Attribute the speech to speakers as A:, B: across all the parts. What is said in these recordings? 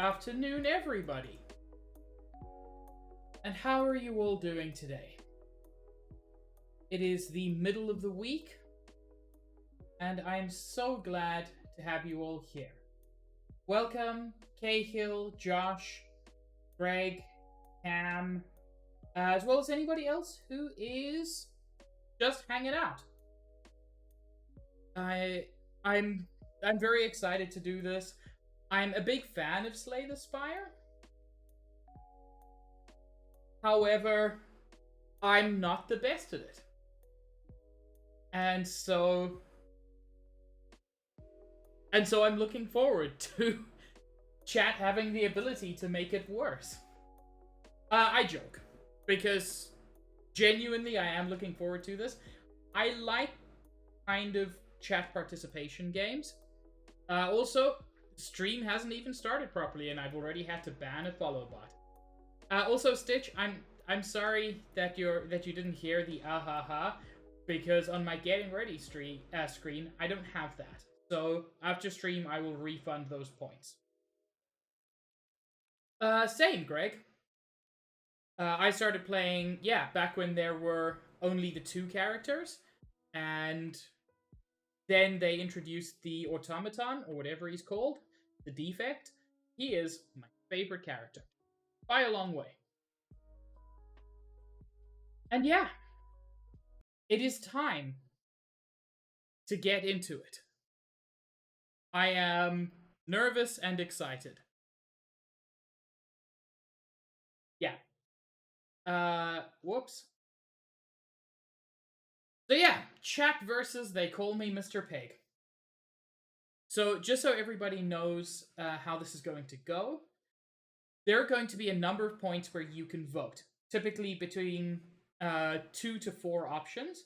A: afternoon, everybody. And how are you all doing today? It is the middle of the week, and I'm so glad to have you all here. Welcome, Cahill, Josh, Greg, Cam, as well as anybody else who is just hanging out. I'm very excited to do this. I'm a big fan of Slay the Spire. However, I'm not the best at it. And so I'm looking forward to chat having the ability to make it worse. I joke, because genuinely I am looking forward to this. I like kind of chat participation games. Also, stream hasn't even started properly, and I've already had to ban a follow bot. Also, Stitch, I'm sorry that you didn't hear the ha, because on my getting ready screen I don't have that. So after stream I will refund those points. Same, Greg. I started playing, back when there were only the 2 characters, and then they introduced the automaton, or whatever he's called, the defect. He is my favorite character, by a long way. And yeah, it is time to get into it. I am nervous and excited. Yeah. Whoops. So yeah, chat versus They Call Me Mr. Pig. So just so everybody knows how this is going to go, there are going to be a number of points where you can vote, typically between 2 to 4 options.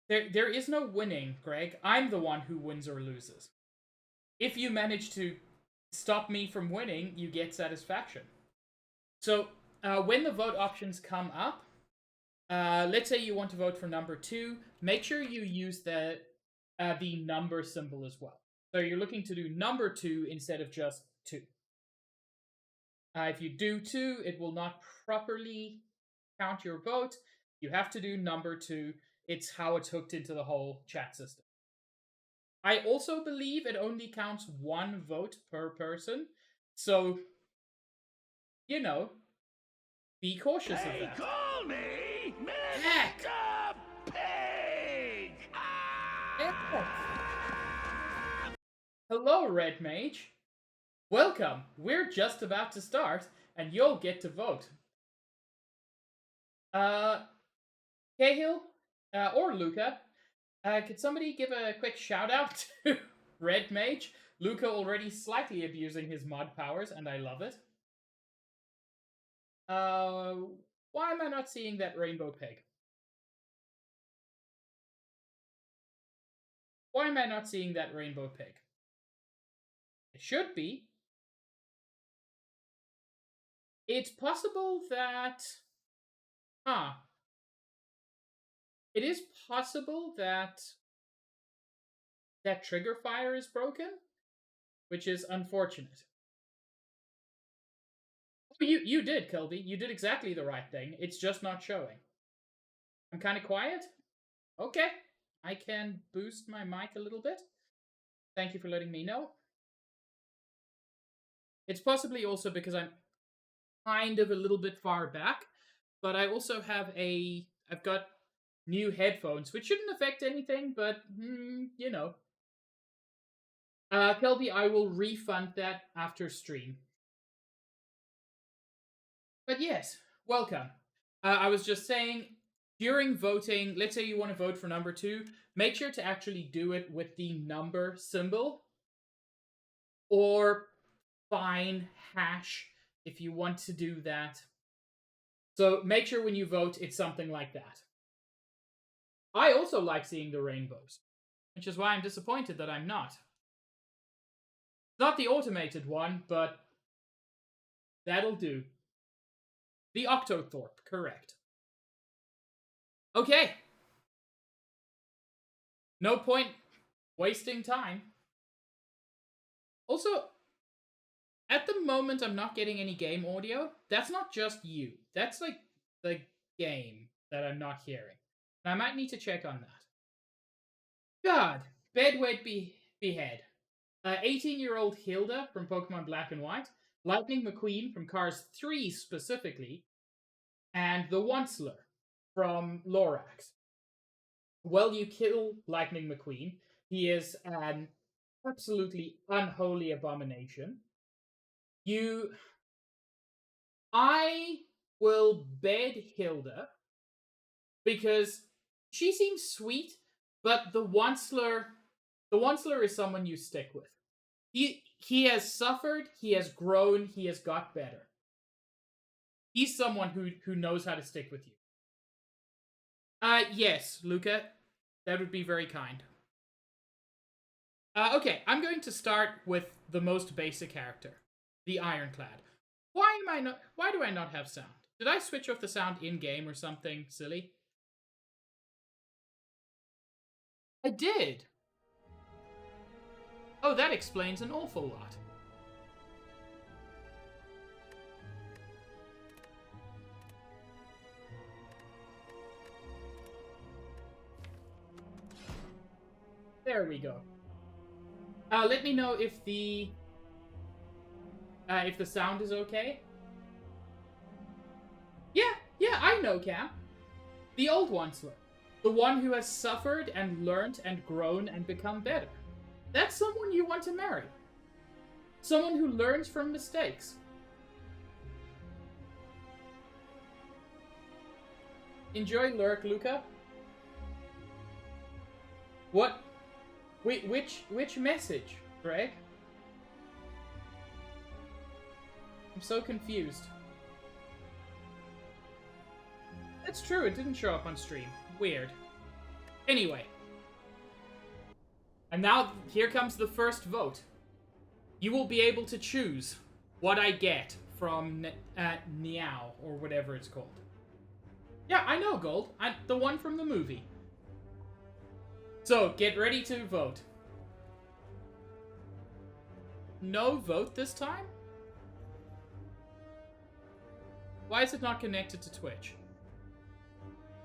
A: There is no winning, Greg. I'm the one who wins or loses. If you manage to stop me from winning, you get satisfaction. So when the vote options come up, let's say you want to vote for number 2, make sure you use the number symbol as well. So you're looking to do number 2 instead of just 2. If you do 2, it will not properly count your vote. You have to do number 2. It's how it's hooked into the whole chat system. I also believe it only counts 1 vote per person. So, you know, be cautious of that.
B: They call me Mr. Pig!
A: Hello, Red Mage. Welcome. We're just about to start, and you'll get to vote. Cahill, or Luca, could somebody give a quick shout out to Red Mage? Luca already slightly abusing his mod powers, and I love it. Why am I not seeing that rainbow pig? Why am I not seeing that rainbow pig? It should be. It's possible that... It is possible that trigger fire is broken, which is unfortunate. You did, Kelby. You did exactly the right thing. It's just not showing. I'm kind of quiet? Okay. I can boost my mic a little bit. Thank you for letting me know. It's possibly also because I'm kind of a little bit far back, but I also have I've got new headphones, which shouldn't affect anything, but, you know. Kelby, I will refund that after stream. But yes, welcome. I was just saying, during voting, let's say you want to vote for number 2, make sure to actually do it with the number symbol. Or fine hash if you want to do that. So make sure when you vote, it's something like that. I also like seeing the rainbows, which is why I'm disappointed that I'm not. Not the automated one, but that'll do. The Octothorpe, correct. Okay. No point wasting time. Also, At the moment, I'm not getting any game audio. That's not just you. That's like the game that I'm not hearing. And I might need to check on that. God, Bedwet Behead. 18-year-old Hilda from Pokemon Black and White. Lightning McQueen from Cars 3 specifically. And the Onceler from Lorax. Well, you kill Lightning McQueen. He is an absolutely unholy abomination. I will bed Hilda because she seems sweet, but the Onceler is someone you stick with. He has suffered, he has grown, he has got better. He's someone who knows how to stick with you. Yes, Luca, that would be very kind. Okay, I'm going to start with the most basic character, the Ironclad. Why do I not have sound? Did I switch off the sound in-game or something silly? I did! Oh, that explains an awful lot. There we go. Let me know if the sound is okay. Yeah, I know Cam. The old Onceler. The one who has suffered and learned and grown and become better. That's someone you want to marry. Someone who learns from mistakes. Enjoy Lurk, Luca. What? Wait, which message, Greg? I'm so confused. That's true, it didn't show up on stream. Weird. Anyway. And now, here comes the first vote. You will be able to choose what I get from Niao, or whatever it's called. Yeah, I know, Gold. I'm the one from the movie. So, get ready to vote. No vote this time? Why is it not connected to Twitch?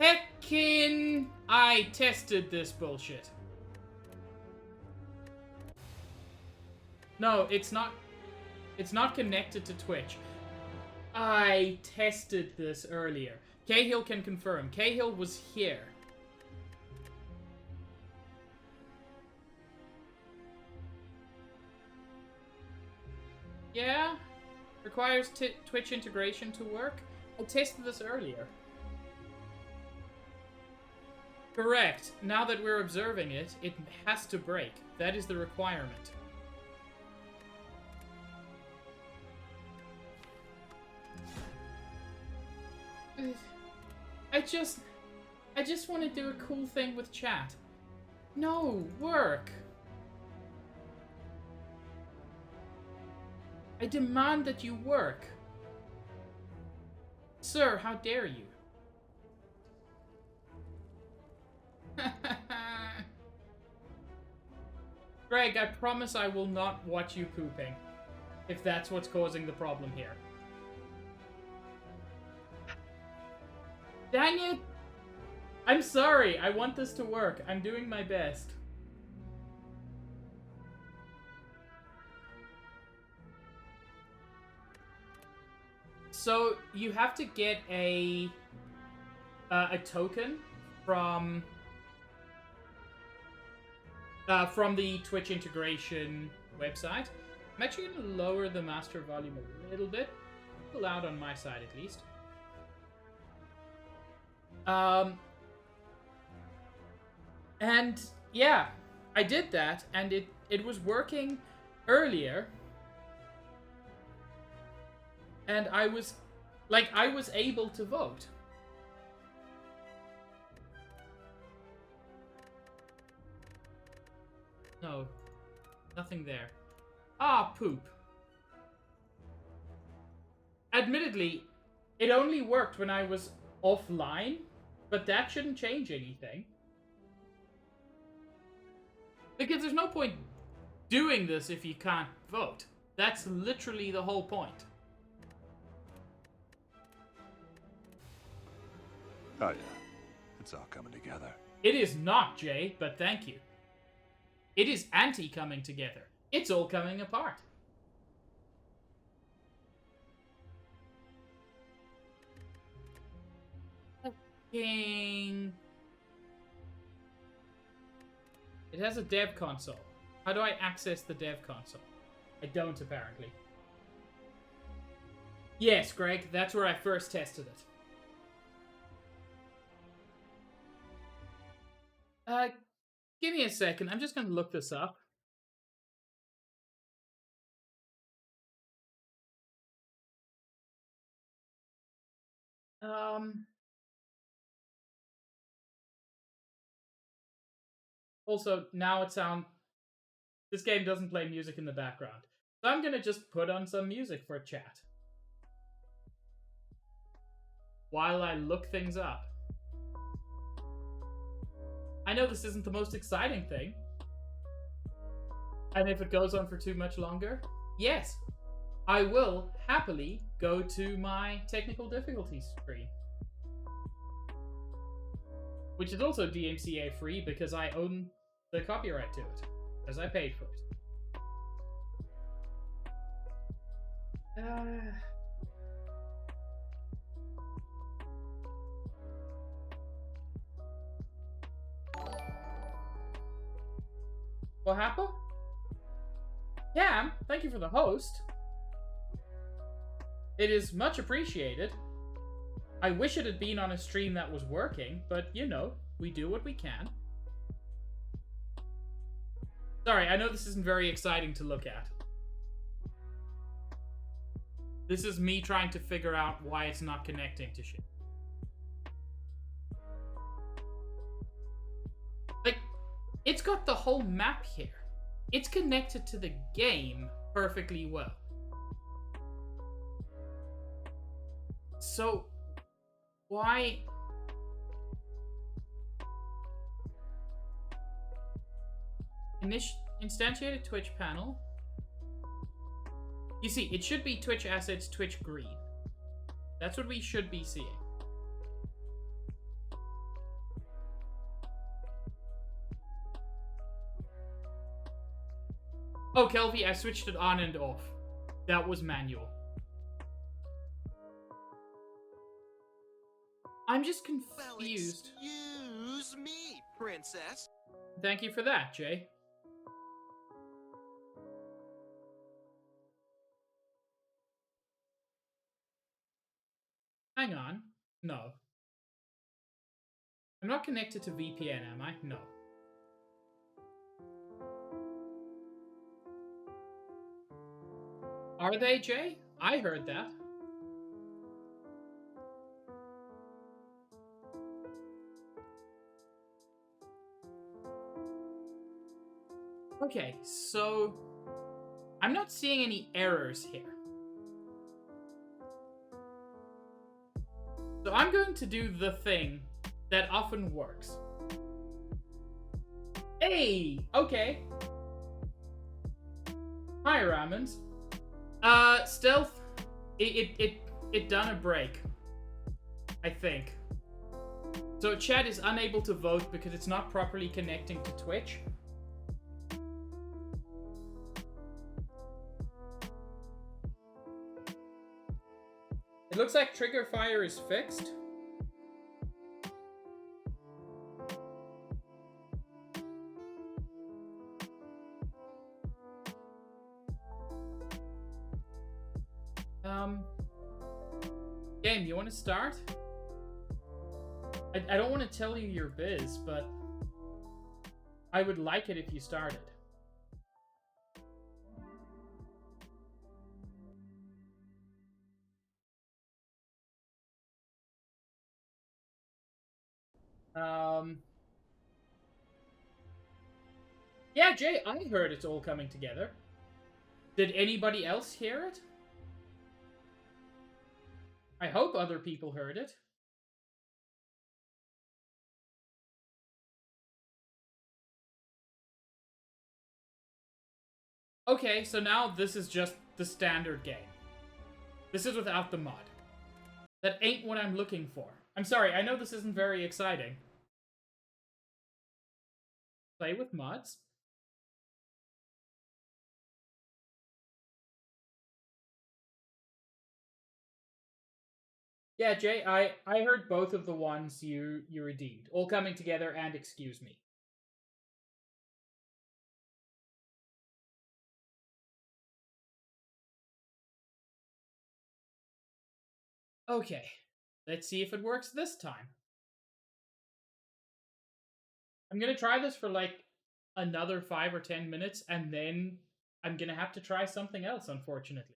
A: Heckin! I tested this bullshit. No, it's not. It's not connected to Twitch. I tested this earlier. Cahill can confirm. Cahill was here. Yeah? Requires Twitch integration to work? I tested this earlier. Correct. Now that we're observing it, it has to break. That is the requirement. I just want to do a cool thing with chat. No, work. I demand that you work. Sir, how dare you? Greg, I promise I will not watch you pooping. If that's what's causing the problem here. Dang it! I'm sorry, I want this to work. I'm doing my best. So, you have to get a token from the Twitch integration website. I'm actually going to lower the master volume a little bit. Loud on my side, at least. And yeah, I did that, and it was working earlier. And I was able to vote. No, nothing there. Ah, poop. Admittedly, it only worked when I was offline, but that shouldn't change anything. Because there's no point doing this if you can't vote. That's literally the whole point.
B: Oh, yeah. It's all coming together.
A: It is not, Jay, but thank you. It is anti-coming together. It's all coming apart. Fucking... It has a dev console. How do I access the dev console? I don't, apparently. Yes, Greg, that's where I first tested it. Give me a second. I'm just going to look this up. Also, now it sounds... This game doesn't play music in the background. So I'm going to just put on some music for chat. While I look things up. I know this isn't the most exciting thing. And if it goes on for too much longer, yes, I will happily go to my technical difficulties screen. Which is also DMCA free because I own the copyright to it. Because I paid for it. What happened? Cam, thank you for the host. It is much appreciated. I wish it had been on a stream that was working, but you know, we do what we can. Sorry, I know this isn't very exciting to look at. This is me trying to figure out why it's not connecting to shit. Like, it's got the whole map here. It's connected to the game perfectly well. So, why... Instantiated Twitch panel. You see, it should be Twitch assets, Twitch green. That's what we should be seeing. Oh, Kelvy, I switched it on and off. That was manual. I'm just confused.
C: Well, excuse me, princess.
A: Thank you for that, Jay. Hang on. No. I'm not connected to VPN, am I? No. Are they, Jay? I heard that. Okay, so... I'm not seeing any errors here. So I'm going to do the thing that often works. Hey! Okay. Hi, Ramens. Stealth... It done a break. I think. So chat is unable to vote because it's not properly connecting to Twitch. It looks like trigger fire is fixed. Game, you want to start? I don't want to tell you your biz, but I would like it if you started. Yeah, Jay, I heard it's all coming together. Did anybody else hear it? I hope other people heard it. Okay, so now this is just the standard game. This is without the mod. That ain't what I'm looking for. I'm sorry, I know this isn't very exciting. Play with mods? Yeah, Jay, I heard both of the ones you redeemed. All coming together and excuse me. Okay, let's see if it works this time. I'm gonna try this for like another 5 or 10 minutes, and then I'm gonna have to try something else, unfortunately.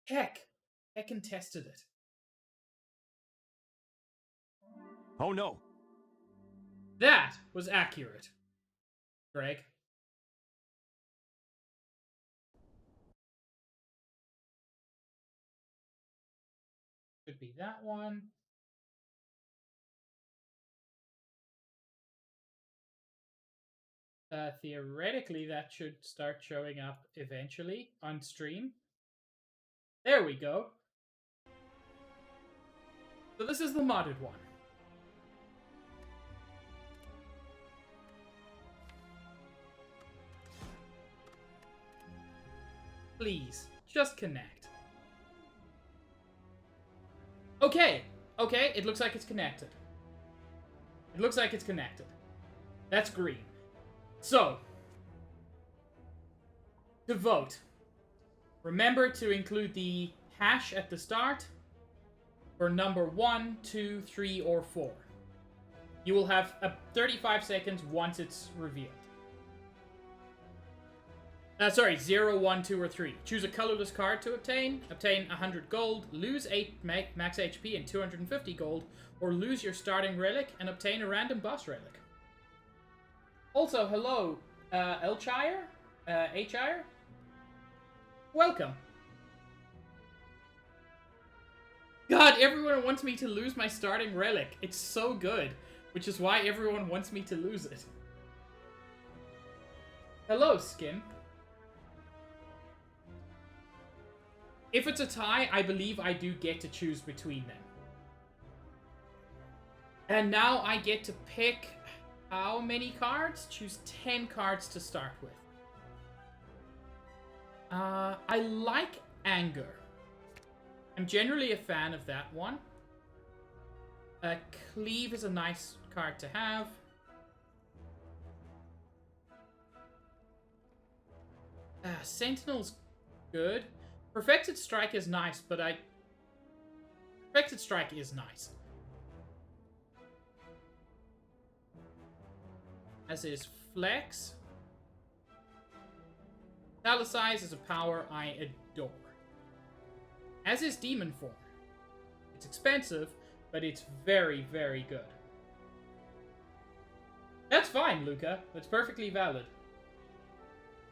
A: Heck, Heckin tested it.
D: Oh no!
A: That was accurate, Greg. Could be that one. Theoretically, that should start showing up eventually on stream. There we go. So this is the modded one. Please, just connect. Okay, it looks like it's connected. It looks like it's connected. That's green. So, to vote, remember to include the hash at the start for number 1, 2, 3, or 4. You will have 35 seconds once it's revealed. 0, 1, 2, or 3. Choose a colorless card to obtain. Obtain 100 gold, lose 8 max HP and 250 gold, or lose your starting relic and obtain a random boss relic. Also, hello, Elchire? Hire? Welcome. God, everyone wants me to lose my starting relic. It's so good, which is why everyone wants me to lose it. Hello, Skin. If it's a tie, I believe I do get to choose between them. And now I get to pick how many cards? Choose 10 cards to start with. I like Anger. I'm generally a fan of that one. Cleave is a nice card to have. Sentinel's good. Perfected Strike is nice, but Perfected Strike is nice. As is Flex. Talicize is a power I adore. As is Demon Form. It's expensive, but it's very, very good. That's fine, Luca. That's perfectly valid.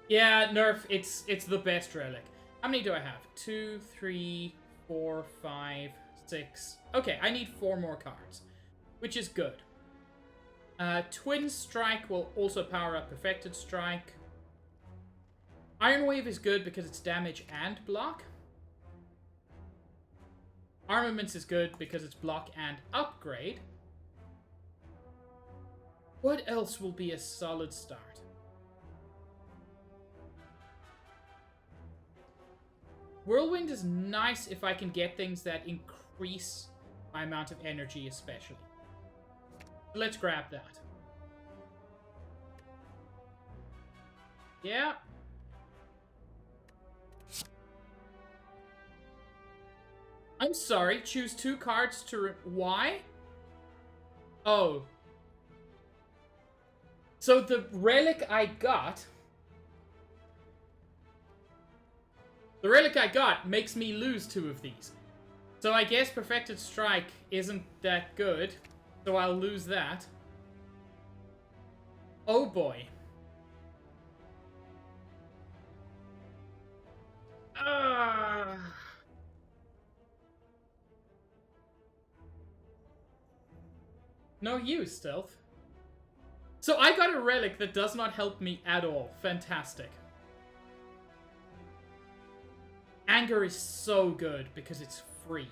A: Yeah, Nerf, it's the best relic. How many do I have? 2, 3, 4, 5, 6. Okay, I need 4 more cards, which is good. Twin Strike will also power up Perfected Strike. Iron Wave is good because it's damage and block. Armaments is good because it's block and upgrade. What else will be a solid start? Whirlwind is nice if I can get things that increase my amount of energy, especially. Let's grab that. Yeah. I'm sorry, choose 2 cards to why? Oh. So the relic I got... The relic I got makes me lose 2 of these. So I guess Perfected Strike isn't that good. So I'll lose that. Oh boy. No use, Stealth. So I got a relic that does not help me at all. Fantastic. Anger is so good because it's free.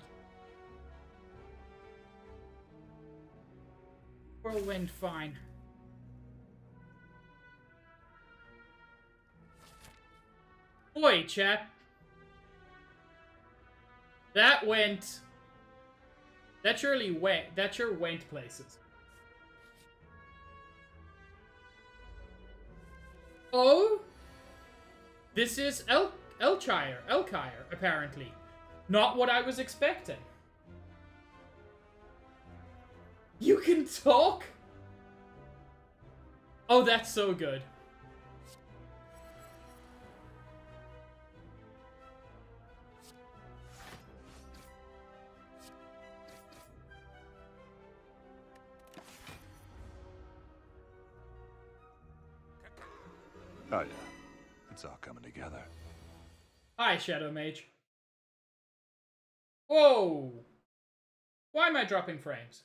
A: Whirlwind, fine. Boy, chat. That went... That surely went... That sure went places. Oh? This is Elkyre, apparently. Not what I was expecting. You can talk? Oh, that's so good.
B: Oh yeah, it's all coming together.
A: Hi, Shadow Mage. Whoa! Why am I dropping frames?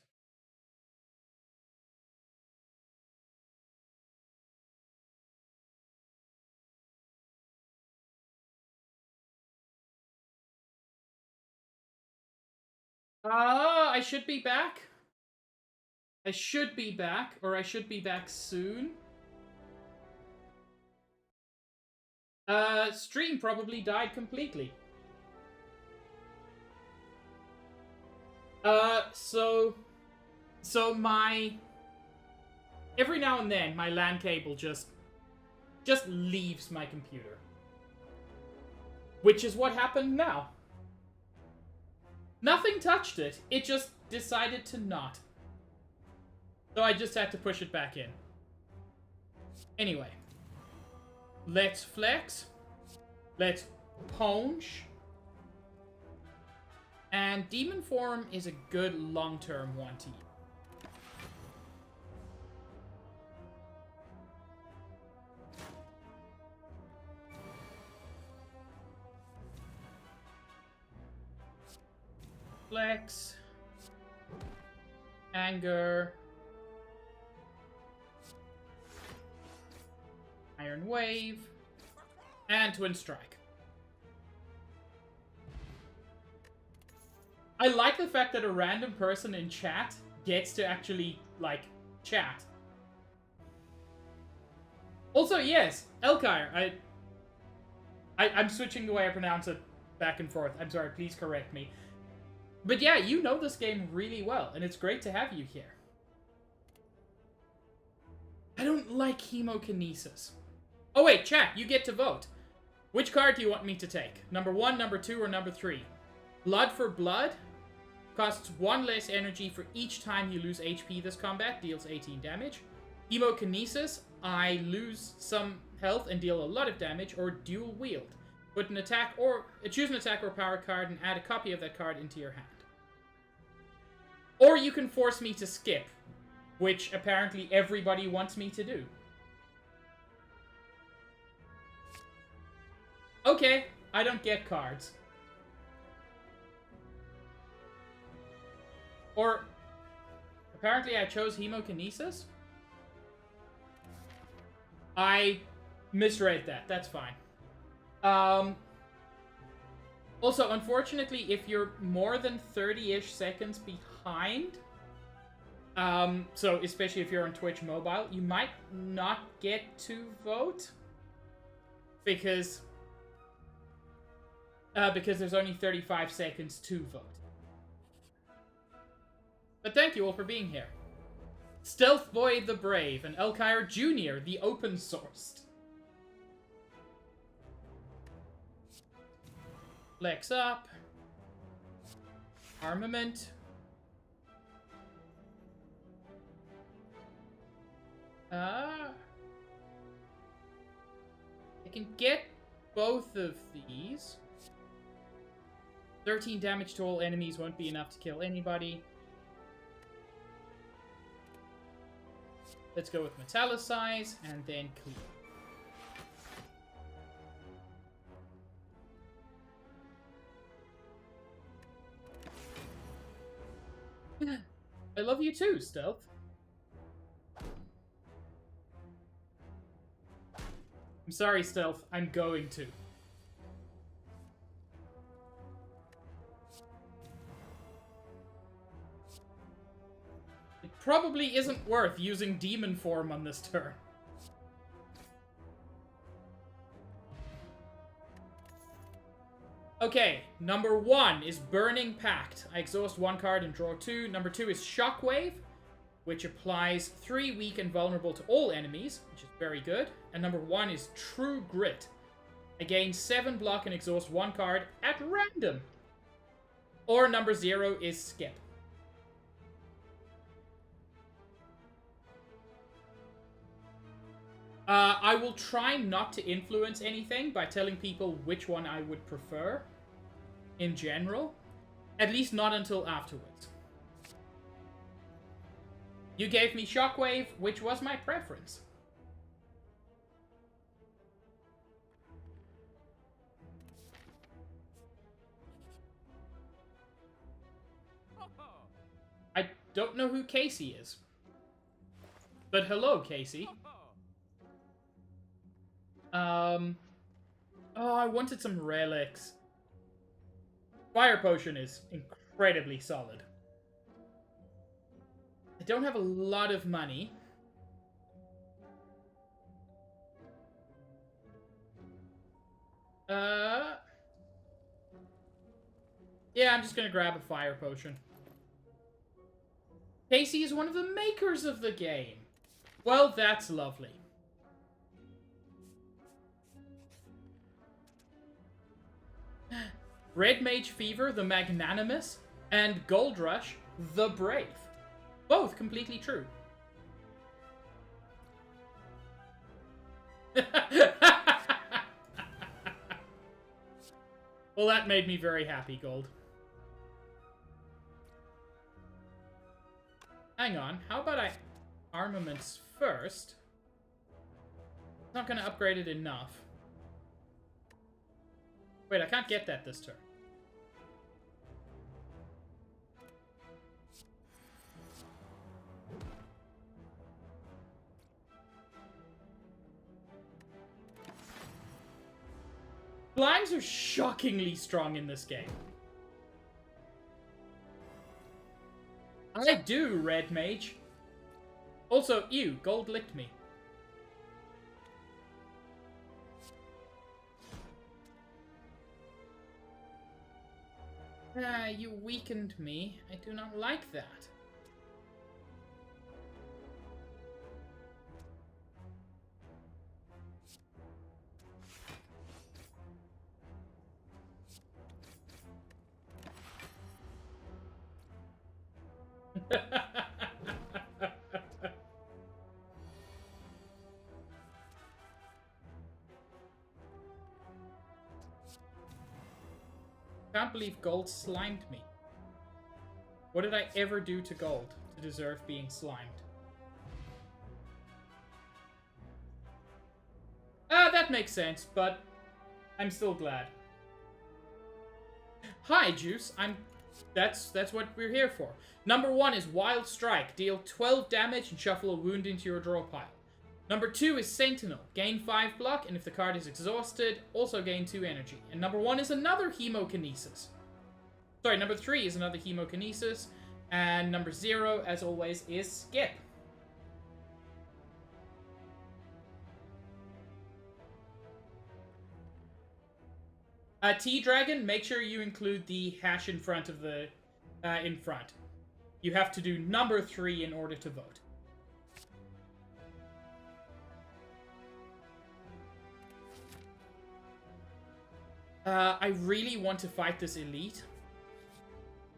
A: I should be back. I should be back, or I should be back soon. Stream probably died completely. So my... Every now and then, my LAN cable just leaves my computer. Which is what happened now. Nothing touched it, it just decided to not. So I just had to push it back in. Anyway. Let's flex. Let's punch. And Demon Form is a good long-term one to use. Flex. Anger. Iron Wave. And Twin Strike. I like the fact that a random person in chat gets to actually, like, chat. Also, yes, Elkyre, I'm switching the way I pronounce it back and forth. I'm sorry, please correct me. But yeah, you know this game really well, and it's great to have you here. I don't like Hemokinesis. Oh wait, chat, you get to vote. Which card do you want me to take? Number 1, number 2, or number 3? Blood for Blood costs 1 less energy for each time you lose HP this combat, deals 18 damage. Hemokinesis, I lose some health and deal a lot of damage, or Dual Wield. Put an attack or choose an attack or power card and add a copy of that card into your hand. Or you can force me to skip, which apparently everybody wants me to do. Okay, I don't get cards. Or, apparently I chose Hemokinesis? I misread that, that's fine. Also, unfortunately, if you're more than 30-ish seconds behind, so especially if you're on Twitch Mobile, you might not get to vote. Because there's only 35 seconds to vote. But thank you all for being here. Stealth Boy the Brave and Elkyre Jr. the open sourced. Flex up. Armament. I can get both of these. 13 damage to all enemies won't be enough to kill anybody. Let's go with Metallicize and then Clear. I love you too, Stealth. I'm sorry, Stealth. I'm going to. probably isn't worth using demon form on this turn. Okay, number 1 is Burning Pact. I exhaust 1 card and draw 2. Number 2 is Shockwave, which applies 3 weak and vulnerable to all enemies, which is very good. And number 1 is True Grit. I gain 7 block and exhaust 1 card at random. Or number 0 is Skip. I will try not to influence anything by telling people which one I would prefer in general. At least not until afterwards. You gave me Shockwave, which was my preference. I don't know who Casey is. But hello, Casey. Oh, I wanted some relics. Fire Potion is incredibly solid. I don't have a lot of money. Yeah, I'm just gonna grab a Fire Potion. Casey is one of the makers of the game. Well, that's lovely. Red Mage Fever, the Magnanimous, and Gold Rush, the Brave. Both completely true. Well, that made me very happy, Gold. Hang on, how about I armaments first? It's not gonna upgrade it enough. Wait, I can't get that this turn. Blinds are shockingly strong in this game. I do, Red Mage. Also, ew, Gold licked me. Ah, you weakened me. I do not like that. Can't believe Gold slimed me. What did I ever do to Gold to deserve being slimed? That makes sense, but I'm still glad. Hi, Juice. That's what we're here for. Number 1 is Wild Strike. Deal 12 damage and shuffle a wound into your draw pile. Number 2 is Sentinel. Gain 5 block, and if the card is exhausted, also gain 2 energy. And number 1 is another Hemokinesis. Sorry, number 3 is another Hemokinesis. And number 0, as always, is Skip. T-Dragon, make sure you include the hash in front of the... in front. You have to do number 3 in order to vote. I really want to fight this elite.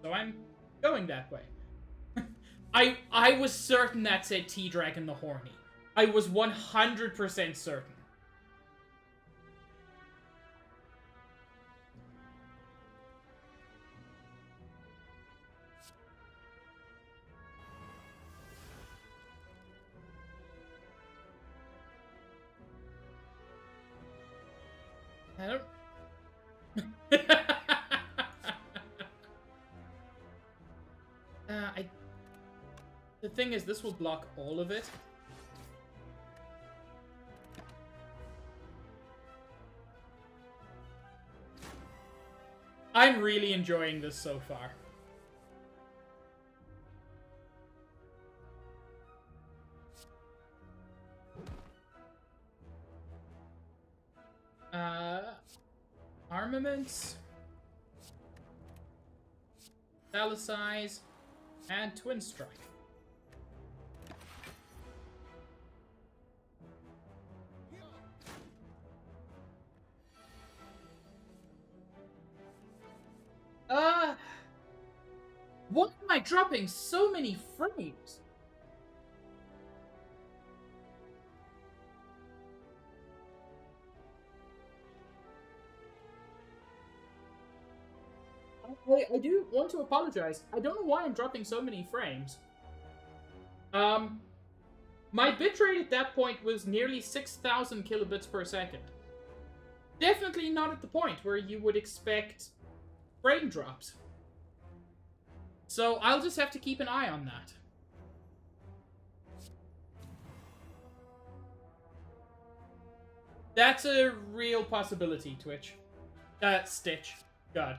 A: So I'm going that way. I was certain that said T-Dragon the Horny. I was 100% certain. I don't... The thing is, this will block all of it. I'm really enjoying this so far. Armaments. Italicize. And Twin Strike. Why am I dropping so many frames? I do want to apologize. I don't know why I'm dropping so many frames. My bitrate at that point was nearly 6,000 kilobits per second. Definitely not at the point where you would expect frame drops. So I'll just have to keep an eye on that. That's a real possibility, Twitch. Stitch. God.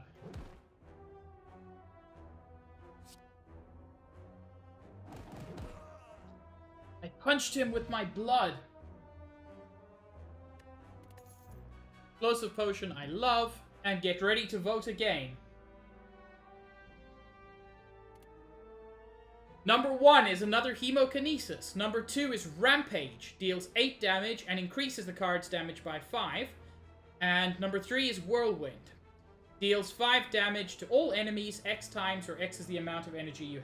A: I punched him with my blood. Explosive potion I love. And get ready to vote again. Number 1 is another Hemokinesis. Number 2 is Rampage. Deals 8 damage and increases the card's damage by 5. And number 3 is Whirlwind. Deals 5 damage to all enemies X times, or X is the amount of energy you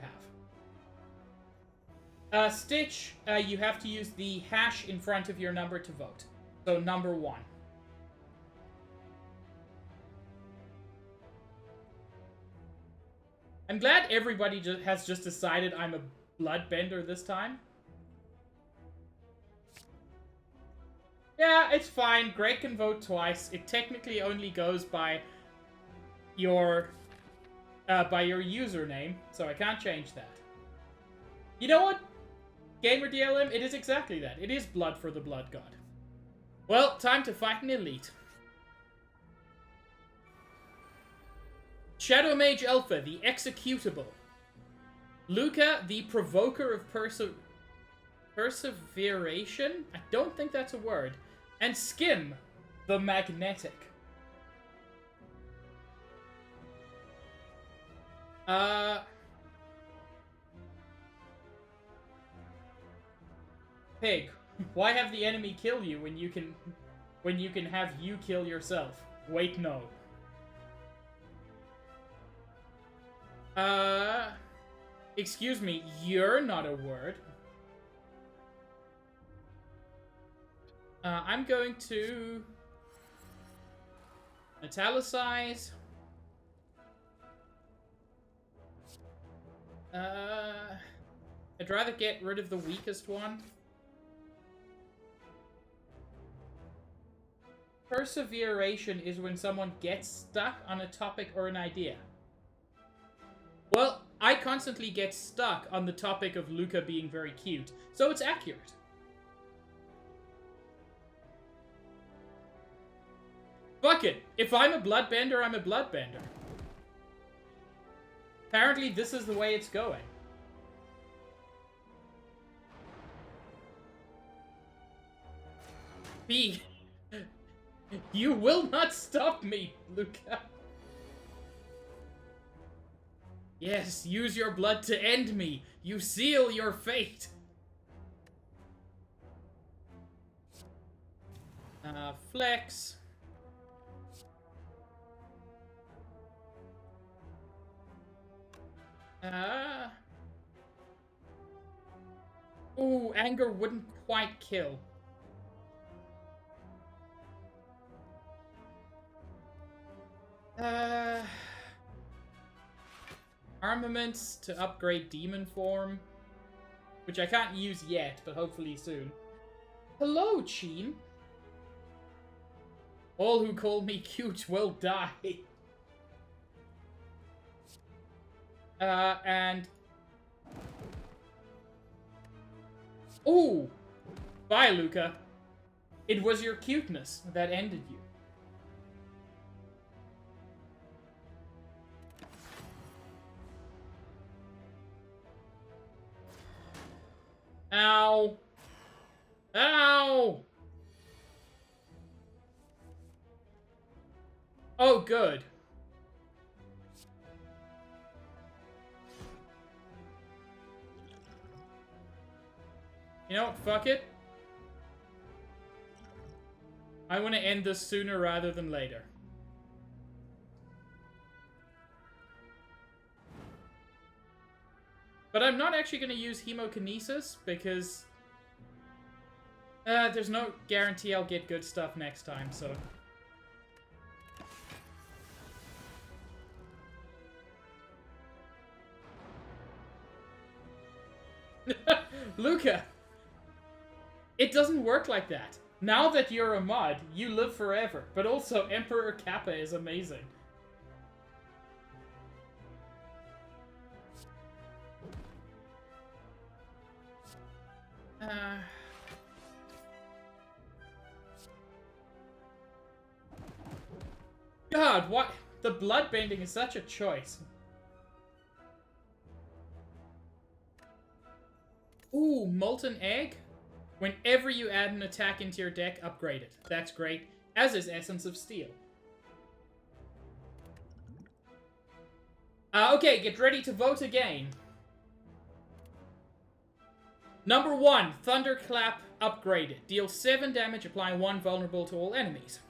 A: have. Stitch, you have to use the hash in front of your number to vote. So number 1. I'm glad everybody has just decided I'm a bloodbender this time. Yeah, it's fine. Greg can vote twice. It technically only goes by your username, so I can't change that. You know what, Gamer DLM? It is exactly that. It is blood for the blood god. Well, time to fight an elite. Shadow Mage Alpha, the Executable. Luca, the Provoker of Perseveration? I don't think that's a word. And Skim, the Magnetic. Pig, why have the enemy kill you when you can have you kill yourself? Wait, no. Excuse me, you're not a word. I'm going to italicize. I'd rather get rid of the weakest one. Perseveration is when someone gets stuck on a topic or an idea. Well, I constantly get stuck on the topic of Luca being very cute, so it's accurate. Fuck it. If I'm a bloodbender, I'm a bloodbender. Apparently, this is the way it's going. B. You will not stop me, Luca. Yes, use your blood to end me. You seal your fate. Flex. Ooh, anger wouldn't quite kill. Armaments to upgrade demon form, which I can't use yet, but hopefully soon. Hello, Cheen. All who call me cute will die. And... Ooh! Bye, Luca. It was your cuteness that ended you. Ow! Ow! Oh, good. You know what? Fuck it. I want to end this sooner rather than later. But I'm not actually going to use Hemokinesis because there's no guarantee I'll get good stuff next time, so... Luca! It doesn't work like that. Now that you're a mod, you live forever. But also, Emperor Kappa is amazing. God, what? The bloodbending is such a choice. Ooh, Molten Egg? Whenever you add an attack into your deck, upgrade it. That's great. As is Essence of Steel. Okay, get ready to vote again. Number 1, Thunderclap upgraded. Deals 7 damage, applying 1 vulnerable to all enemies.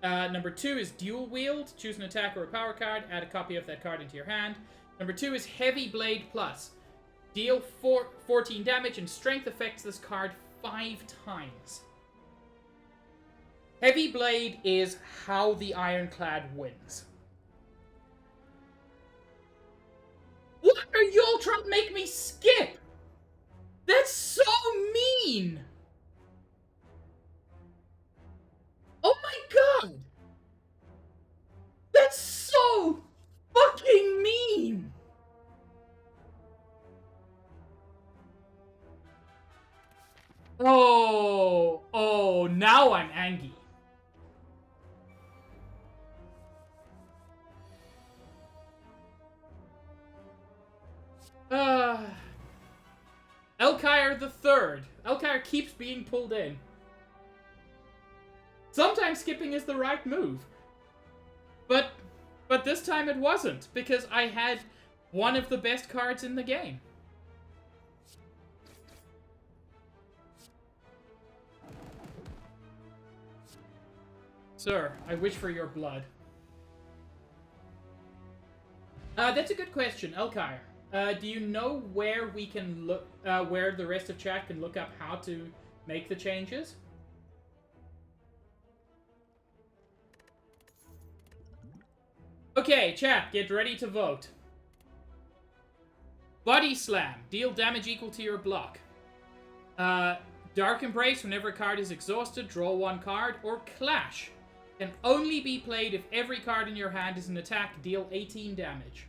A: Number 2 is Dual Wield. Choose an attack or a power card. Add a copy of that card into your hand. Number 2 is Heavy Blade Plus. Deal 14 damage and strength affects this card 5 times. Heavy Blade is how the Ironclad wins. What are y'all trying to make me skip? That's so mean! Oh my god! That's so fucking mean! Oh, now I'm angry. Elkyre the Third. Elkyre keeps being pulled in. Sometimes skipping is the right move. But this time it wasn't, because I had one of the best cards in the game. Sir, I wish for your blood. That's a good question, Elkyre. Do you know where we can look, where the rest of chat can look up how to make the changes? Okay, chat, get ready to vote. Body Slam. Deal damage equal to your block. Dark Embrace. Whenever a card is exhausted, draw 1 card. Or Clash. Can only be played if every card in your hand is an attack. Deal 18 damage.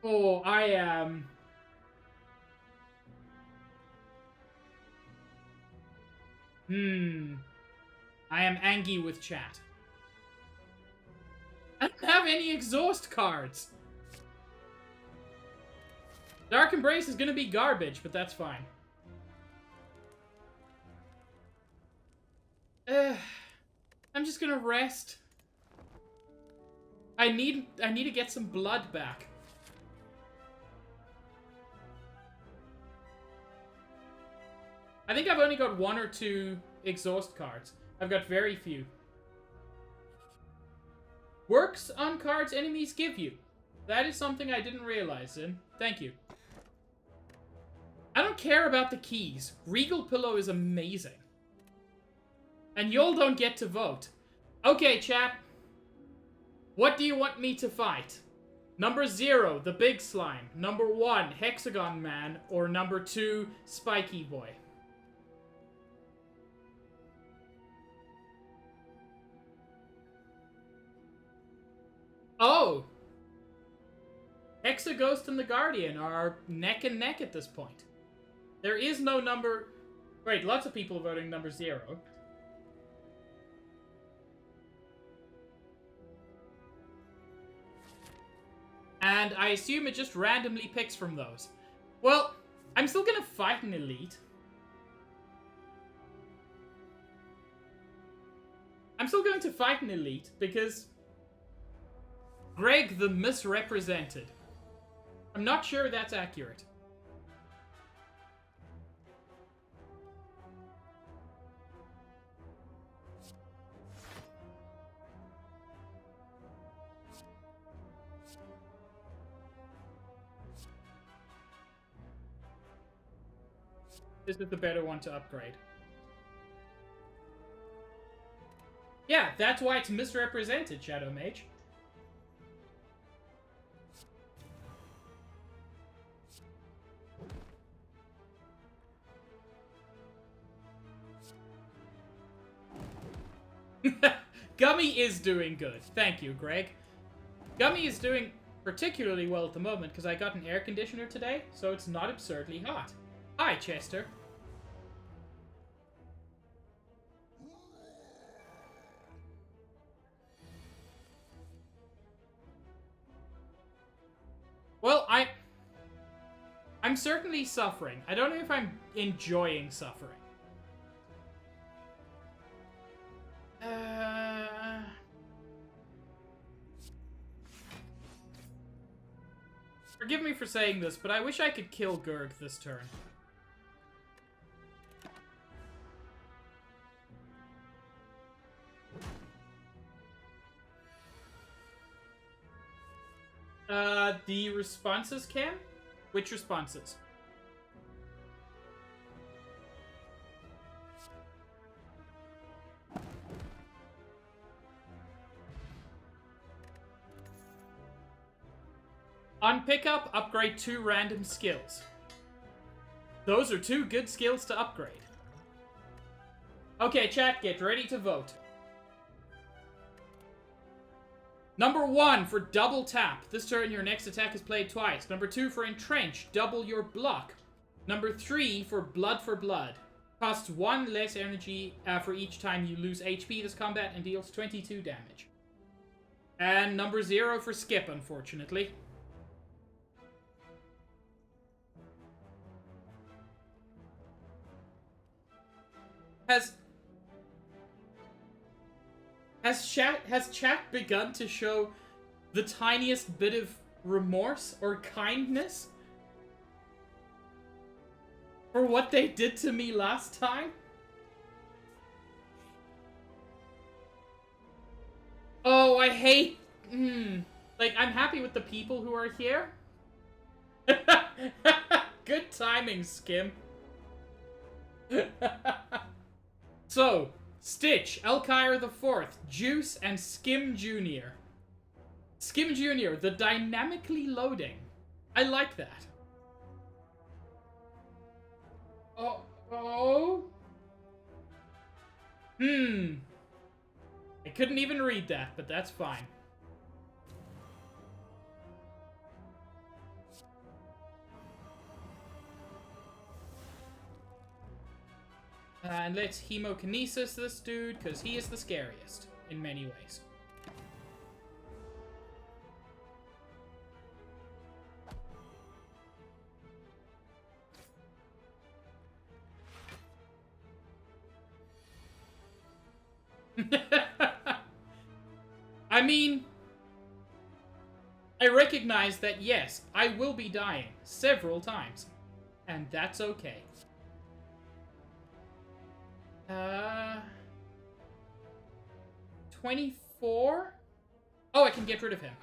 A: Oh, I am... I am angry with chat. I don't have any exhaust cards. Dark Embrace is gonna be garbage, but that's fine. I'm just gonna rest. I need to get some blood back. I think I've only got 1 or 2 exhaust cards. I've got very few. Works on cards enemies give you. That is something I didn't realize, Zin. Thank you. I don't care about the keys. Regal Pillow is amazing. And y'all don't get to vote. Okay, chat. What do you want me to fight? Number 0, the Big Slime. Number 1, Hexagon Man. Or number 2, Spiky Boy. Oh! Hexaghost and the Guardian are neck and neck at this point. There is no number... Wait, lots of people voting number 0. And I assume it just randomly picks from those. Well, I'm still gonna fight an elite. I'm still going to fight an elite because Greg the misrepresented. I'm not sure that's accurate. This is the better one to upgrade. Yeah, that's why it's misrepresented, Shadow Mage. Gummy is doing good. Thank you, Greg. Gummy is doing particularly well at the moment because I got an air conditioner today, so it's not absurdly hot. Hi, Chester. Well, I'm certainly suffering. I don't know if I'm enjoying suffering. Forgive me for saying this, but I wish I could kill Gurg this turn. The responses, Cam? Which responses? On pickup, upgrade 2 random skills. Those are 2 good skills to upgrade. Okay, chat, get ready to vote. Number 1 for double tap. This turn your next attack is played twice. Number 2 for entrench. Double your block. Number 3 for blood. Costs 1 less energy for each time you lose HP this combat and deals 22 damage. And number 0 for skip, unfortunately. Has chat begun to show the tiniest bit of remorse or kindness for what they did to me last time? Oh, I hate... Like, I'm happy with the people who are here. Good timing, Skim. So, Stitch, Elkyre the Fourth, Juice, and Skim Jr. Skim Jr., the dynamically loading. I like that. Oh. I couldn't even read that, but that's fine. And let's hemokinesis this dude, because he is the scariest in many ways. I mean, I recognize that, yes, I will be dying several times, and that's okay. 24? Oh, I can get rid of him.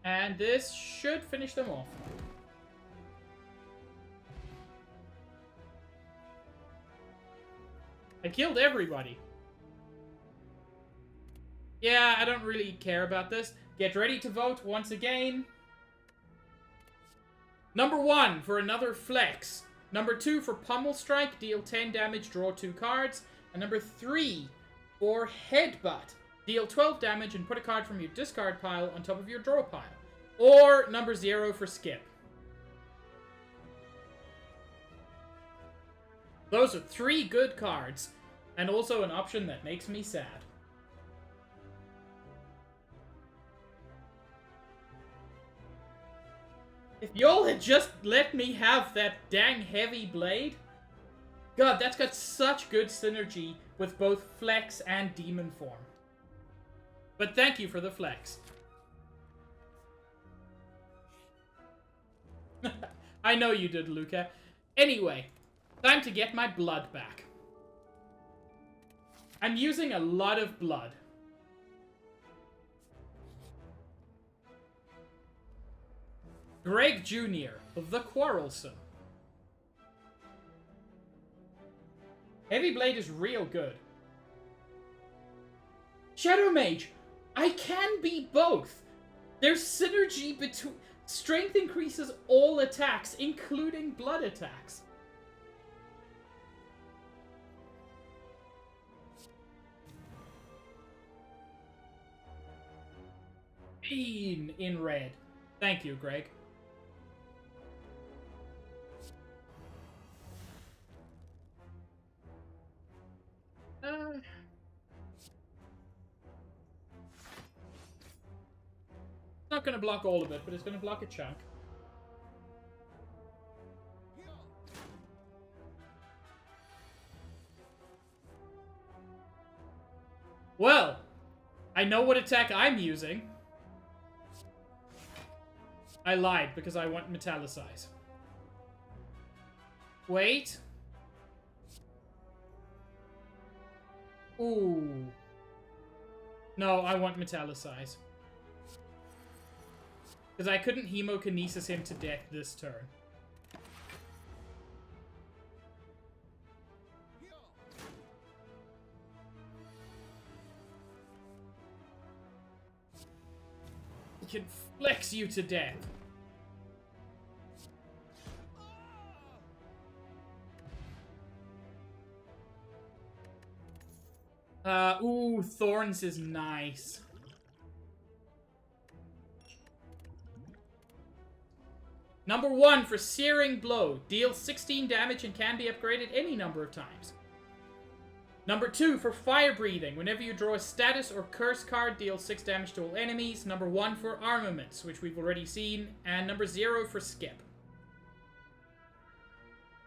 A: And this should finish them off. I killed everybody. Yeah, I don't really care about this. Get ready to vote once again. Number 1 for another flex. Number 2 for Pummel Strike, deal 10 damage, draw 2 cards. And number 3 for Headbutt, deal 12 damage and put a card from your discard pile on top of your draw pile. Or number 0 for Skip. Those are 3 good cards, and also an option that makes me sad. If y'all had just let me have that dang heavy blade... God, that's got such good synergy with both flex and demon form. But thank you for the flex. I know you did, Luca. Anyway, time to get my blood back. I'm using a lot of blood. Greg Jr., the Quarrelsome. Heavy Blade is real good. Shadow Mage, I can be both. There's synergy between... Strength increases all attacks, including blood attacks. Pain in red. Thank you, Greg. It's not going to block all of it, but it's going to block a chunk. Well, I know what attack I'm using. I lied, because I want Metallicize. Wait. Ooh. No, I want Metallicize. Because I couldn't Hemokinesis him to death this turn. He can flex you to death. Ooh, Thorns is nice. Number 1 for Searing Blow. Deals 16 damage and can be upgraded any number of times. Number 2 for Fire Breathing. Whenever you draw a status or curse card, deals 6 damage to all enemies. Number 1 for Armaments, which we've already seen. And number 0 for Skip.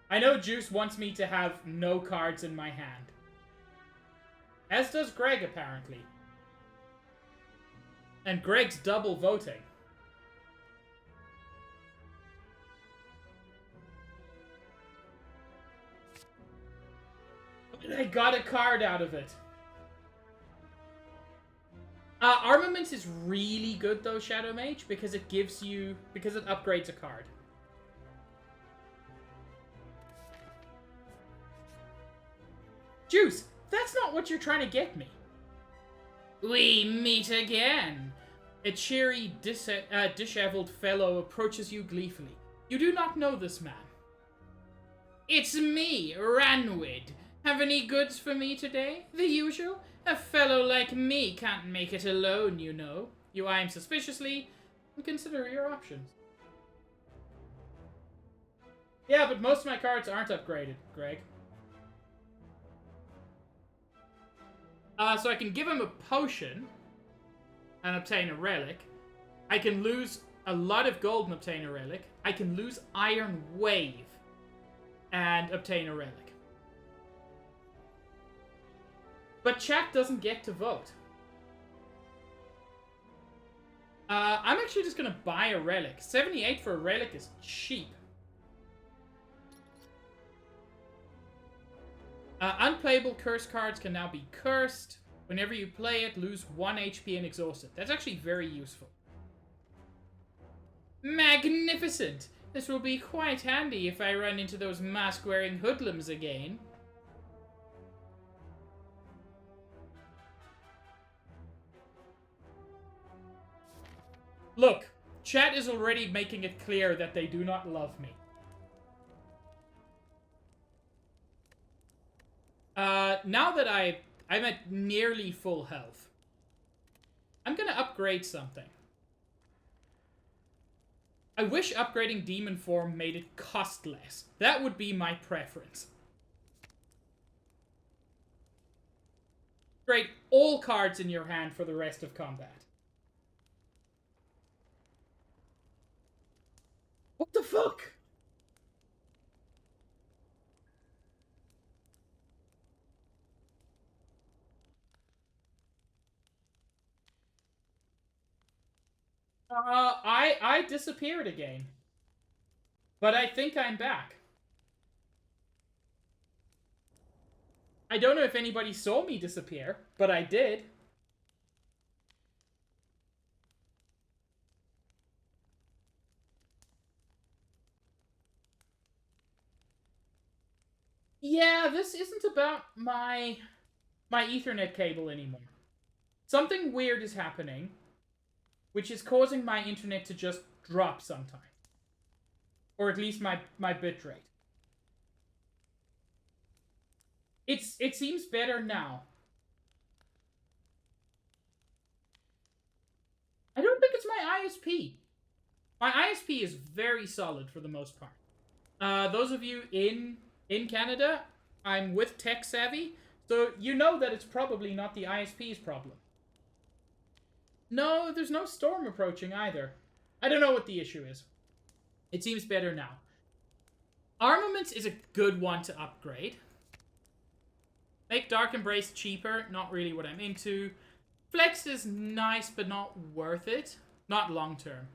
A: I know Juice wants me to have no cards in my hand. As does Greg, apparently. And Greg's double voting. But I got a card out of it. Armaments is really good though, Shadow Mage, because it gives you... because it upgrades a card. Juice, that's not what you're trying to get me. We meet again. A cheery, disheveled fellow approaches you gleefully. You do not know this man. It's me, Ranwid. Have any goods for me today? The usual? A fellow like me can't make it alone, you know. You eye him suspiciously and consider your options. Yeah, but most of my cards aren't upgraded, Greg. So I can give him a potion and obtain a relic. I can lose a lot of gold and obtain a relic. I can lose Iron Wave and obtain a relic. But chat doesn't get to vote. I'm actually just going to buy a relic. 78 for a relic is cheap. Unplayable curse cards can now be cursed. Whenever you play it, lose 1 HP and exhaust it. That's actually very useful. Magnificent! This will be quite handy if I run into those mask-wearing hoodlums again. Look, chat is already making it clear that they do not love me. Now that I'm at nearly full health, I'm gonna upgrade something. I wish upgrading Demon Form made it cost less. That would be my preference. Upgrade all cards in your hand for the rest of combat. fuck? I disappeared again. But I think I'm back. I don't know if anybody saw me disappear, but I did. Yeah, this isn't about my Ethernet cable anymore. Something weird is happening, which is causing my internet to just drop sometimes. Or at least my bitrate. It seems better now. I don't think it's my ISP. My ISP is very solid for the most part. Those of you in Canada, I'm with Tech Savvy, so you know that it's probably not the ISP's problem. No, there's no storm approaching either. I don't know what the issue is. It seems better now. Armaments is a good one to upgrade. Make Dark Embrace cheaper, not really what I'm into. Flex is nice, but not worth it. Not long term.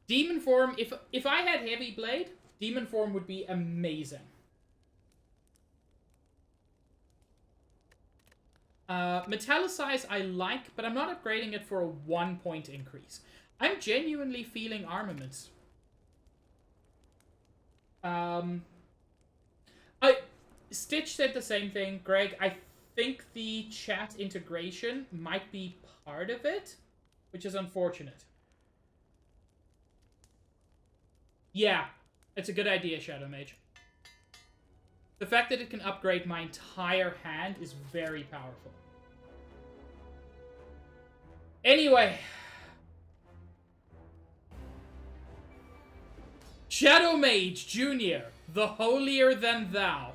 A: Demon Form, if I had Heavy Blade, Demon Form would be amazing. Metallicize I like, but I'm not upgrading it for a 1-point increase. I'm genuinely feeling armaments. Stitch said the same thing, Greg. I think the chat integration might be part of it, which is unfortunate. Yeah, it's a good idea, Shadow Mage. The fact that it can upgrade my entire hand is very powerful. Anyway. Shadow Mage Jr., the holier than thou.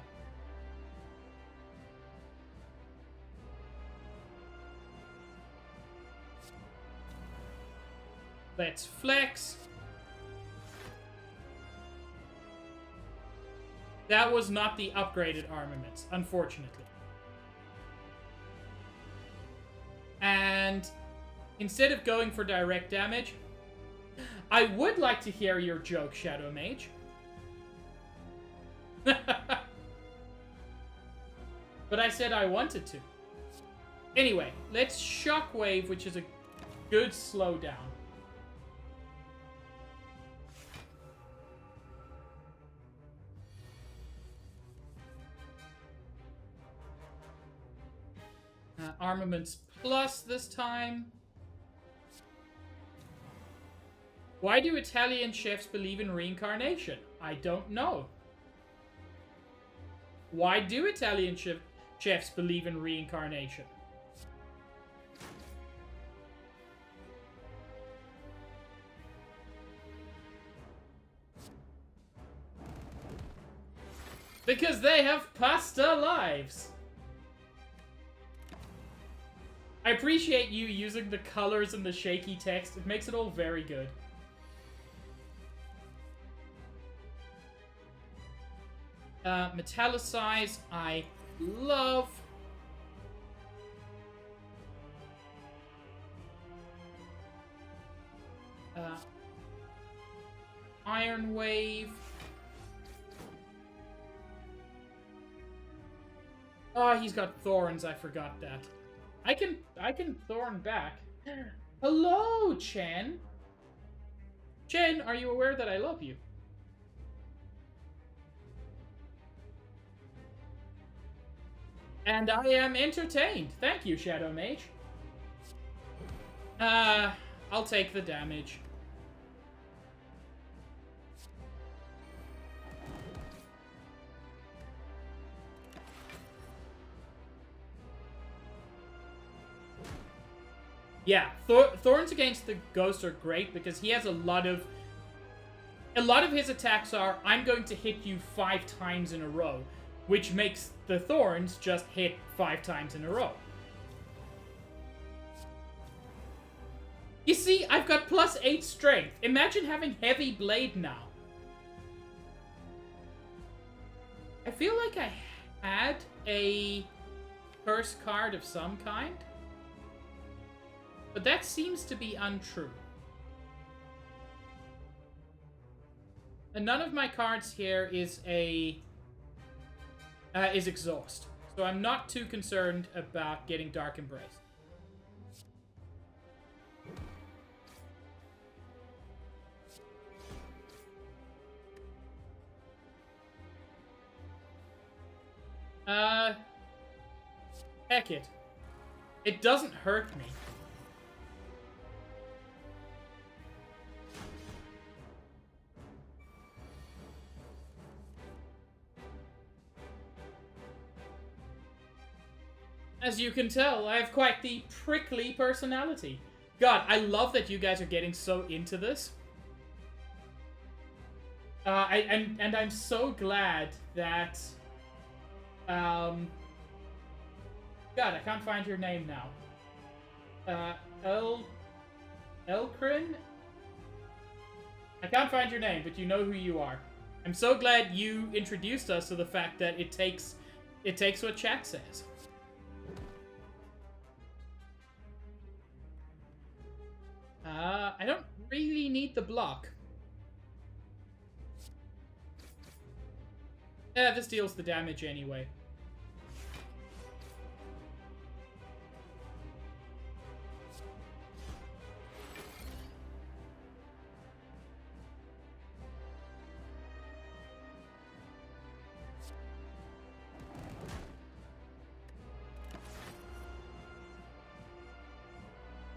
A: Let's flex. That was not the upgraded armaments, unfortunately. And instead of going for direct damage, I would like to hear your joke, Shadow Mage. But I said I wanted to. Anyway, let's Shockwave, which is a good slowdown. Armaments plus this time. Why do Italian chefs believe in reincarnation? I don't know. Why do Italian chefs believe in reincarnation? Because they have pasta lives. I appreciate you using the colors and the shaky text. It makes it all very good. Metallicize, I love. Iron Wave. Oh, he's got thorns. I forgot that. I can thorn back. Hello, Chen. Chen, are you aware that I love you? And I am entertained. Thank you, Shadow Mage. I'll take the damage. Yeah, Thorns against the Ghost are great because he has a lot of his attacks are, I'm going to hit you 5 times in a row, which makes the Thorns just hit 5 times in a row. You see, I've got +8 strength. Imagine having heavy blade now. I feel like I had a curse card of some kind. But that seems to be untrue. And none of my cards here is exhaust. So I'm not too concerned about getting Dark Embrace. Heck it. It doesn't hurt me. As you can tell, I have quite the prickly personality. God, I love that you guys are getting so into this. I'm so glad that... God, I can't find your name now. Elkrin? I can't find your name, but you know who you are. I'm so glad you introduced us to the fact that it takes what chat says. I don't really need the block. Yeah, this deals the damage anyway.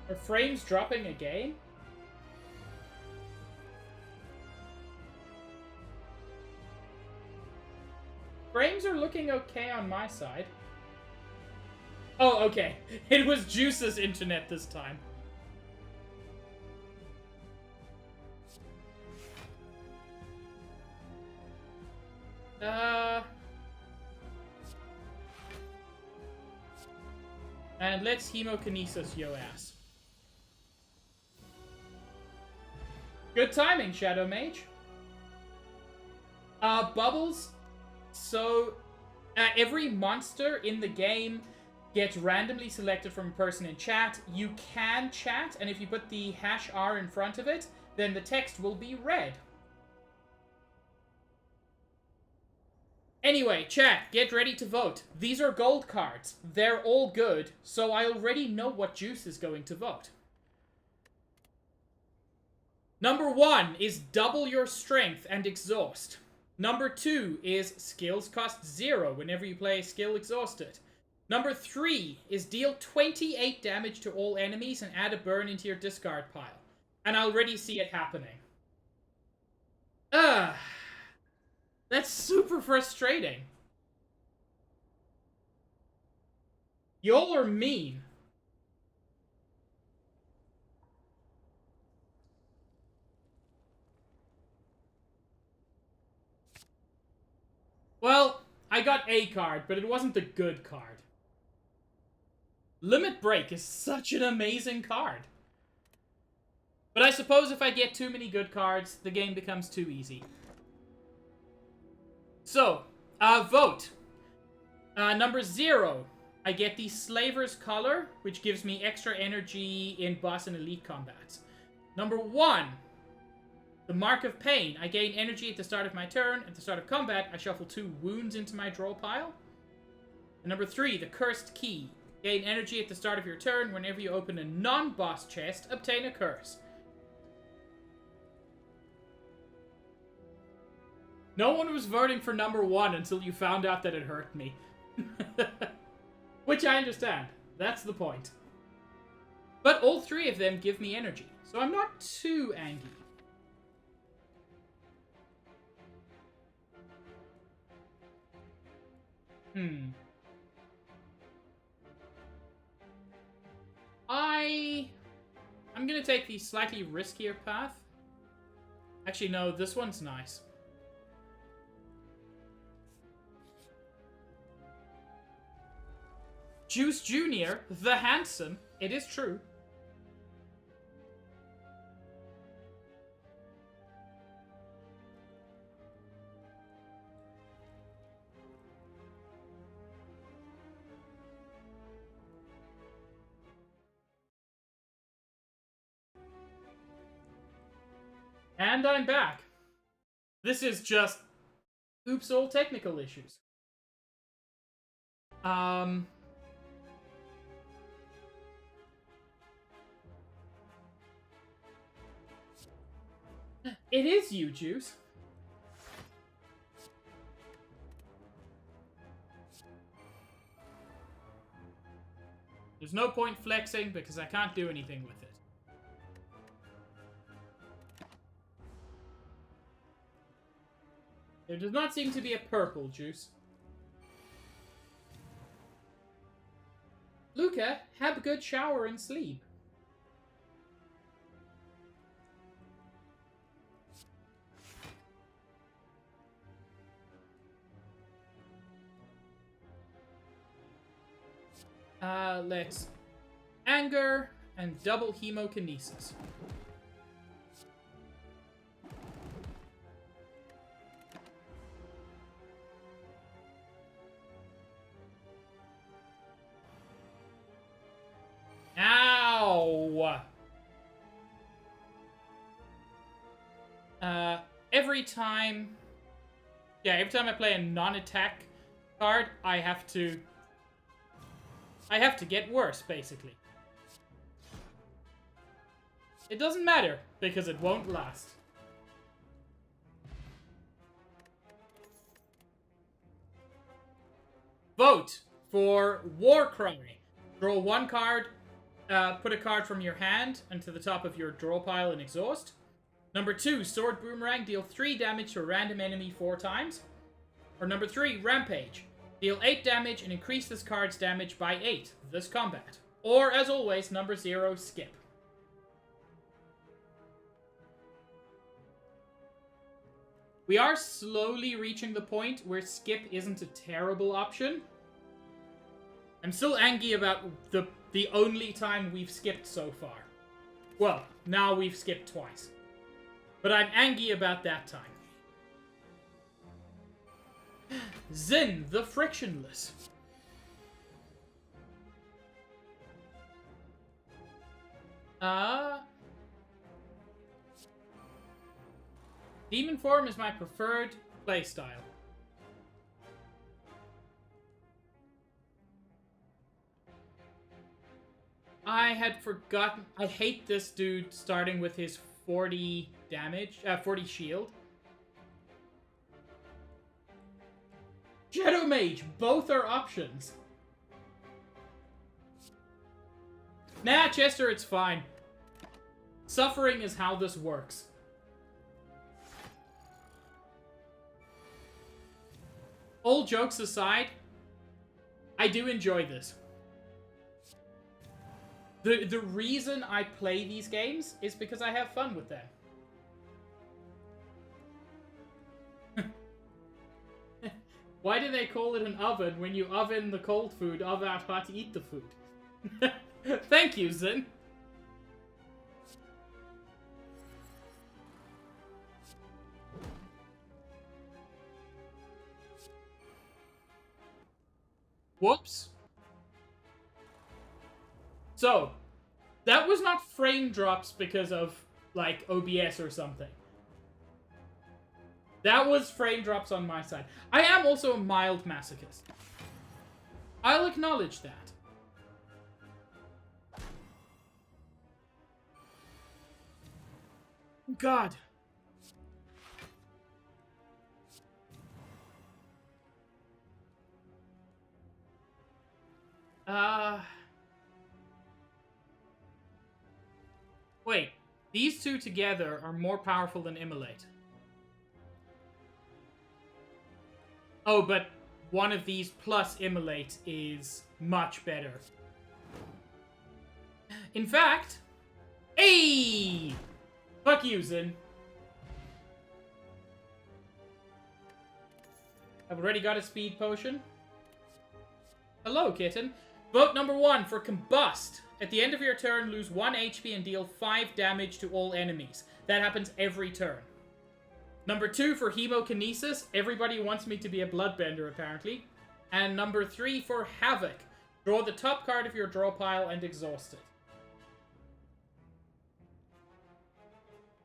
A: Are frames dropping again? Frames are looking okay on my side. Oh, okay. It was Juice's internet this time. And let's hemokinesis yo ass. Good timing, Shadow Mage. Bubbles. So, every monster in the game gets randomly selected from a person in chat. You can chat, and if you put the #R in front of it, then the text will be red. Anyway, chat, get ready to vote. These are gold cards. They're all good, so I already know what Juice is going to vote. Number 1 is double your strength and exhaust. Number 2 is skills cost 0 whenever you play a skill exhausted. Number 3 is deal 28 damage to all enemies and add a burn into your discard pile. And I already see it happening. That's super frustrating. Y'all are mean. Well, I got a card, but it wasn't the good card. Limit Break is such an amazing card. But I suppose if I get too many good cards, the game becomes too easy. So, vote. Number 0, I get the Slaver's Collar, which gives me extra energy in boss and elite combats. Number 1, the Mark of Pain. I gain energy at the start of my turn. At the start of combat, I shuffle 2 wounds into my draw pile. And number 3, the Cursed Key. Gain energy at the start of your turn. Whenever you open a non-boss chest, obtain a curse. No one was voting for number 1 until you found out that it hurt me. Which I understand. That's the point. But all 3 of them give me energy, so I'm not too angry. I'm gonna take the slightly riskier path. Actually, no, this one's nice. Juice Jr., the handsome, it is true. And I'm back. This is just... Oops, all technical issues. It is you, Juice. There's no point flexing because I can't do anything with it. There does not seem to be a purple, Juice. Luca, have a good shower and sleep. Let's anger and double hemokinesis. Ow! Every time I play a non-attack card, I have to get worse, basically. It doesn't matter, because it won't last. Vote for Warcry. Draw one card, put a card from your hand into the top of your draw pile and exhaust. Number 2, Sword Boomerang. Deal 3 damage to a random enemy 4 times. Or number 3, Rampage. Deal 8 damage and increase this card's damage by 8 this combat. Or, as always, number 0, Skip. We are slowly reaching the point where Skip isn't a terrible option. I'm still angry about the only time we've skipped so far. Well, now we've skipped twice. But I'm angry about that time. Zin, the Frictionless. Demon form is my preferred playstyle. I had forgotten. I hate this dude starting with his 40 damage, 40 shield. Shadow Mage, both are options. Nah, Chester, it's fine. Suffering is how this works. All jokes aside, I do enjoy this. The reason I play these games is because I have fun with them. Why do they call it an oven when you oven the cold food of out how to eat the food? Thank you, Zin. Whoops. So, that was not frame drops because of, like, OBS or something. That was frame drops on my side. I am also a mild masochist. I'll acknowledge that. God. Wait. These two together are more powerful than Immolate. Oh, but one of these plus Immolate is much better. In fact... Hey! Fuck you, Zin. I've already got a speed potion. Hello, kitten. Vote number 1 for Combust. At the end of your turn, lose 1 HP and deal 5 damage to all enemies. That happens every turn. Number 2 for Hemokinesis. Everybody wants me to be a bloodbender, apparently. And number 3 for Havoc. Draw the top card of your draw pile and exhaust it.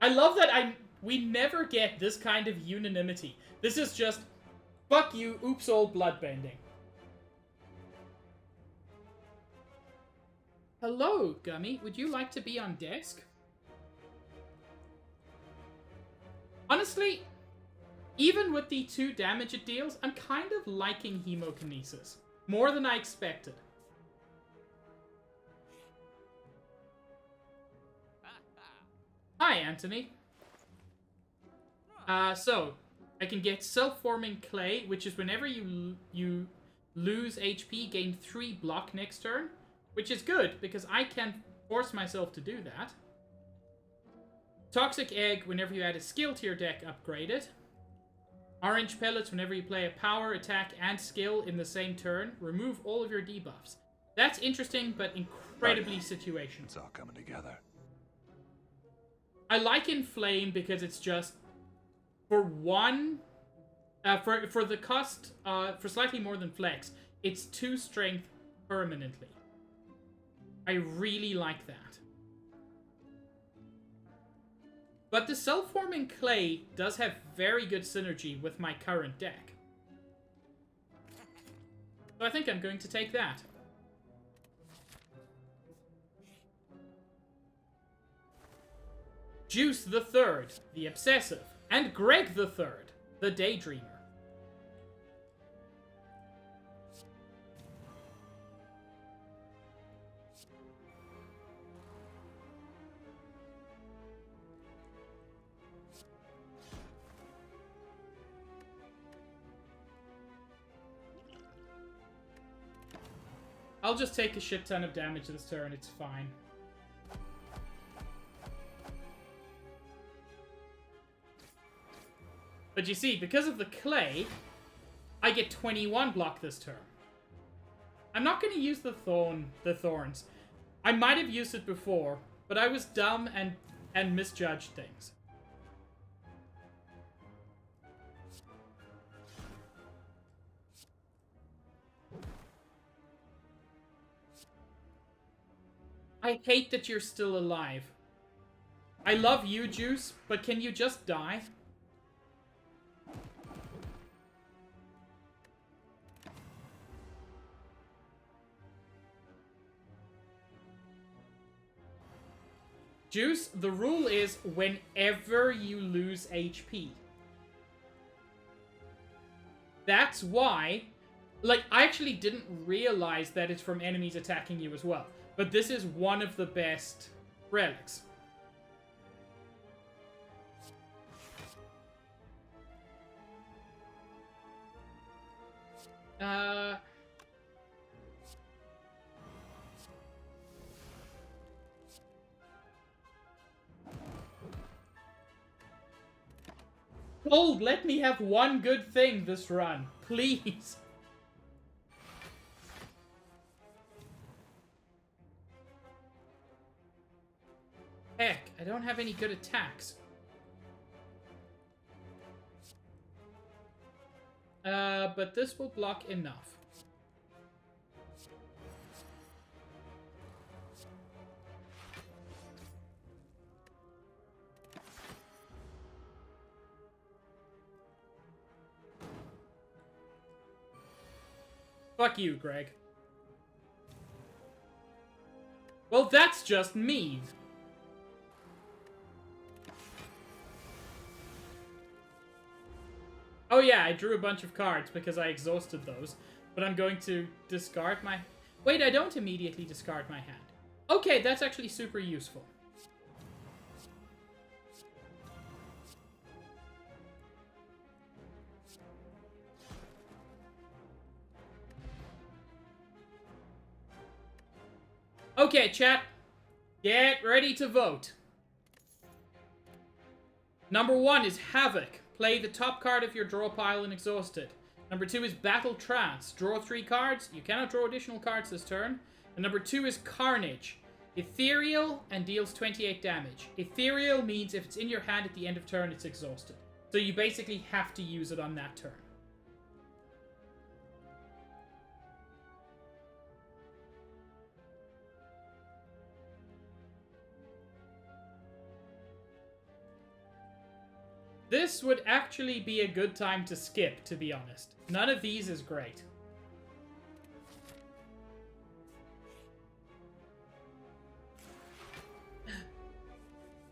A: I love that We never get this kind of unanimity. This is just, fuck you, oops all bloodbending. Hello, Gummy. Would you like to be on desk? Honestly, even with the 2 damage it deals, I'm kind of liking Hemokinesis. More than I expected. Hi, Anthony. So, I can get Self-Forming Clay, which is whenever you lose HP, gain 3 block next turn. Which is good, because I can force myself to do that. Toxic Egg, whenever you add a skill to your deck, upgrade it. Orange Pellets, whenever you play a power, attack, and skill in the same turn, remove all of your debuffs. That's interesting, but incredibly situational.
B: It's all coming together.
A: I like Inflame because it's just, for one, for the cost, for slightly more than Flex, it's 2 strength permanently. I really like that. But the Self-Forming Clay does have very good synergy with my current deck. So I think I'm going to take that. Juice the Third, the Obsessive, and Greg the Third, the Daydreamer. I'll just take a shit ton of damage this turn, it's fine. But you see, because of the clay, I get 21 block this turn. I'm not going to use the thorns. I might have used it before, but I was dumb and misjudged things. I hate that you're still alive. I love you, Juice, but can you just die? Juice, the rule is whenever you lose HP. That's why, like, I actually didn't realize that it's from enemies attacking you as well. But this is one of the best relics. Gold, let me have one good thing this run, please. Heck, I don't have any good attacks. But this will block enough. Fuck you, Greg. Well, that's just mean. Oh yeah, I drew a bunch of cards because I exhausted those. But I'm going to discard my... Wait, I don't immediately discard my hand. Okay, that's actually super useful. Okay, chat. Get ready to vote. Number 1 is Havoc. Play the top card of your draw pile and exhaust it. Number 2 is Battle Trance. Draw 3 cards. You cannot draw additional cards this turn. And number 2 is Carnage. Ethereal and deals 28 damage. Ethereal means if it's in your hand at the end of turn, it's exhausted. So you basically have to use it on that turn. This would actually be a good time to skip, to be honest. None of these is great.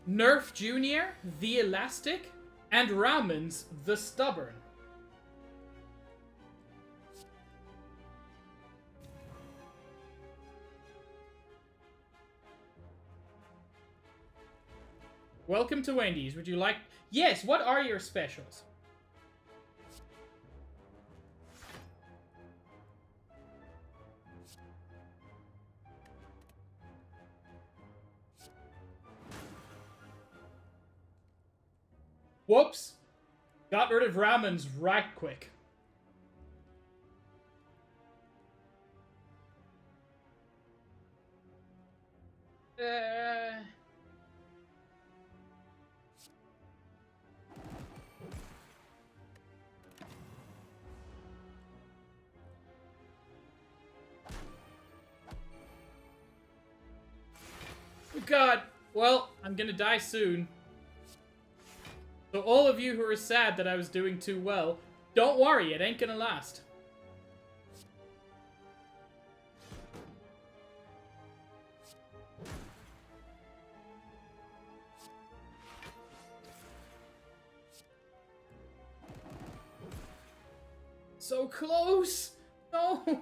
A: Nerf Jr., the Elastic, and Rauman's the Stubborn. Welcome to Wendy's. Would you like... Yes, what are your specials? Whoops. Got rid of Rauman's right quick. God. Well, I'm gonna die soon. So all of you who are sad that I was doing too well, don't worry, it ain't gonna last. So close! No!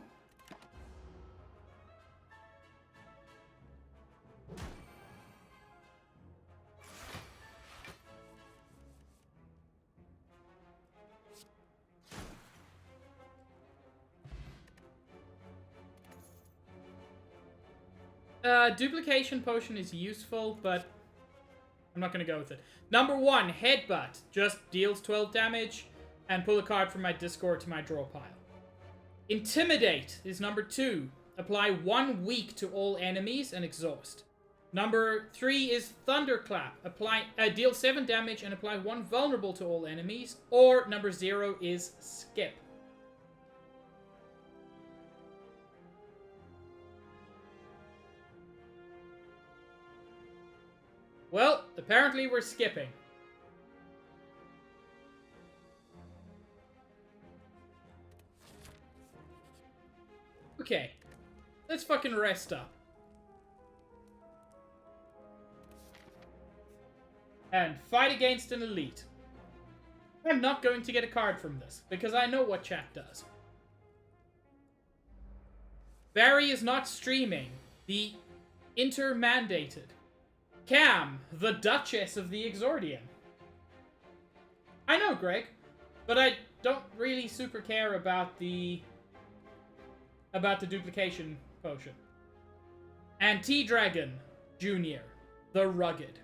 A: Duplication potion is useful, but I'm not gonna go with it. Number 1, Headbutt. Just deals 12 damage, and pull a card from my discard to my draw pile. Intimidate is number 2. Apply 1 weak to all enemies and exhaust. Number 3 is Thunderclap. Deal 7 damage and apply 1 vulnerable to all enemies. Or number 0 is Skip. Well, apparently we're skipping. Okay. Let's fucking rest up. And fight against an elite. I'm not going to get a card from this, because I know what chat does. Barry is not streaming. The intermandated. Cam, the Duchess of the Exordium. I know, Greg, but I don't really super care about the duplication potion. And T-Dragon Jr., the Rugged.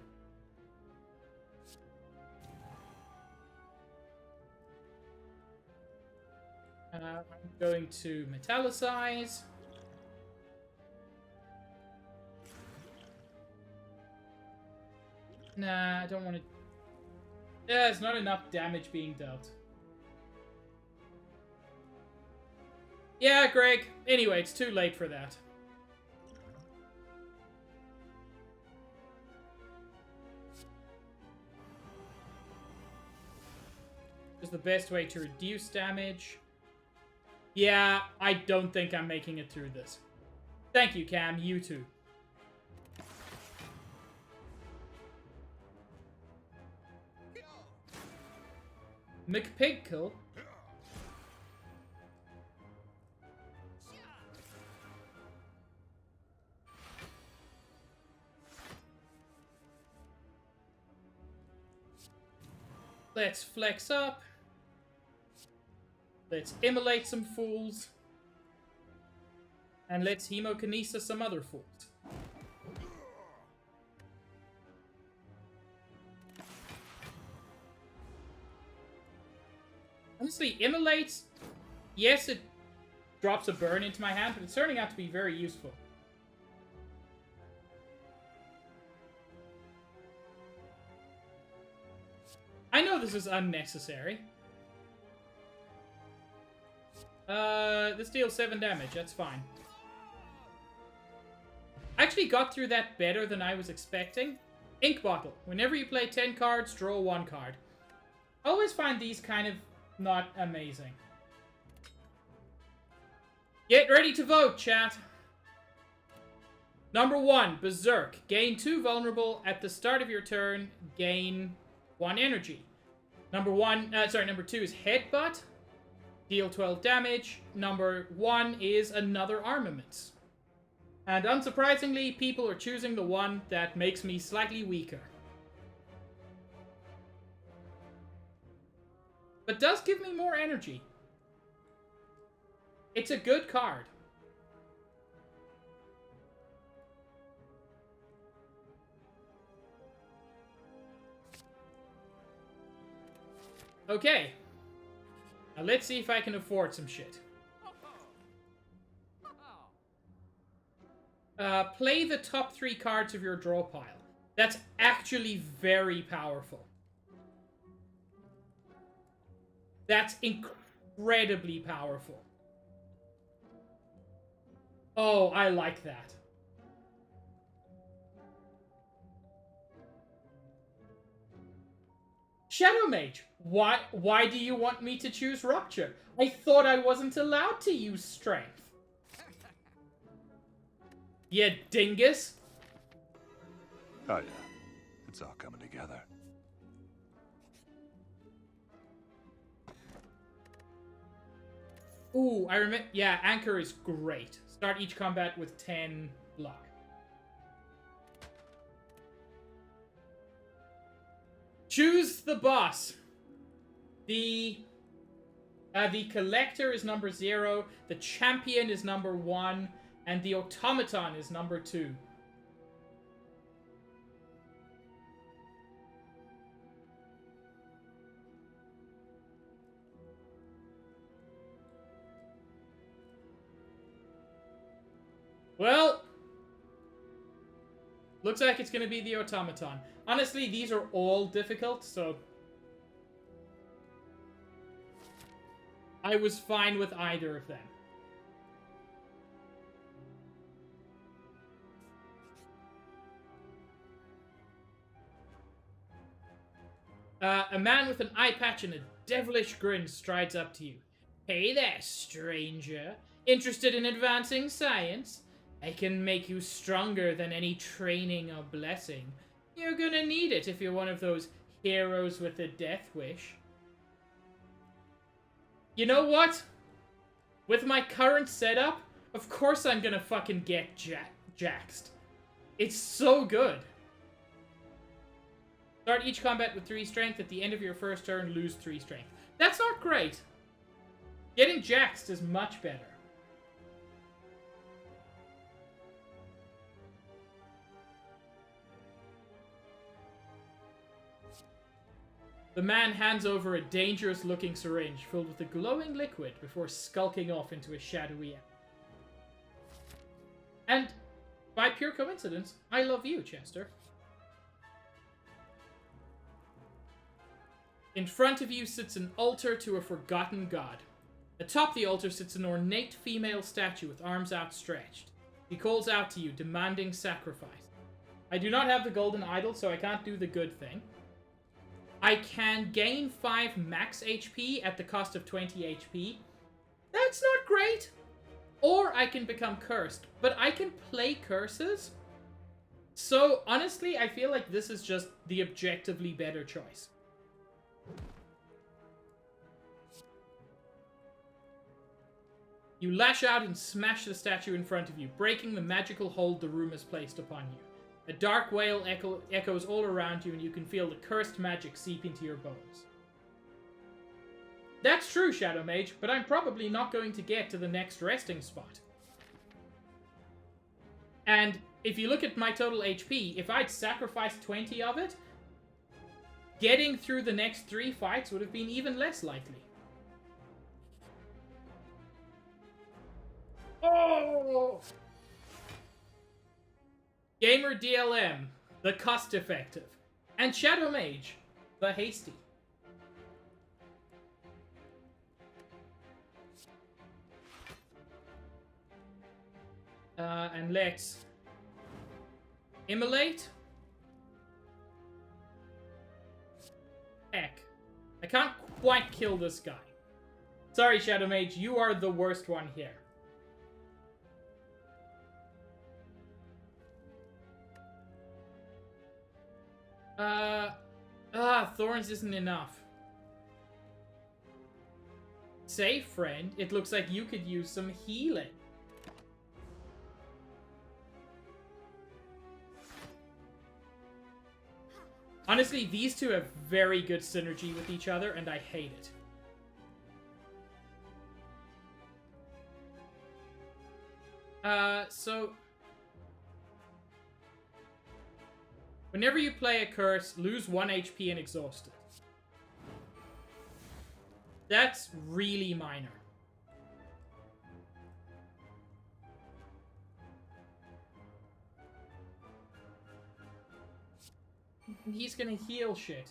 A: I'm going to metallicize. Nah, I don't want to... Yeah, there's not enough damage being dealt. Yeah, Greg. Anyway, it's too late for that. Is the best way to reduce damage. Yeah, I don't think I'm making it through this. Thank you, Cam. You too. McPigkill? Let's flex up. Let's immolate some fools. And let's hemokinesis some other fools. Honestly, immolates, yes, it drops a burn into my hand, but it's turning out to be very useful. I know this is unnecessary. This deals 7 damage, that's fine. I actually got through that better than I was expecting. Ink Bottle. Whenever you play 10 cards, draw 1 card. I always find these kind of not amazing. Get ready to vote, chat. Number 1, Berserk. Gain 2 vulnerable at the start of your turn. Gain 1 energy. Number 2 is Headbutt. Deal 12 damage. Number 1 is Another Armaments. And unsurprisingly, people are choosing the one that makes me slightly weaker. But does give me more energy. It's a good card. Okay. Now let's see if I can afford some shit. Play the top 3 cards of your draw pile. That's actually very powerful. That's incredibly powerful. Oh, I like that. Shadow Mage, why do you want me to choose Rupture? I thought I wasn't allowed to use Strength. You dingus.
B: Oh yeah, it's all coming together.
A: Ooh, I remember. Yeah, Anchor is great. Start each combat with 10 luck. Choose the boss. The Collector is number 0. The Champion is number 1. And the Automaton is number 2. Well, looks like it's going to be the Automaton. Honestly, these are all difficult, so I was fine with either of them. A man with an eye patch and a devilish grin strides up to you. Hey there, stranger. Interested in advancing science? I can make you stronger than any training or blessing. You're gonna need it if you're one of those heroes with a death wish. You know what? With my current setup, of course I'm gonna fucking get jaxed. It's so good. Start each combat with 3 strength. At the end of your first turn, lose 3 strength. That's not great. Getting jaxed is much better. The man hands over a dangerous-looking syringe filled with a glowing liquid before skulking off into a shadowy alley. And, by pure coincidence, I love you, Chester. In front of you sits an altar to a forgotten god. Atop the altar sits an ornate female statue with arms outstretched. She calls out to you, demanding sacrifice. I do not have the golden idol, so I can't do the good thing. I can gain 5 max HP at the cost of 20 HP. That's not great. Or I can become cursed, but I can play curses. So, honestly, I feel like this is just the objectively better choice. You lash out and smash the statue in front of you, breaking the magical hold the room has placed upon you. A dark wail echoes all around you, and you can feel the cursed magic seep into your bones. That's true, Shadow Mage, but I'm probably not going to get to the next resting spot. And if you look at my total HP, if I'd sacrificed 20 of it, getting through the next 3 fights would have been even less likely. Oh! Gamer DLM, the cost-effective. And Shadow Mage, the hasty. And let's immolate. Heck. I can't quite kill this guy. Sorry, Shadow Mage, you are the worst one here. Thorns isn't enough. Say, friend, it looks like you could use some healing. Honestly, these two have very good synergy with each other, and I hate it. So... whenever you play a curse, lose 1 HP and exhaust it. That's really minor. He's gonna heal shit.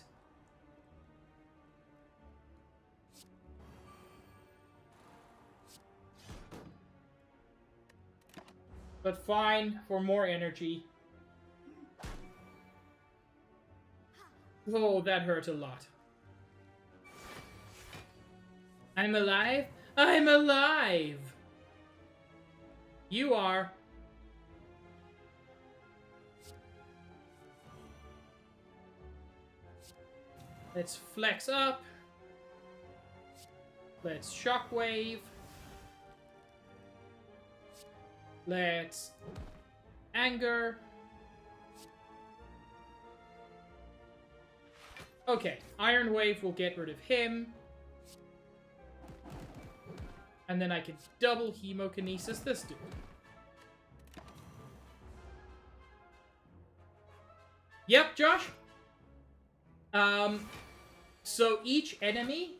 A: But fine, for more energy. Oh, that hurt a lot. I'm alive? I'm alive! You are. Let's flex up. Let's shockwave. Let's anger. Okay, Iron Wave will get rid of him. And then I can double hemokinesis this dude. Yep, Josh. So each enemy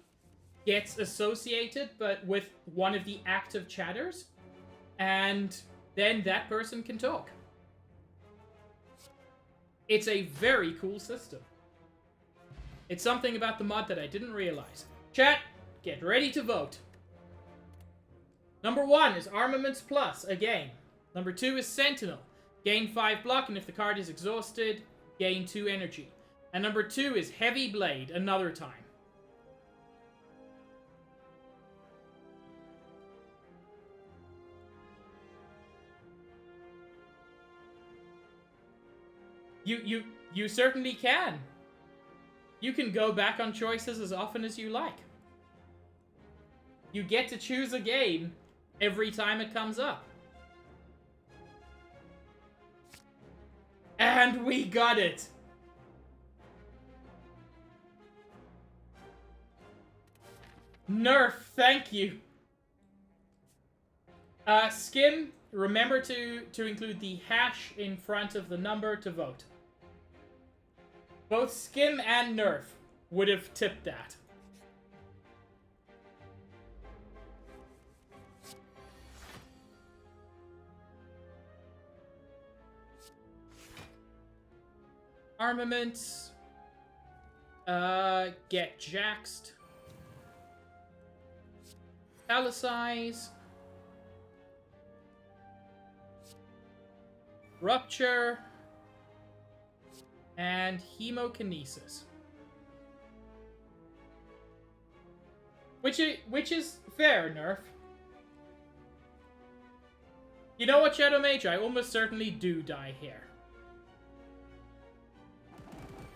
A: gets associated, but with one of the active chatters, and then that person can talk. It's a very cool system. It's something about the mod that I didn't realize. Chat, get ready to vote. Number 1 is Armaments Plus, again. Number 2 is Sentinel. Gain 5 block, and if the card is exhausted, gain 2 energy. And number 2 is Heavy Blade, another time. You certainly can. You can go back on choices as often as you like. You get to choose a game every time it comes up. And we got it! Nerf, thank you! Skim, remember to include the hash in front of the number to vote. Both Skim and Nerf would have tipped that. Armaments. Get jaxed. Pallicize. Rupture. And hemokinesis. Which is fair, Nerf. You know what, Shadow Mage? I almost certainly do die here.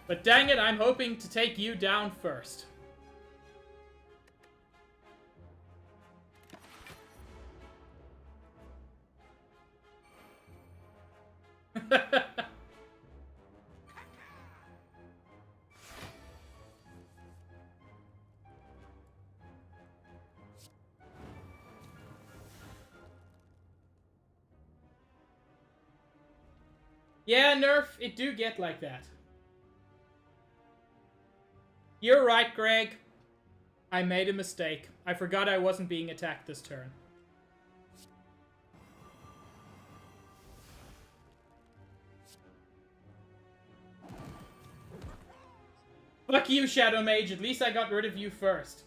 A: But dang it, I'm hoping to take you down first. Yeah, Nerf, it do get like that. You're right, Greg. I made a mistake. I forgot I wasn't being attacked this turn. Fuck you, Shadow Mage. At least I got rid of you first.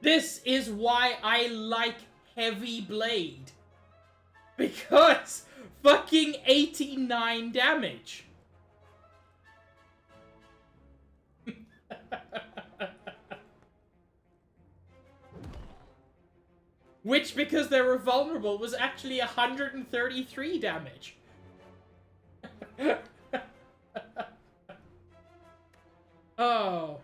A: This is why I like Heavy Blade. Because fucking 89 damage. Which, because they were vulnerable, was actually 133 damage. Oh.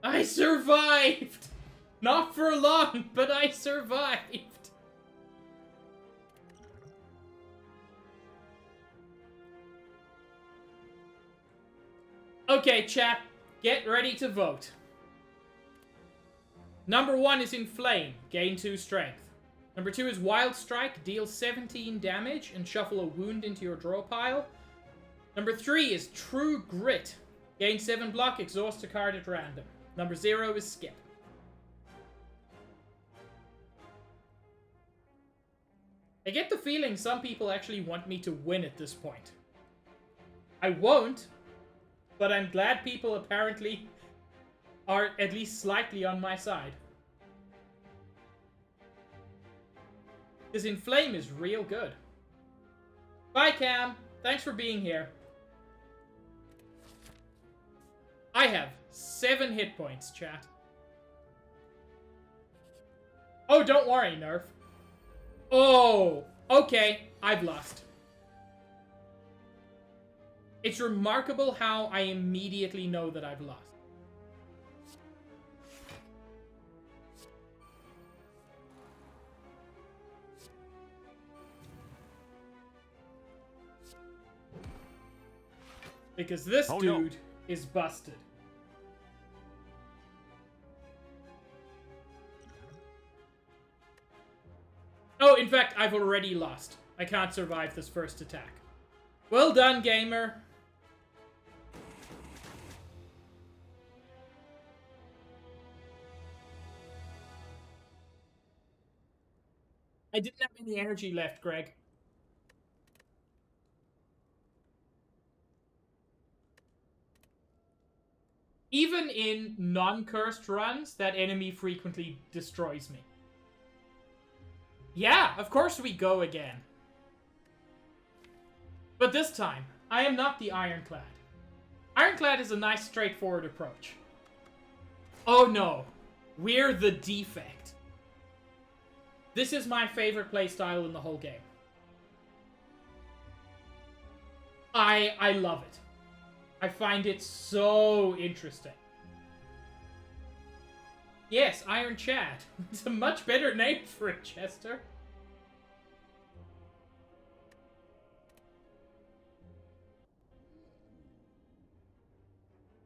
A: I survived! Not for long, but I survived! Okay, chat, get ready to vote. Number 1 is Inflame, gain 2 strength. Number 2 is Wild Strike, deal 17 damage and shuffle a wound into your draw pile. Number 3 is True Grit, gain 7 block, exhaust a card at random. Number 0 is Skip. I get the feeling some people actually want me to win at this point. I won't, but I'm glad people apparently are at least slightly on my side. Because Inflame is real good. Bye, Cam. Thanks for being here. I have 7 hit points, chat. Oh, don't worry, Nerf. Oh, okay. I've lost. It's remarkable how I immediately know that I've lost. Because this dude is busted. Oh, in fact, I've already lost. I can't survive this first attack. Well done, gamer. I didn't have any energy left, Greg. Even in non-cursed runs, that enemy frequently destroys me. Yeah, of course we go again. But this time, I am not the Ironclad. Ironclad is a nice, straightforward approach. Oh no, we're the defect. This is my favorite playstyle in the whole game. I love it. I find it so interesting. Yes, Iron Chad. It's a much better name for it, Chester.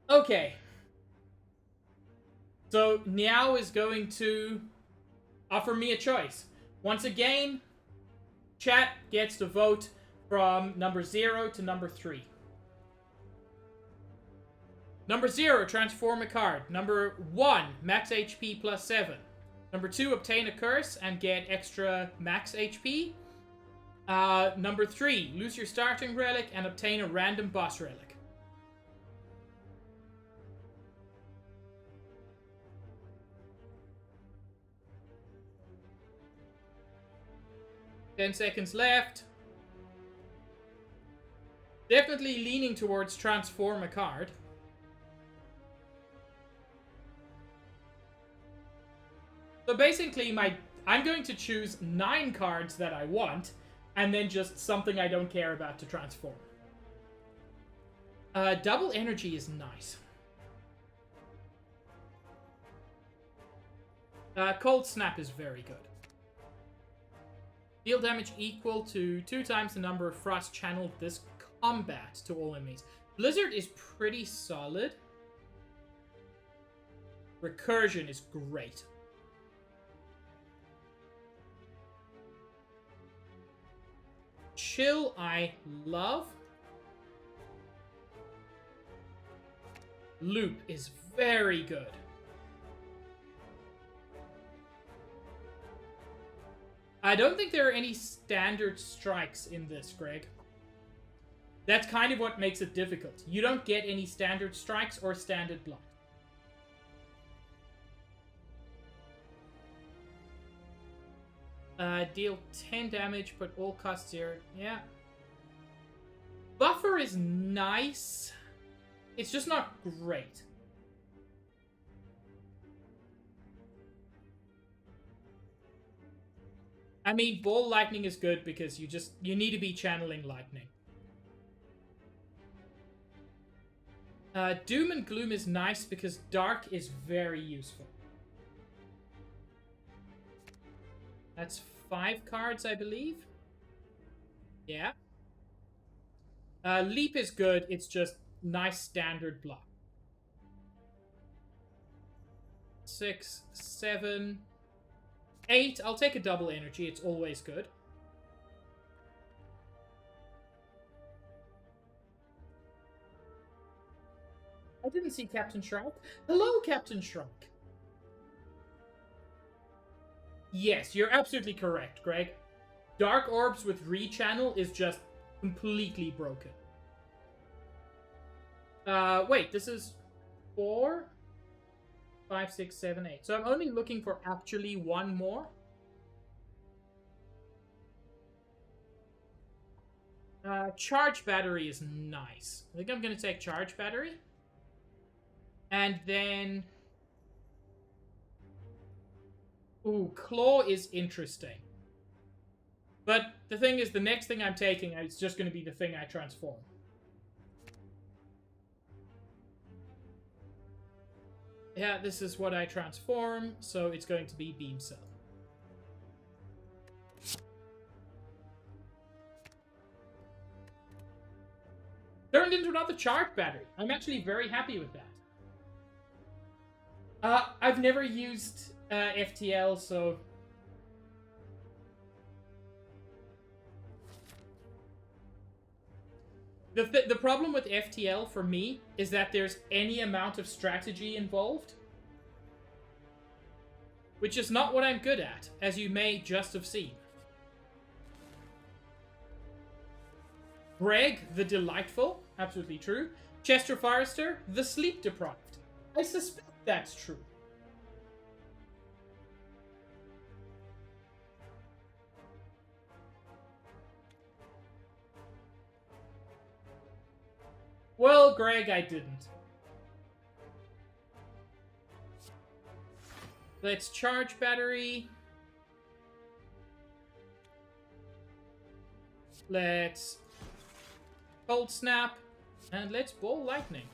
A: Okay. So, Niao is going to offer me a choice. Once again, chat gets to vote from number 0 to number 3. Number 0, transform a card. Number 1, max HP plus 7. Number 2, obtain a curse and get extra max HP. Number 3, lose your starting relic and obtain a random boss relic. Ten seconds left. Definitely leaning towards transform a card. So basically, I'm going to choose 9 cards that I want, and then just something I don't care about to transform. Double energy is nice. Cold Snap is very good. Deal damage equal to 2 times the number of frost channeled this combat to all enemies. Blizzard is pretty solid. Recursion is great. Chill, I love. Loop is very good. I don't think there are any standard strikes in this, Greg. That's kind of what makes it difficult. You don't get any standard strikes or standard blocks. Deal 10 damage, but all cost 0. Yeah. Buffer is nice. It's just not great. I mean, Ball Lightning is good because you need to be channeling Lightning. Doom and Gloom is nice because Dark is very useful. That's 5 cards, I believe. Yeah. Leap is good. It's just nice standard block. 6, 7, 8. I'll take a double energy. It's always good. I didn't see Captain Shrike. Hello, Captain Shrike. Yes, you're absolutely correct, Greg. Dark Orbs with Rechannel is just completely broken. Wait, this is 4, 5, 6, 7, 8. So I'm only looking for actually one more. Charge Battery is nice. I think I'm going to take Charge Battery. And then... Ooh, Claw is interesting. But the thing is, the next thing I'm taking is just going to be the thing I transform. Yeah, this is what I transform, so it's going to be Beam Cell. Turned into another Charge Battery. I'm actually very happy with that. I've never used FTL, so... The problem with FTL for me is that there's any amount of strategy involved. Which is not what I'm good at, as you may just have seen. Greg, the Delightful. Absolutely true. Chester Forrester, the Sleep Deprived. I suspect that's true. Well, Greg, I didn't. Let's Charge Battery. Let's Cold Snap. And let's Ball Lightning.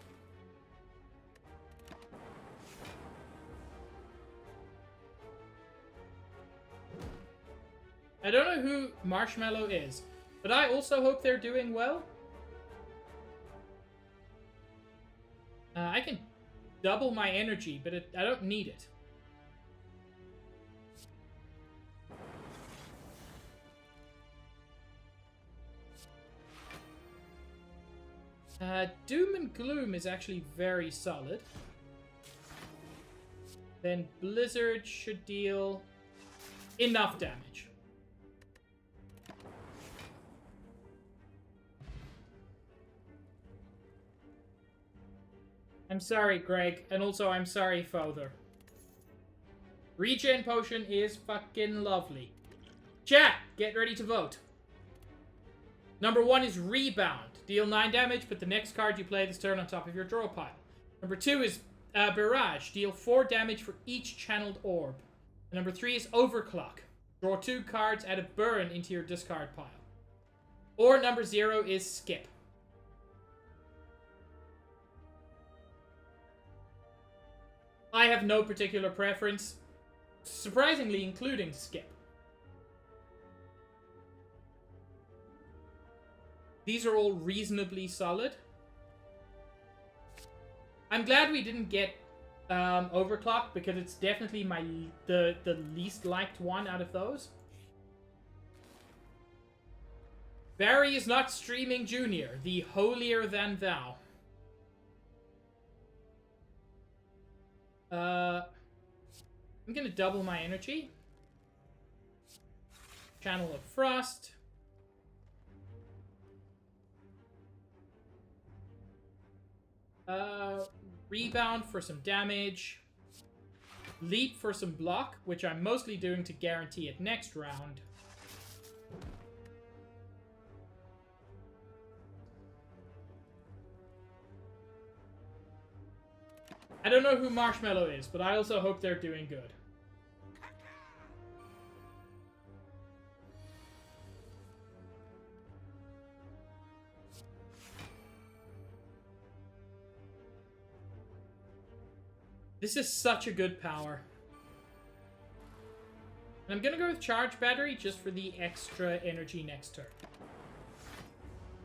A: I don't know who Marshmallow is, but I also hope they're doing well. I can double my energy, but I don't need it. Doom and Gloom is actually very solid. Then Blizzard should deal enough damage. I'm sorry, Greg, and also I'm sorry, Father. Regen Potion is fucking lovely. Chat, get ready to vote. Number 1 is Rebound. Deal 9 damage, put the next card you play this turn on top of your draw pile. Number 2 is Barrage. Deal 4 damage for each channeled orb. And number 3 is Overclock. Draw 2 cards, add a burn into your discard pile. Or number 0 is Skip. I have no particular preference, surprisingly including Skip. These are all reasonably solid. I'm glad we didn't get Overclock because it's definitely the least liked one out of those. Barry is not streaming Junior, the holier than thou. I'm gonna double my energy. Channel of Frost. Rebound for some damage. Leap for some block, which I'm mostly doing to guarantee it next round. I don't know who Marshmallow is, but I also hope they're doing good. This is such a good power. And I'm gonna go with Charge Battery just for the extra energy next turn.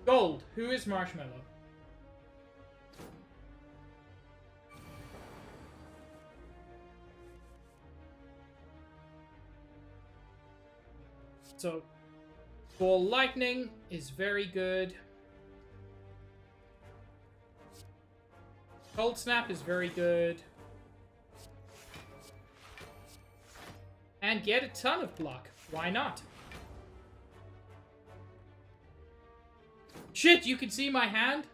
A: Gold, who is Marshmallow? So, Ball Lightning is very good. Cold Snap is very good. And get a ton of block. Why not? Shit, you can see my hand?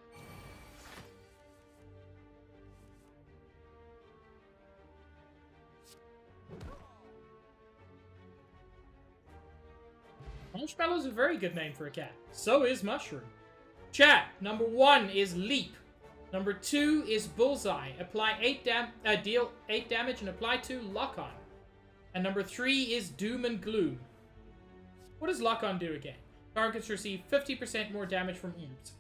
A: Marshmallow's a very good name for a cat. So is Mushroom. Chat, number 1 is Leap. Number 2 is Bullseye. Deal 8 damage and apply 2 Lock On. And number 3 is Doom and Gloom. What does Lock On do again? Targets receive 50% more damage from orbs.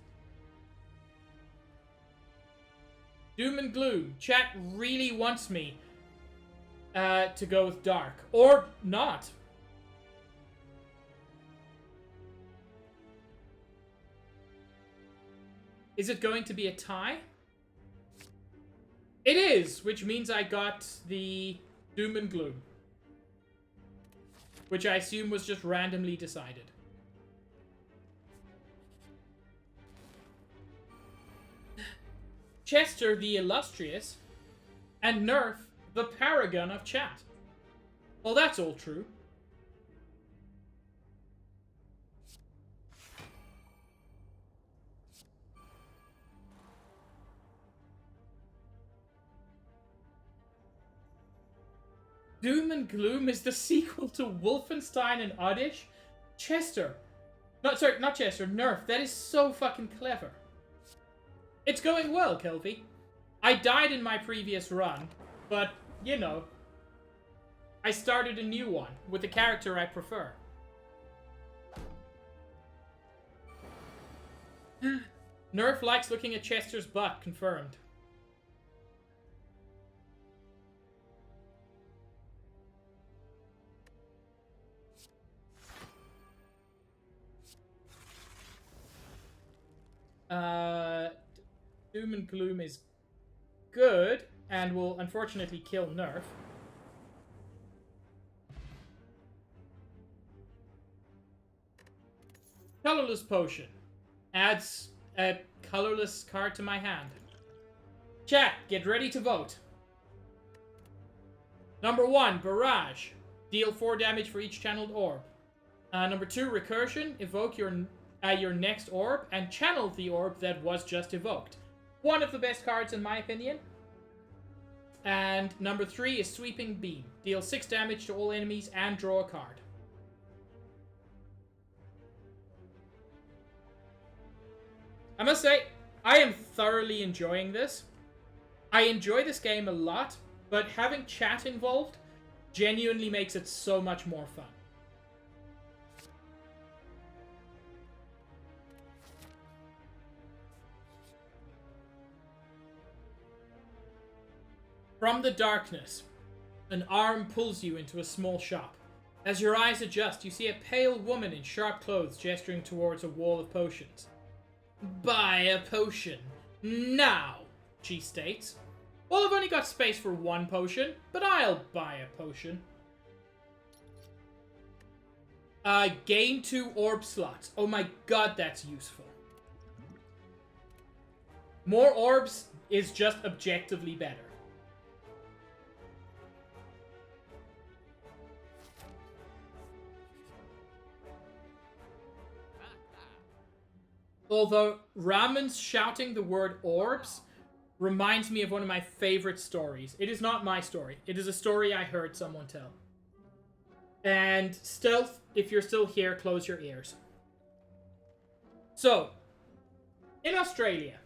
A: Doom and Gloom. Chat really wants me to go with Dark. Or not. Is it going to be a tie? It is, which means I got the Doom and Gloom. Which I assume was just randomly decided. Chester the Illustrious, and Nerf the Paragon of Chat. Well, that's all true. Doom and Gloom is the sequel to Wolfenstein and Oddish? Chester. Not Chester, Nerf. That is so fucking clever. It's going well, Kelvy. I died in my previous run, but, you know, I started a new one with a character I prefer. Nerf likes looking at Chester's butt, confirmed. Doom and Gloom is good, and will unfortunately kill Nerf. Colorless Potion. Adds a colorless card to my hand. Chat, get ready to vote. Number 1, Barrage. Deal 4 damage for each channeled orb. Number 2, Recursion. Evoke your next orb and channel the orb that was just evoked. One of the best cards in my opinion. And number 3 is Sweeping Beam. Deal 6 damage to all enemies and draw a card. I must say, I am thoroughly enjoying this. I enjoy this game a lot, but having chat involved genuinely makes it so much more fun. From the darkness, an arm pulls you into a small shop. As your eyes adjust, you see a pale woman in sharp clothes gesturing towards a wall of potions. Buy a potion. Now, she states. Well, I've only got space for 1 potion, but I'll buy a potion. Gain 2 orb slots. Oh my god, that's useful. More orbs is just objectively better. Although Ramon's shouting the word orbs reminds me of one of my favorite stories. It is not my story. It is a story I heard someone tell. And Stealth, if you're still here, close your ears. So, in Australia,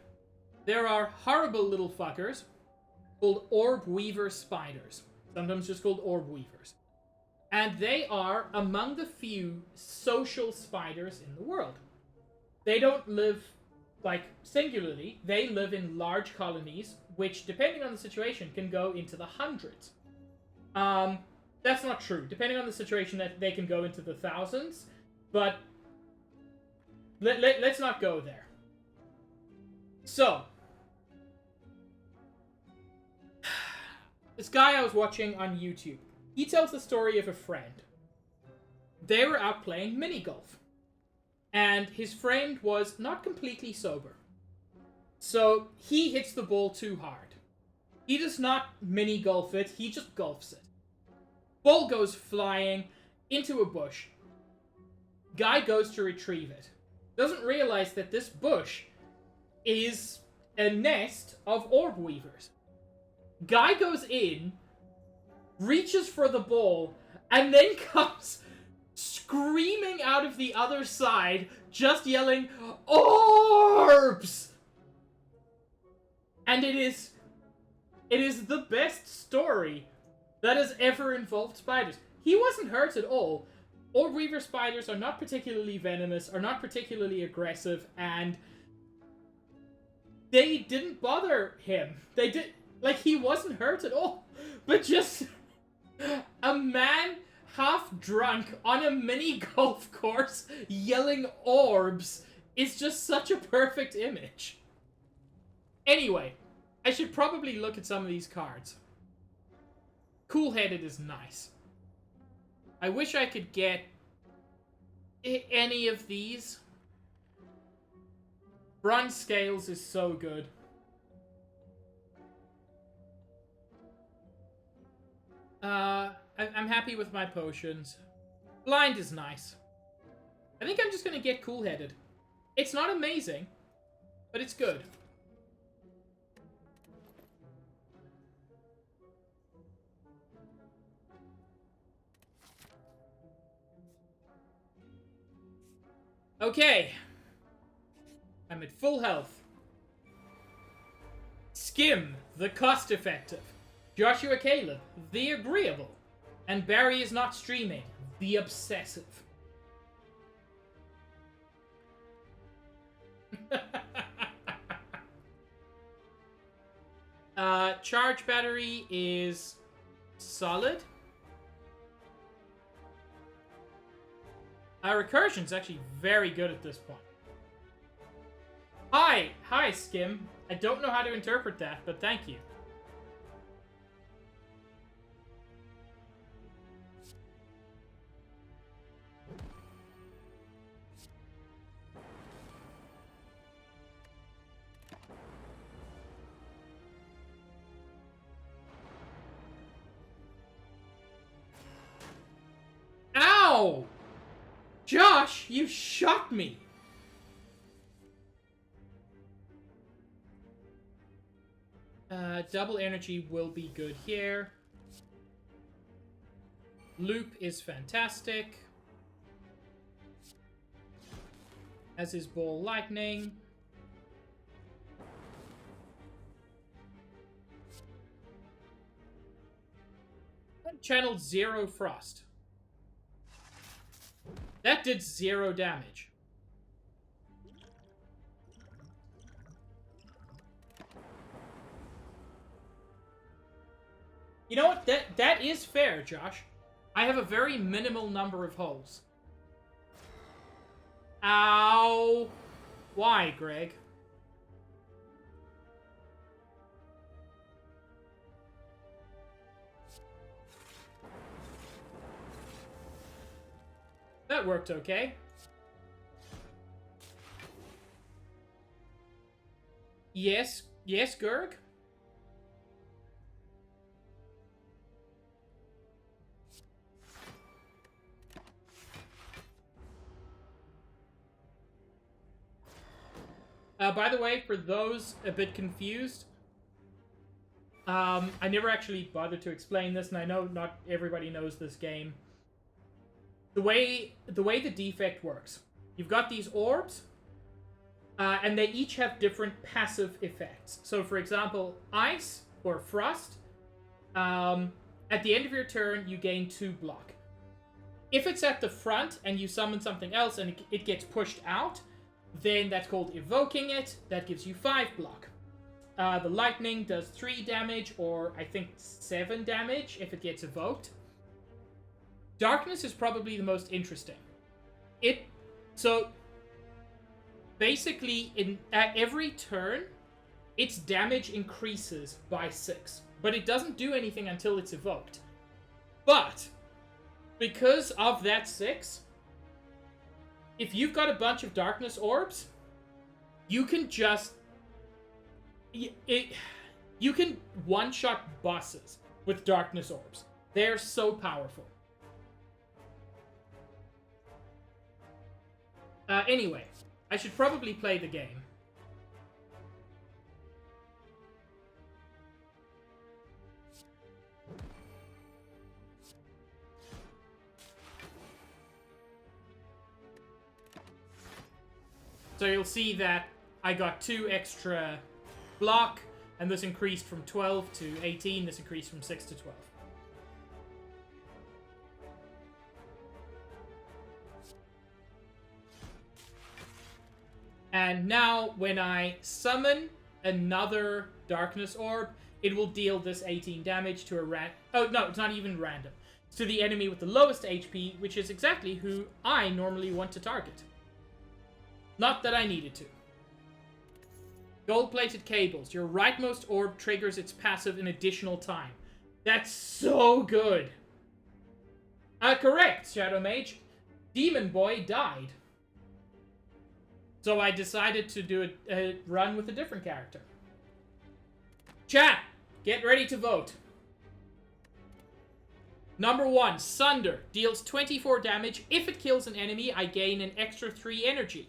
A: there are horrible little fuckers called orb weaver spiders. Sometimes just called orb weavers. And they are among the few social spiders in the world. They don't live, like, singularly. They live in large colonies, which, depending on the situation, can go into the hundreds. That's not true. Depending on the situation, that they can go into the thousands. But let's not go there. So, this guy I was watching on YouTube, he tells the story of a friend. They were out playing mini golf. And his friend was not completely sober. So, he hits the ball too hard. He does not mini golf it, he just golfs it. Ball goes flying into a bush. Guy goes to retrieve it. Doesn't realize that this bush is a nest of orb weavers. Guy goes in, reaches for the ball, and then comes screaming out of the other side, just yelling, "Orbs!" And it is the best story that has ever involved spiders. He wasn't hurt at all. Orb weaver spiders are not particularly venomous, are not particularly aggressive, and they didn't bother him. They did, like, he wasn't hurt at all. But just a man half drunk on a mini golf course yelling orbs is just such a perfect image. Anyway, I should probably look at some of these cards. Cool-headed is nice. I wish I could get any of these. Bronze Scales is so good. I'm happy with my potions. Blind is nice. I think I'm just gonna get cool-headed. It's not amazing, but it's good. Okay. I'm at full health. Skim, the cost-effective. Joshua Caleb, the agreeable. And Barry is not streaming, the obsessive. Charge battery is solid. Recursion's actually very good at this point. Hi, Skim. I don't know how to interpret that, but thank you. Ow! Josh, you shot me! Double energy will be good here. Loop is fantastic. As is Ball Lightning. Channeled 0 Frost. That did 0 damage. You know what? That is fair, Josh. I have a very minimal number of holes. Ow. Why, Greg? That worked okay. Yes, Gerg? By the way, for those a bit confused, I never actually bothered to explain this, and I know not everybody knows this game. The way the defect works, you've got these orbs, and they each have different passive effects. So, for example, ice or frost, at the end of your turn, you gain 2 block. If it's at the front and you summon something else and it gets pushed out, then that's called evoking it. That gives you 5 block. The lightning does 3 damage, or I think 7 damage if it gets evoked. Darkness is probably the most interesting. So basically, at every turn, its damage increases by 6, but it doesn't do anything until it's evoked. But because of that 6, if you've got a bunch of darkness orbs, you can just you can one-shot bosses with darkness orbs. They're so powerful. Anyway, I should probably play the game. So you'll see that I got 2 extra block, and this increased from 12 to 18. This increased from 6 to 12. And now, when I summon another darkness orb, it will deal this 18 damage to a oh, no, it's not even random. It's to the enemy with the lowest HP, which is exactly who I normally want to target. Not that I needed to. Gold-plated cables. Your rightmost orb triggers its passive an additional time. That's so good. Correct, Shadow Mage. Demon Boy died. So I decided to do a run with a different character. Chat, get ready to vote. Number 1, Sunder. Deals 24 damage. If it kills an enemy, I gain an extra 3 energy.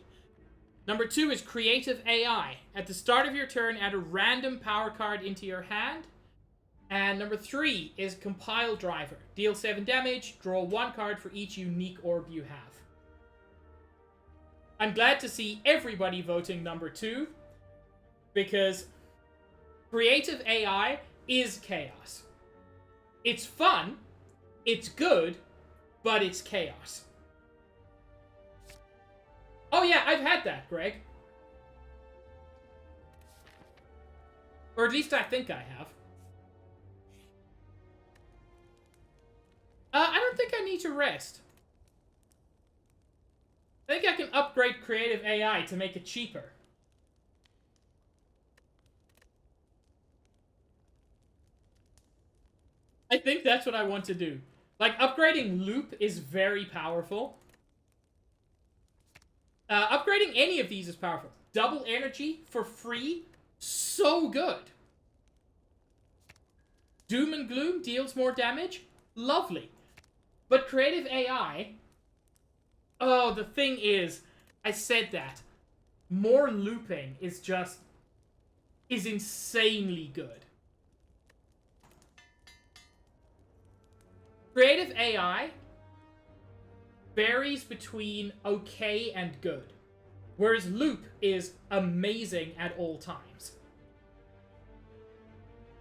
A: Number 2 is Creative AI. At the start of your turn, add a random power card into your hand. And number 3 is Compile Driver. Deal 7 damage, draw 1 card for each unique orb you have. I'm glad to see everybody voting number 2, because Creative AI is chaos. It's fun, it's good, but it's chaos. Oh yeah, I've had that, Greg. Or at least I think I have. I don't think I need to rest. I think I can upgrade Creative AI to make it cheaper. I think that's what I want to do. Like, upgrading Loop is very powerful. Upgrading any of these is powerful. Double energy for free, so good. Doom and Gloom deals more damage, lovely. But Creative AI, oh, the thing is, I said that. More looping is insanely good. Creative AI varies between okay and good, whereas Loop is amazing at all times.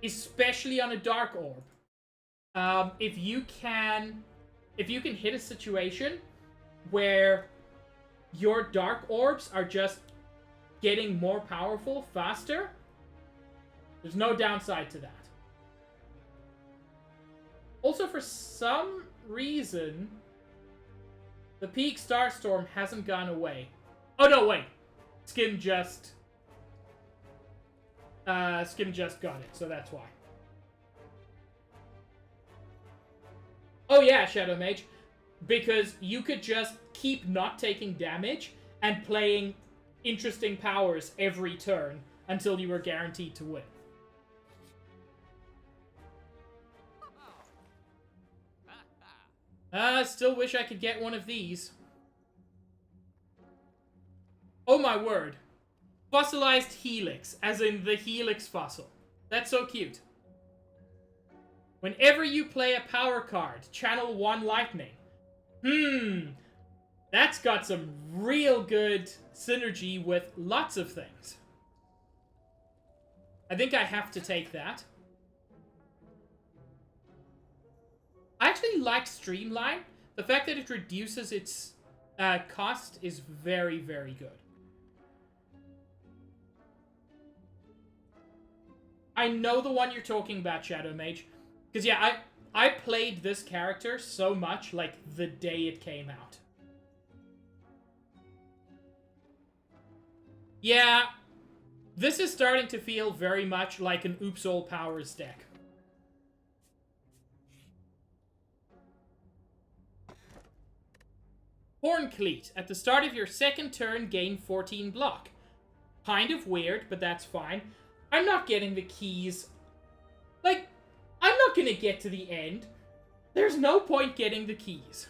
A: Especially on a Dark Orb. If you can hit a situation where your Dark Orbs are just getting more powerful faster, there's no downside to that. Also, for some reason, the Peak Starstorm hasn't gone away. Oh no, wait. Skim just got it, so that's why. Oh yeah, Shadow Mage. Because you could just keep not taking damage and playing interesting powers every turn until you were guaranteed to win. Still wish I could get one of these. Oh my word. Fossilized helix, as in the helix fossil. That's so cute. Whenever you play a power card, channel 1 lightning. That's got some real good synergy with lots of things. I think I have to take that. I actually like Streamline. The fact that it reduces its cost is very, very good. I know the one you're talking about, Shadow Mage. Because, yeah, I played this character so much, like, the day it came out. Yeah, this is starting to feel very much like an Oops All Powers deck. Horncleat. At the start of your second turn, gain 14 block. Kind of weird, but that's fine. I'm not getting the keys. Like, I'm not gonna get to the end. There's no point getting the keys.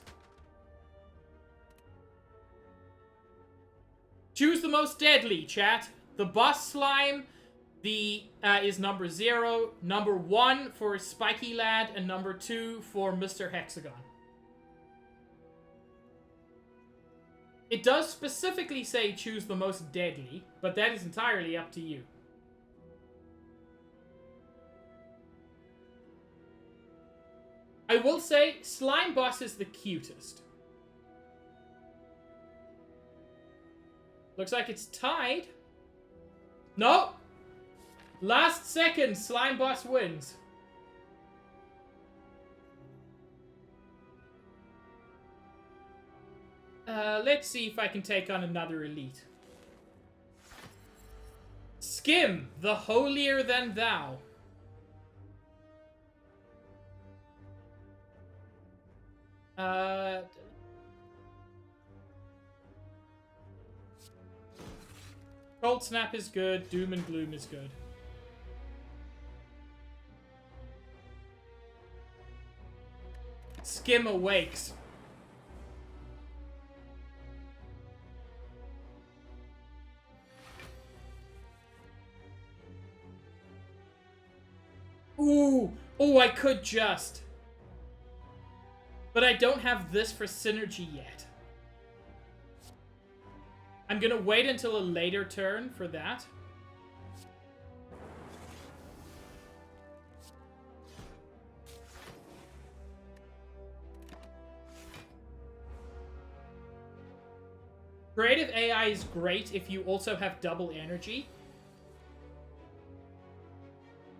A: Choose the most deadly, chat. The boss slime is number 0, number 1 for Spiky Lad, and number 2 for Mr. Hexagon. It does specifically say choose the most deadly, but that is entirely up to you. I will say, Slime Boss is the cutest. Looks like it's tied. No! Last second, Slime Boss wins. Let's see if I can take on another elite. Skim, the holier than thou. Cold Snap is good. Doom and Gloom is good. Skim awakes. Ooh! Oh, I could just. But I don't have this for synergy yet. I'm gonna wait until a later turn for that. Creative AI is great if you also have double energy.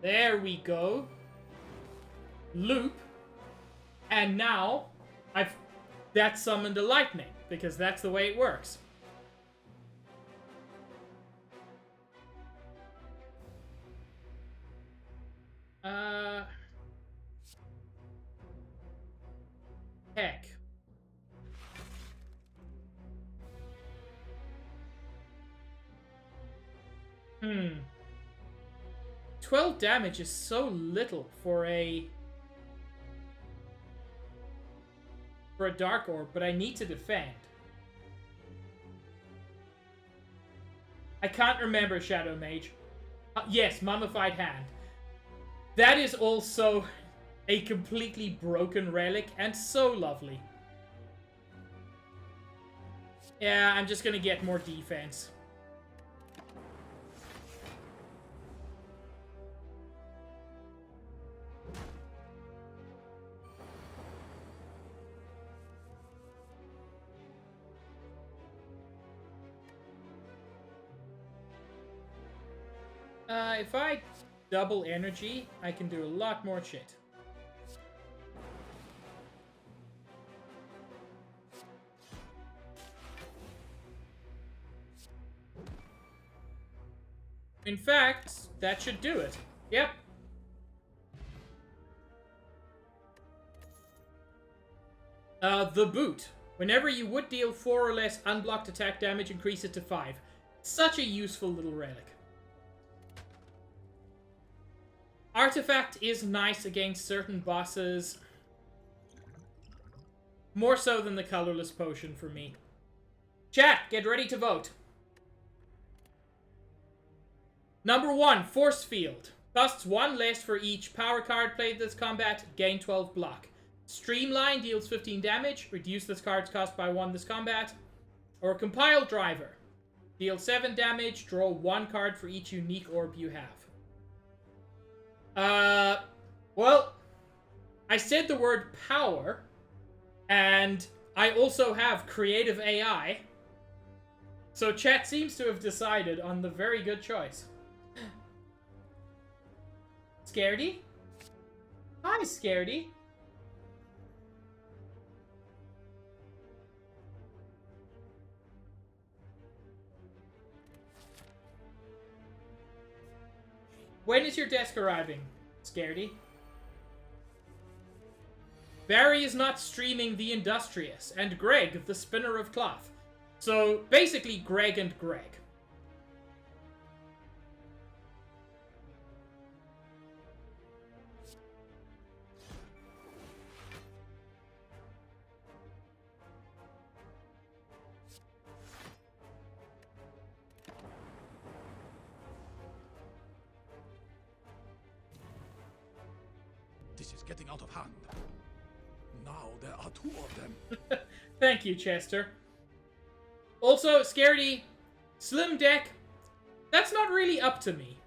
A: There we go. Loop. And now, that summoned a lightning, because that's the way it works. Heck. 12 damage is so little for a Dark Orb, but I need to defend. I can't remember, Shadow Mage. Yes, Mummified Hand. That is also a completely broken relic, and so lovely. Yeah, I'm just gonna get more defense. If I double energy, I can do a lot more shit. In fact, that should do it. Yep. The Boot. Whenever you would deal 4 or less unblocked attack damage, increase it to 5. Such a useful little relic. Artifact is nice against certain bosses. More so than the colorless potion for me. Chat, get ready to vote. Number 1, Force Field. Costs 1 less for each power card played this combat, gain 12 block. Streamline deals 15 damage, reduce this card's cost by 1 this combat. Or Compile Driver. Deal 7 damage, draw 1 card for each unique orb you have. Well, I said the word power, and I also have creative AI. So chat seems to have decided on the very good choice. Scaredy? Hi, Scaredy. When is your desk arriving, Scaredy? Barry is not streaming The Industrious, and Greg, the spinner of cloth. So, basically, Greg and Greg.
E: This is getting out of hand. Now there are 2 of them.
A: Thank you, Chester. Also, Scaredy, Slim Deck, that's not really up to me.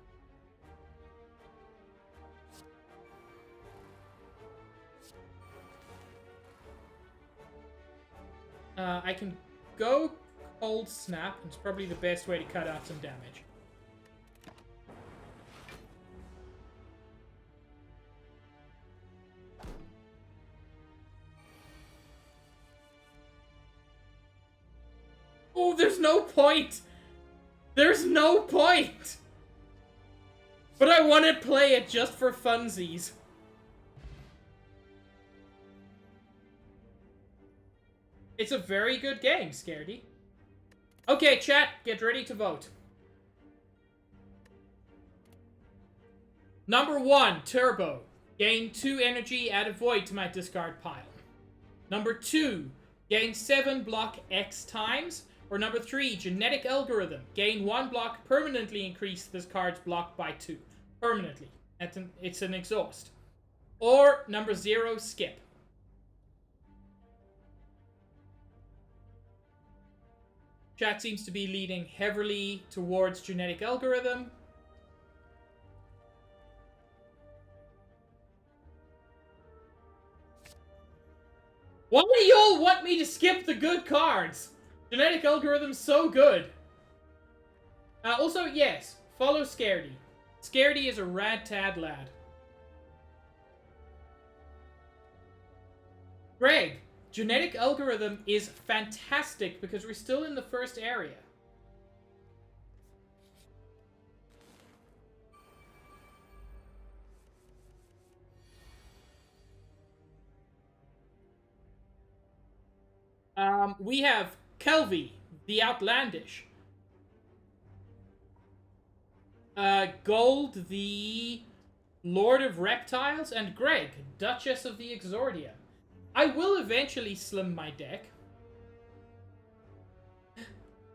A: I can go Cold Snap. It's probably the best way to cut out some damage. Oh, there's no point! There's no point! But I want to play it just for funsies. It's a very good game, Scaredy. Okay, chat, get ready to vote. Number 1, Turbo. Gain 2 energy, add a void to my discard pile. Number 2, gain 7 block X times. Or number 3, Genetic Algorithm. Gain 1 block, permanently increase this card's block by 2. Permanently. It's an exhaust. Or number 0, Skip. Chat seems to be leading heavily towards Genetic Algorithm. Why do y'all want me to skip the good cards? Genetic Algorithm's so good. Also, yes, follow Scaredy. Scaredy is a rad-tad lad. Greg, Genetic Algorithm is fantastic because we're still in the first area. We have Kelvy, the Outlandish. Gold, the Lord of Reptiles, and Greg, Duchess of the Exordia. I will eventually slim my deck.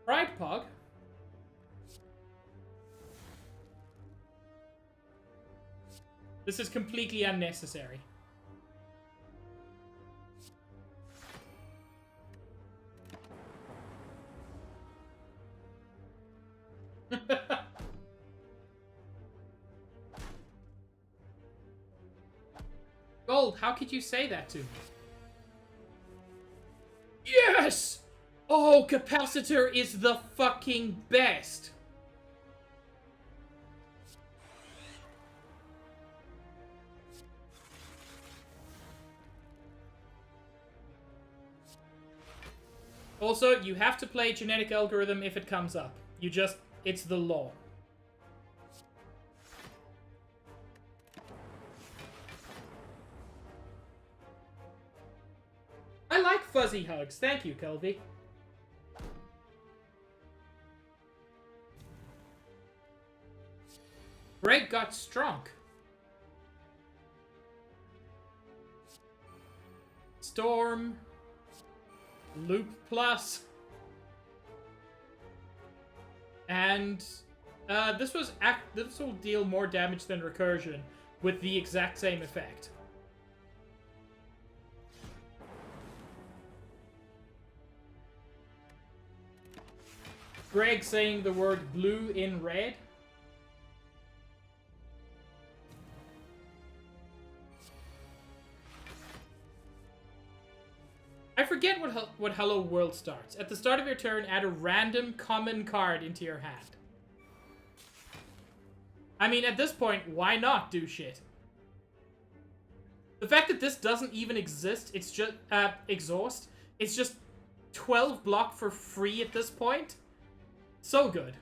A: Pride Pog. This is completely unnecessary. Gold, how could you say that to me? Yes! Oh, Capacitor is the fucking best! Also, you have to play Genetic Algorithm if it comes up. It's the law. I like fuzzy hugs. Thank you, Kelvy. Greg got strunk. Storm. Loop Plus. And This will deal more damage than recursion with the exact same effect. Greg saying the word blue in red. I forget what Hello World starts. At the start of your turn, add a random common card into your hand. I mean, at this point, why not do shit? The fact that this doesn't even exist, it's just, exhaust, it's just 12 block for free at this point. So good.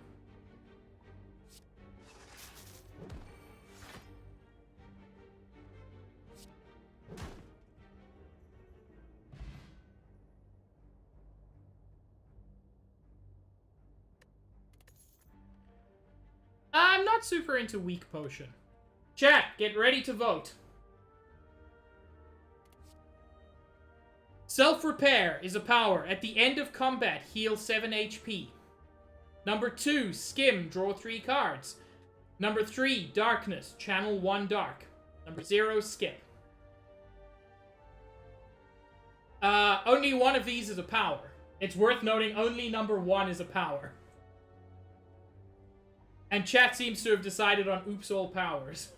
A: I'm not super into weak potion. Chat, get ready to vote. Self-repair is a power. At the end of combat, heal 7 HP. Number 2, skim, draw 3 cards. Number 3, darkness, channel 1 dark. Number 0, skip. Only one of these is a power. It's worth noting only number 1 is a power. And chat seems to have decided on oops all powers.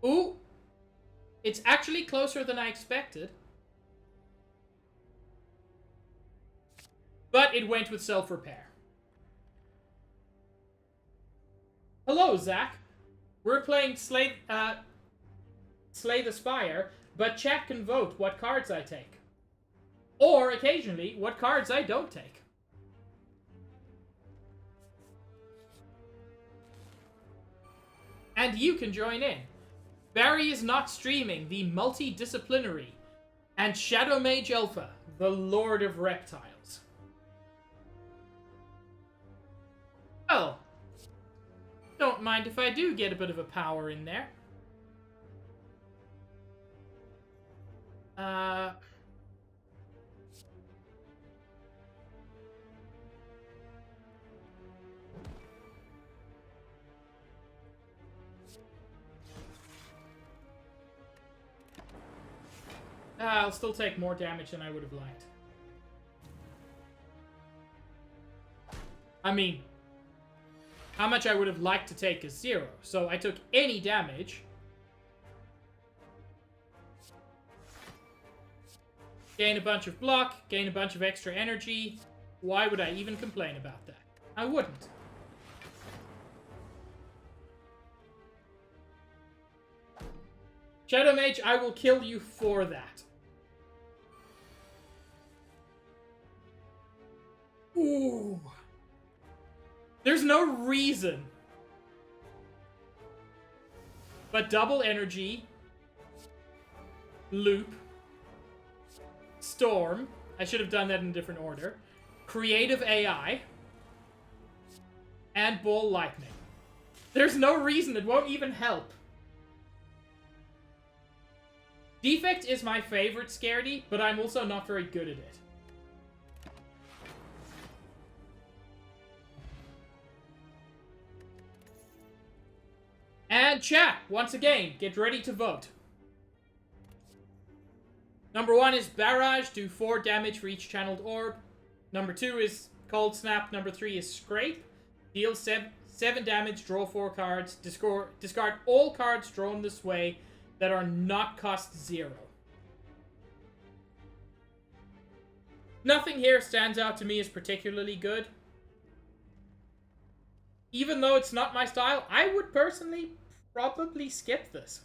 A: Ooh. It's actually closer than I expected. But it went with self-repair. Hello, Zach. We're playing Slay the Spire, but chat can vote what cards I take. Or, occasionally, what cards I don't take. And you can join in. Barry is not streaming the multidisciplinary and Shadow Mage Alpha, the Lord of Reptiles. Well, don't mind if I do get a bit of a power in there. I'll still take more damage than I would have liked. I mean, how much I would have liked to take is 0. So I took any damage. Gain a bunch of block, gain a bunch of extra energy. Why would I even complain about that? I wouldn't. Shadow Mage, I will kill you for that. Ooh. There's no reason. But double energy, loop, storm. I should have done that in a different order. Creative AI. And ball lightning. There's no reason. It won't even help. Defect is my favorite scaredy, but I'm also not very good at it. And chat, once again, get ready to vote. Number 1 is Barrage, do 4 damage for each channeled orb. Number 2 is Cold Snap. Number 3 is Scrape, deal 7 damage, draw 4 cards, discard all cards drawn this way that are not cost 0. Nothing here stands out to me as particularly good. Even though it's not my style, I would personally probably skip this.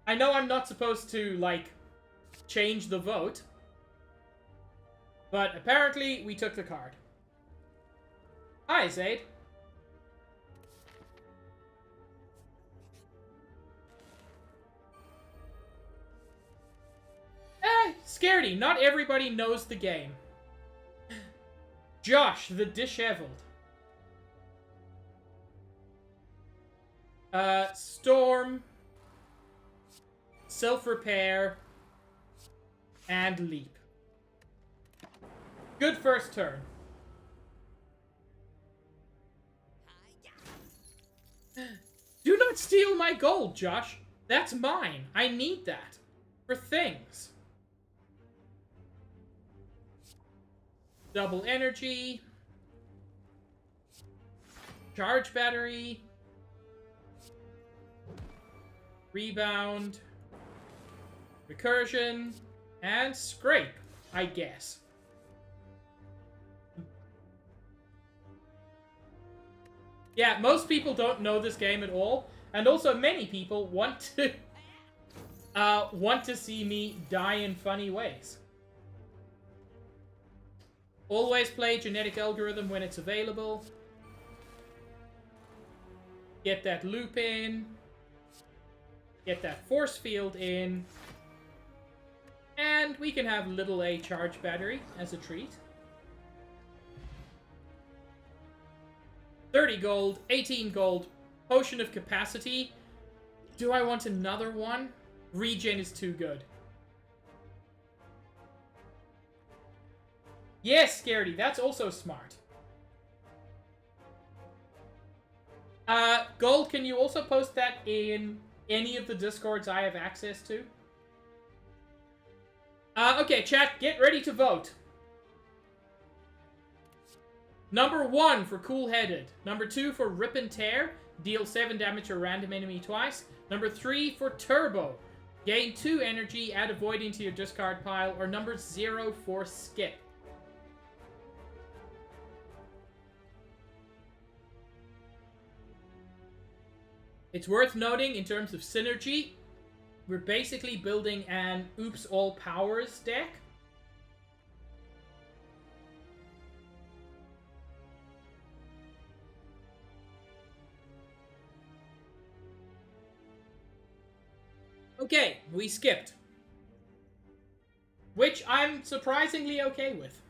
A: I know I'm not supposed to, like, change the vote. But apparently, we took the card. Hi, Zaid. Scaredy, not everybody knows the game. Josh, the Disheveled. Storm, Self-Repair, and Leap. Good first turn. Do not steal my gold, Josh. That's mine. I need that. For things. Double energy. Charge battery. Rebound. Recursion. And scrape, I guess. Yeah, most people don't know this game at all, and also many people want to see me die in funny ways. Always play genetic algorithm when it's available. Get that loop in. Get that force field in. And we can have little A charge battery as a treat. 30 gold, 18 gold, potion of capacity. Do I want another one? Regen is too good. Yes, Scaredy, that's also smart. Gold, can you also post that in any of the Discords I have access to? Okay, chat, get ready to vote. Number 1 for Cool-Headed. Number 2 for Rip and Tear. Deal 7 damage to a random enemy twice. Number 3 for Turbo. Gain 2 energy, add a void into your discard pile. Or number 0 for Skip. It's worth noting in terms of synergy, we're basically building an Oops All Powers deck. Okay, we skipped. Which I'm surprisingly okay with.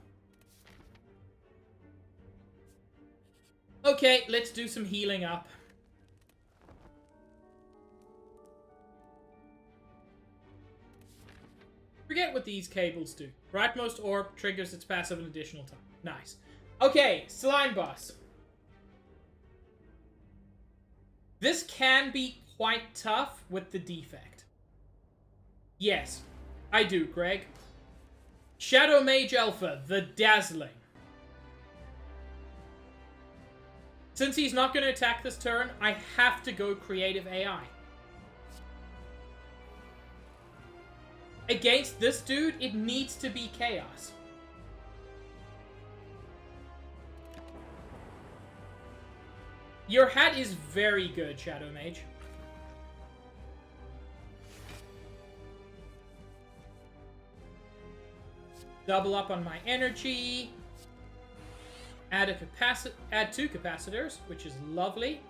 A: Okay, let's do some healing up. Forget what these cables do. Rightmost orb triggers its passive an additional time. Nice. Okay, slime boss. This can be quite tough with the defect. Yes, I do, Greg. Shadow Mage Alpha, the Dazzling. Since he's not going to attack this turn, I have to go Creative AI. Against this dude, it needs to be Chaos. Your hat is very good, Shadow Mage. Double up on my energy. Add 2 capacitors, which is lovely.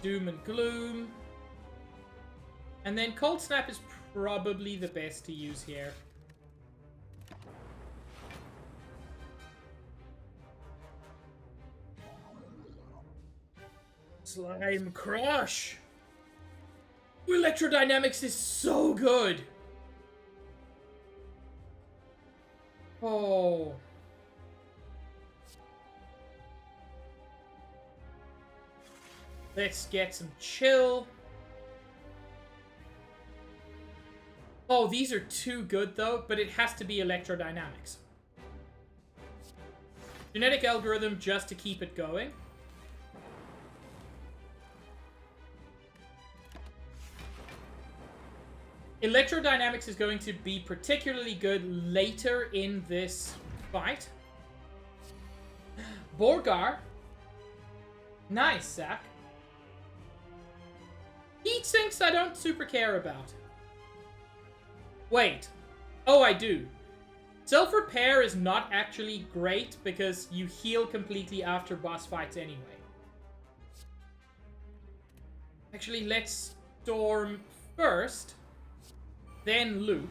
A: Doom and Gloom. And then Cold Snap is probably the best to use here. Slime Crush! Electrodynamics is so good! Oh. Let's get some chill. Oh, these are too good though, but it has to be electrodynamics. Genetic algorithm just to keep it going. Electrodynamics is going to be particularly good later in this fight. Borgar. Nice, Zach. Heat sinks I don't super care about. Wait. Oh, I do. Self-repair is not actually great because you heal completely after boss fights anyway. Actually, let's Storm first. Then Loop.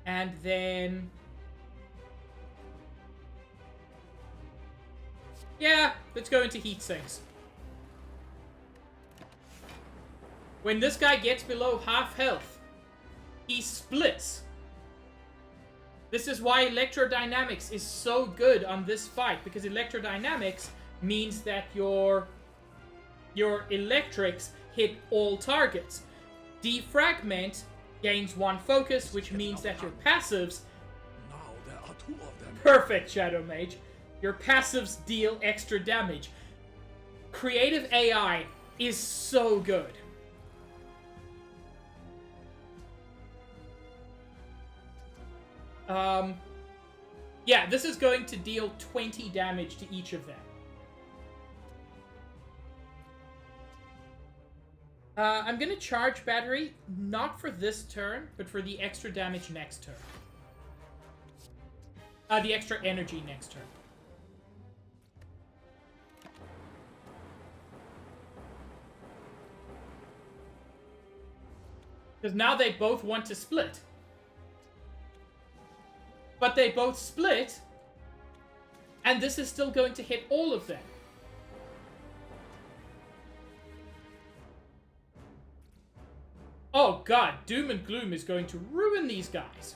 A: And then... yeah, let's go into heat sinks. When this guy gets below half health, he splits. This is why electrodynamics is so good on this fight, because electrodynamics means that your electrics hit all targets. Defragment gains 1 focus, which means that your passives...
E: Now there are 2 of them.
A: Perfect, Shadow Mage. Your passives deal extra damage. Creative AI is so good. Yeah, this is going to deal 20 damage to each of them. I'm gonna charge battery, not for this turn, but for the extra damage next turn. The extra energy next turn. Because now they both want to split. But they both split, and this is still going to hit all of them. Oh god, Doom and Gloom is going to ruin these guys.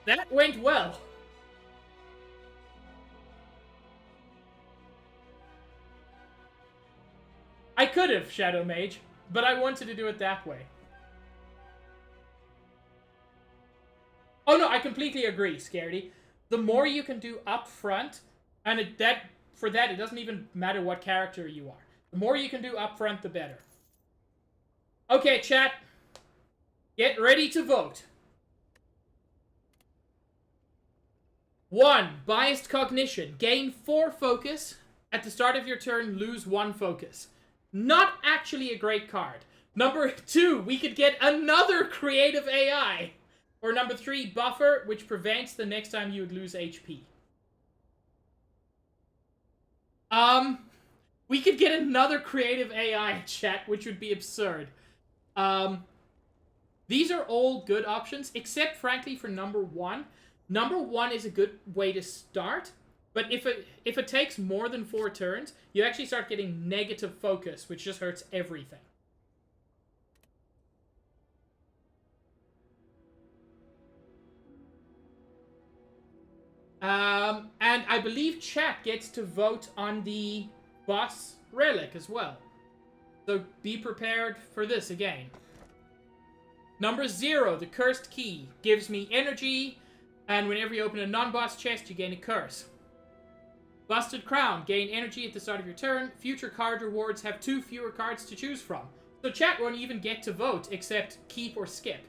A: That went well. I could have, Shadow Mage, but I wanted to do it that way. Oh no, I completely agree, Scaredy. The more you can do up front, and for that it doesn't even matter what character you are. The more you can do up front, the better. Okay, chat. Get ready to vote. 1. Biased Cognition. Gain 4 focus. At the start of your turn, lose 1 focus. Not actually a great card. Number 2, we could get another creative AI. Or number 3, Buffer, which prevents the next time you would lose HP. We could get another creative AI, chat, which would be absurd. These are all good options, except, frankly, for number 1. Number 1 is a good way to start, but if it takes more than 4 turns, you actually start getting negative focus, which just hurts everything. And I believe chat gets to vote on the boss relic as well. So be prepared for this again. Number 0, the Cursed Key, gives me energy, and whenever you open a non-boss chest, you gain a curse. Busted Crown, gain energy at the start of your turn. Future card rewards have 2 fewer cards to choose from. So chat won't even get to vote, except keep or skip.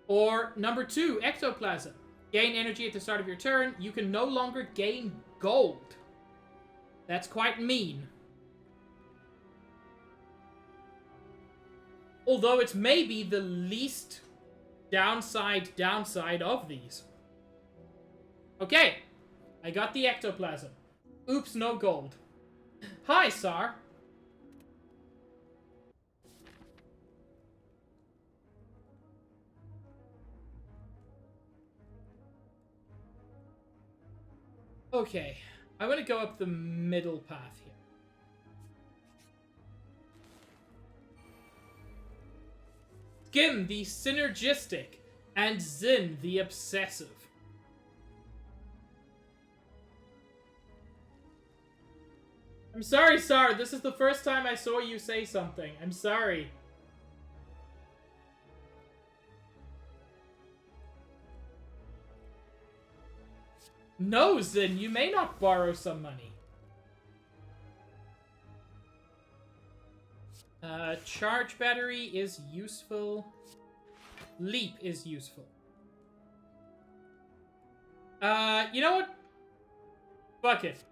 A: Or number 2, Ectoplasm. Gain energy at the start of your turn. You can no longer gain gold. That's quite mean. Although it's maybe the least downside of these. Okay. I got the Ectoplasm. Oops, no gold. Hi, Sar. Okay, I'm gonna go up the middle path here. Skim, the synergistic, and Zin, the obsessive. I'm sorry, Sar, this is the first time I saw you say something. I'm sorry. No, Zin, you may not borrow some money. Charge battery is useful. Leap is useful. You know what? Fuck it.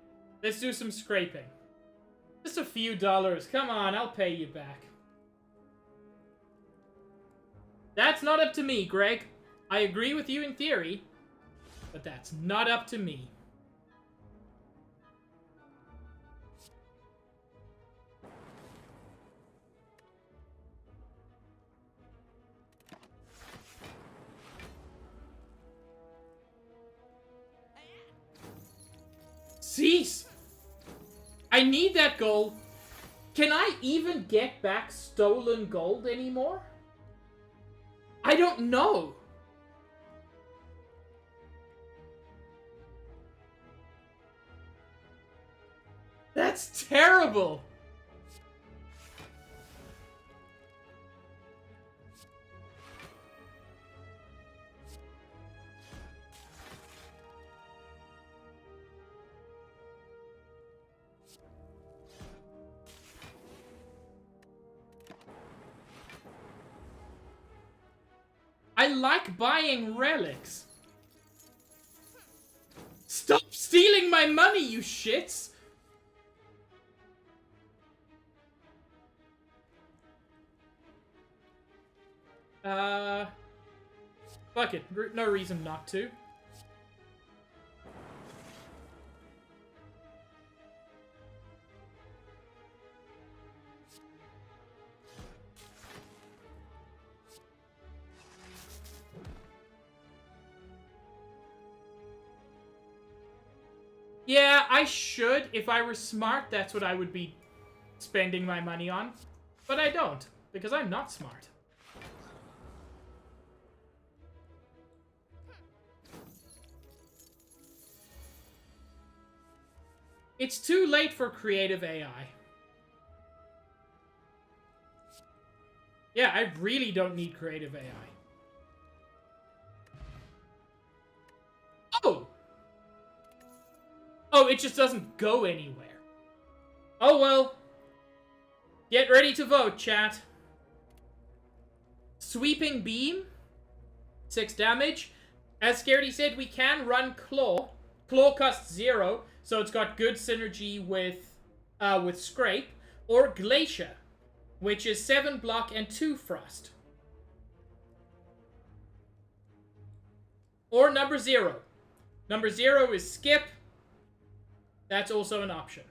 A: Let's do some scraping. Just a few dollars. Come on, I'll pay you back. That's not up to me, Greg. I agree with you in theory, but that's not up to me. Jeez! I need that gold. Can I even get back stolen gold anymore? I don't know. That's terrible. I like buying relics. Stop stealing my money, you shits! Fuck it. No reason not to. Yeah, I should. If I were smart, that's what I would be spending my money on. But I don't, because I'm not smart. It's too late for creative AI. Yeah, I really don't need creative AI. Oh! Oh, it just doesn't go anywhere. Oh well. Get ready to vote, chat. Sweeping Beam. 6 damage. As Scaredy said, we can run Claw. Claw costs 0, so it's got good synergy with Scrape. Or Glacier, which is 7 block and 2 frost. Or number 0. Number 0 is Skip. That's also an option.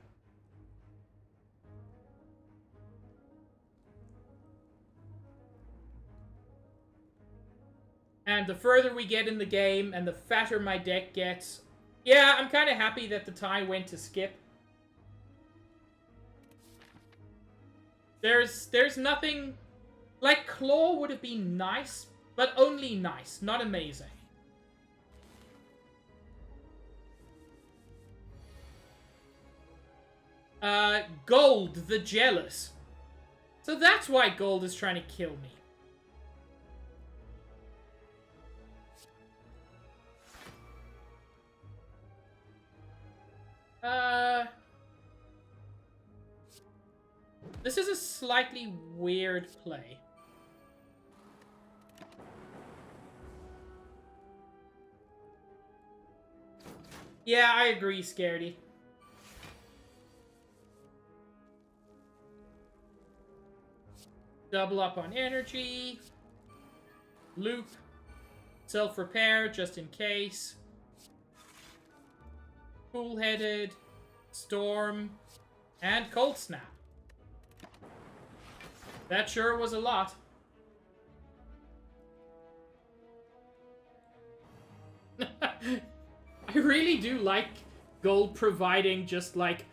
A: And the further we get in the game and the fatter my deck gets... Yeah, I'm kind of happy that the tie went to Skip. There's nothing... Like, Claw would have been nice, but only nice, not amazing. Gold, the Jealous. So that's why Gold is trying to kill me. This is a slightly weird play. Yeah, I agree, Scaredy. Double up on energy. Loop. Self-repair, just in case. Cool-headed. Storm. And Cold Snap. That sure was a lot. I really do like Gold providing just, like,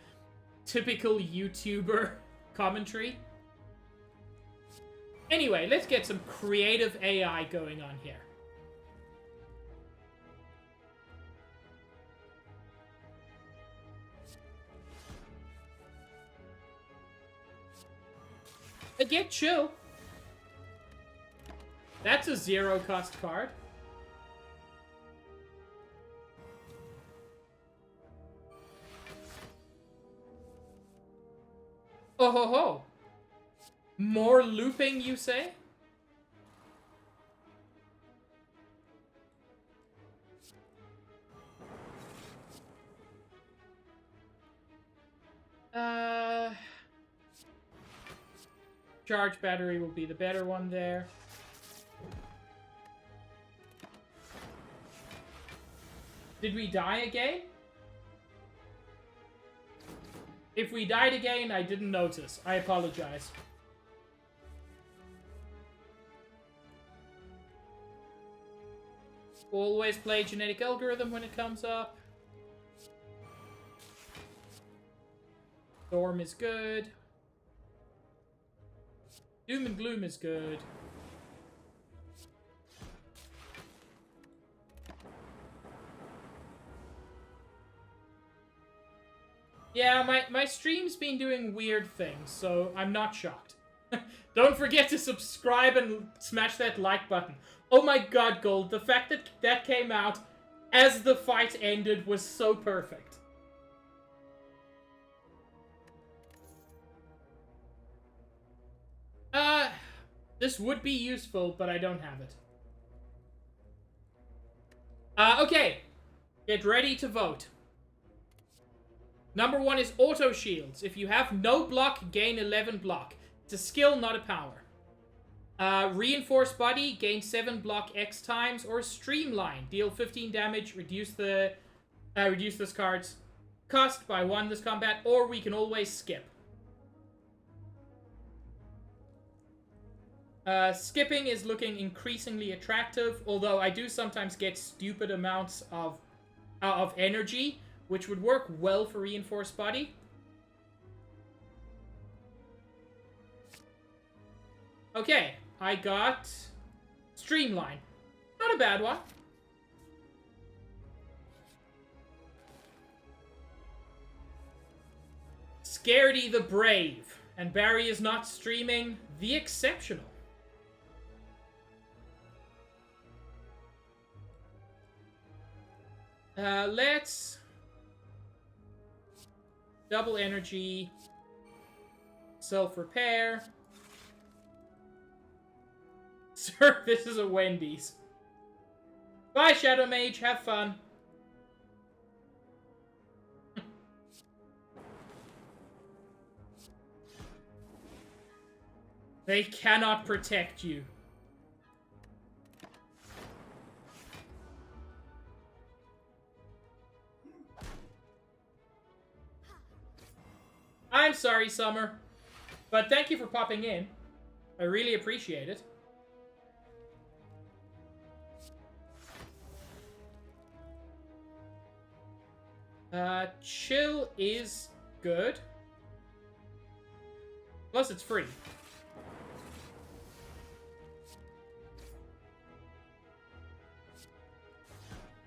A: typical YouTuber commentary. Anyway, let's get some creative AI going on here. I get chill. That's a 0-cost card. Oh ho ho. More looping, you say? Charge battery will be the better one there. Did we die again? If we died again, I didn't notice. I apologize. Always play genetic algorithm when it comes up. Storm is good. Doom and Gloom is good. Yeah, my stream's been doing weird things, so I'm not shocked. Don't forget to subscribe and smash that like button. Oh my god, Gold, the fact that that came out as the fight ended was so perfect. This would be useful, but I don't have it. Okay. Get ready to vote. Number 1 is Auto Shields. If you have no block, gain 11 block. It's a skill, not a power. Reinforced Body, gain 7 block X times. Or Streamline, deal 15 damage, reduce this card's cost by 1 this combat, or we can always skip. Skipping is looking increasingly attractive, although I do sometimes get stupid amounts of energy, which would work well for Reinforced Body. Okay, I got Streamline. Not a bad one. Scaredy the Brave. And Barry is not streaming the Exceptional. Let's double energy, self-repair. Sir, this is a Wendy's. Bye, Shadow Mage. Have fun. They cannot protect you. I'm sorry, Summer. But thank you for popping in. I really appreciate it. Chill is good. Plus, it's free.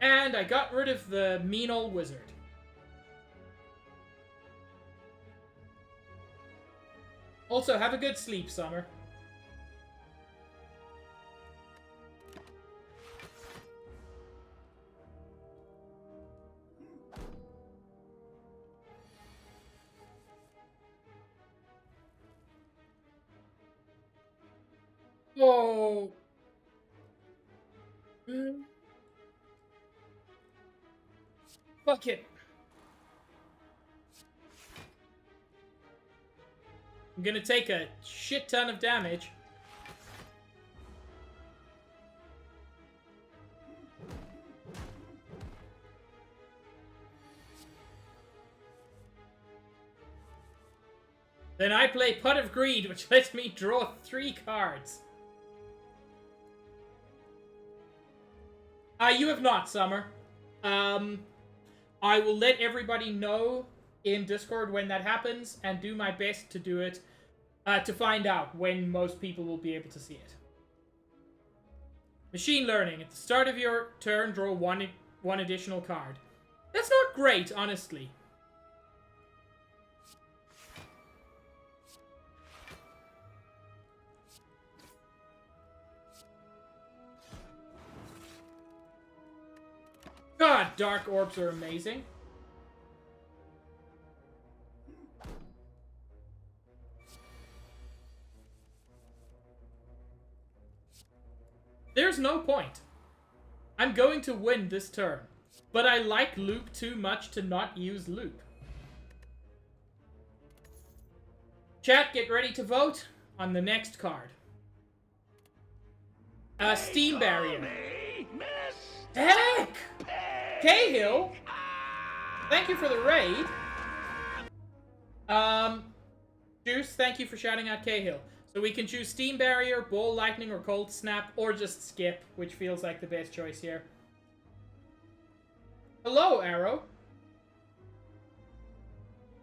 A: And I got rid of the mean old wizard. Also, have a good sleep, Summer. Whoa. Fuck it. I'm gonna take a shit ton of damage. Then I play Pot of Greed, which lets me draw 3 cards. You have not, Summer. I will let everybody know in Discord when that happens, and do my best to do it, to find out when most people will be able to see it. Machine Learning. At the start of your turn, draw one additional card. That's not great, honestly. God, Dark Orbs are amazing. There's no point. I'm going to win this turn. But I like Loop too much to not use Loop. Chat, get ready to vote on the next card. Steam Barrier. Heck! Cahill! Thank you for the raid. Juice, thank you for shouting out Cahill. So we can choose Steam Barrier, Ball Lightning, or Cold Snap, or just skip, which feels like the best choice here. Hello, Arrow.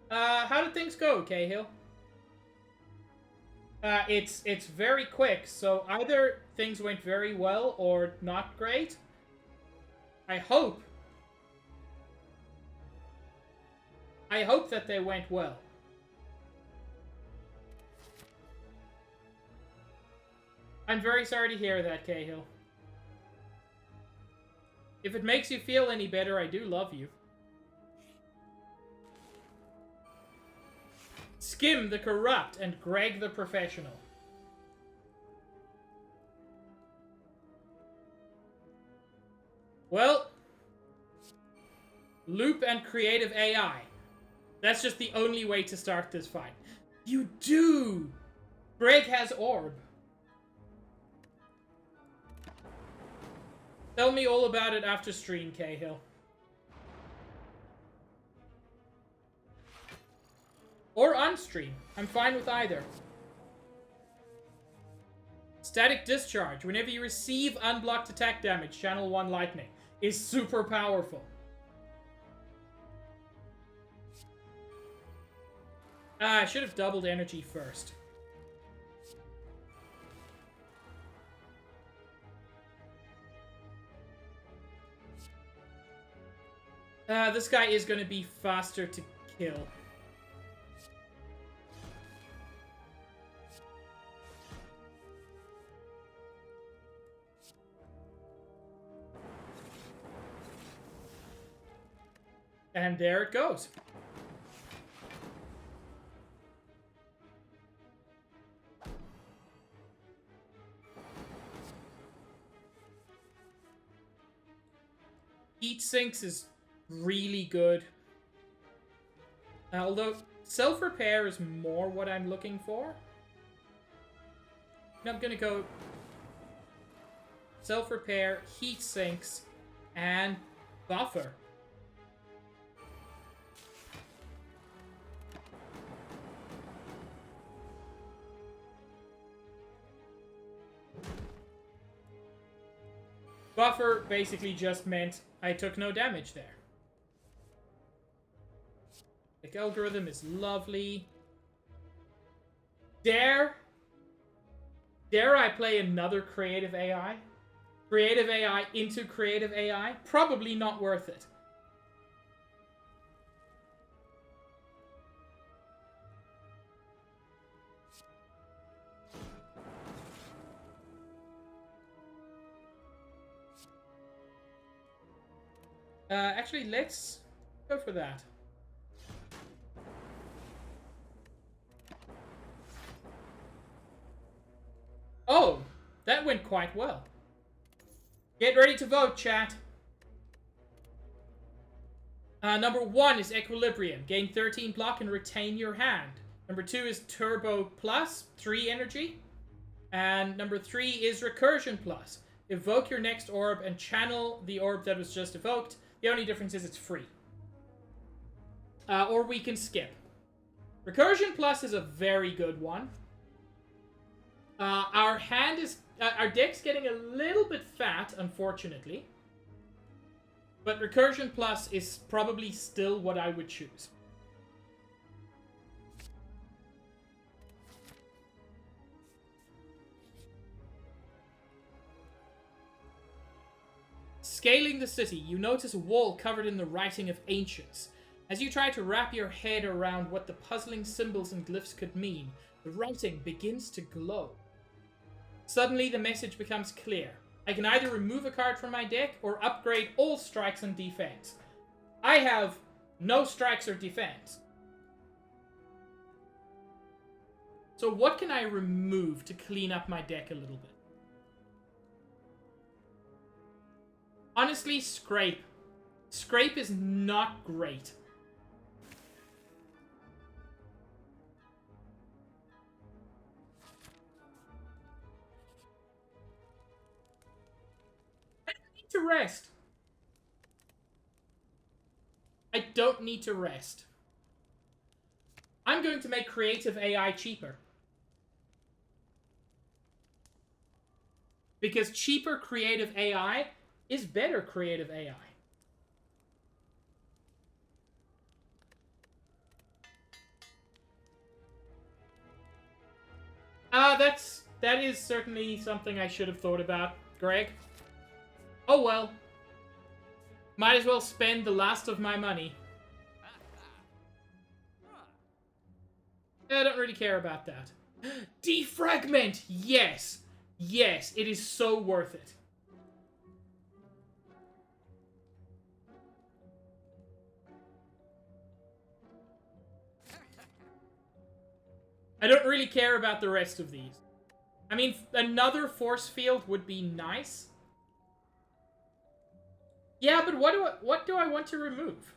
A: How did things go, Cahill? It's very quick, so either things went very well or not great. I hope that they went well. I'm very sorry to hear that, Cahill. If it makes you feel any better, I do love you. Skim the corrupt and Greg the professional. Well, loop and creative AI. That's just the only way to start this fight. You do! Greg has orb. Tell me all about it after stream, Cahill. Or on stream. I'm fine with either. Static Discharge. Whenever you receive unblocked attack damage, channel 1 lightning. Is super powerful. I should have doubled energy first. This guy is going to be faster to kill. And there it goes. Heat sinks is really good. Although self-repair is more what I'm looking for. And I'm gonna go self-repair, heat sinks, and buffer. Buffer basically just meant I took no damage there. The algorithm is lovely. Dare I play another creative AI? Creative AI into creative AI? Probably not worth it. Actually, let's go for that. Oh, that went quite well. Get ready to vote, chat. Number 1 is Equilibrium. Gain 13 block and retain your hand. Number 2 is Turbo Plus, 3 energy. And number 3 is Recursion Plus. Evoke your next orb and channel the orb that was just evoked. The only difference is it's free. Or we can skip. Recursion Plus is a very good one. Our deck's getting a little bit fat, unfortunately. But Recursion Plus is probably still what I would choose. Scaling the city, you notice a wall covered in the writing of ancients. As you try to wrap your head around what the puzzling symbols and glyphs could mean, the writing begins to glow. Suddenly, the message becomes clear. I can either remove a card from my deck or upgrade all strikes and defense. I have no strikes or defense. So what can I remove to clean up my deck a little bit? Honestly, Scrape. Scrape is not great. I don't need to rest. I don't need to rest. I'm going to make creative AI cheaper. Because cheaper creative AI is better creative AI. That is certainly something I should have thought about, Greg. Oh well. Might as well spend the last of my money. I don't really care about that. Defragment! Yes! Yes, it is so worth it. I don't really care about the rest of these. I mean, another force field would be nice. Yeah, but what do I want to remove?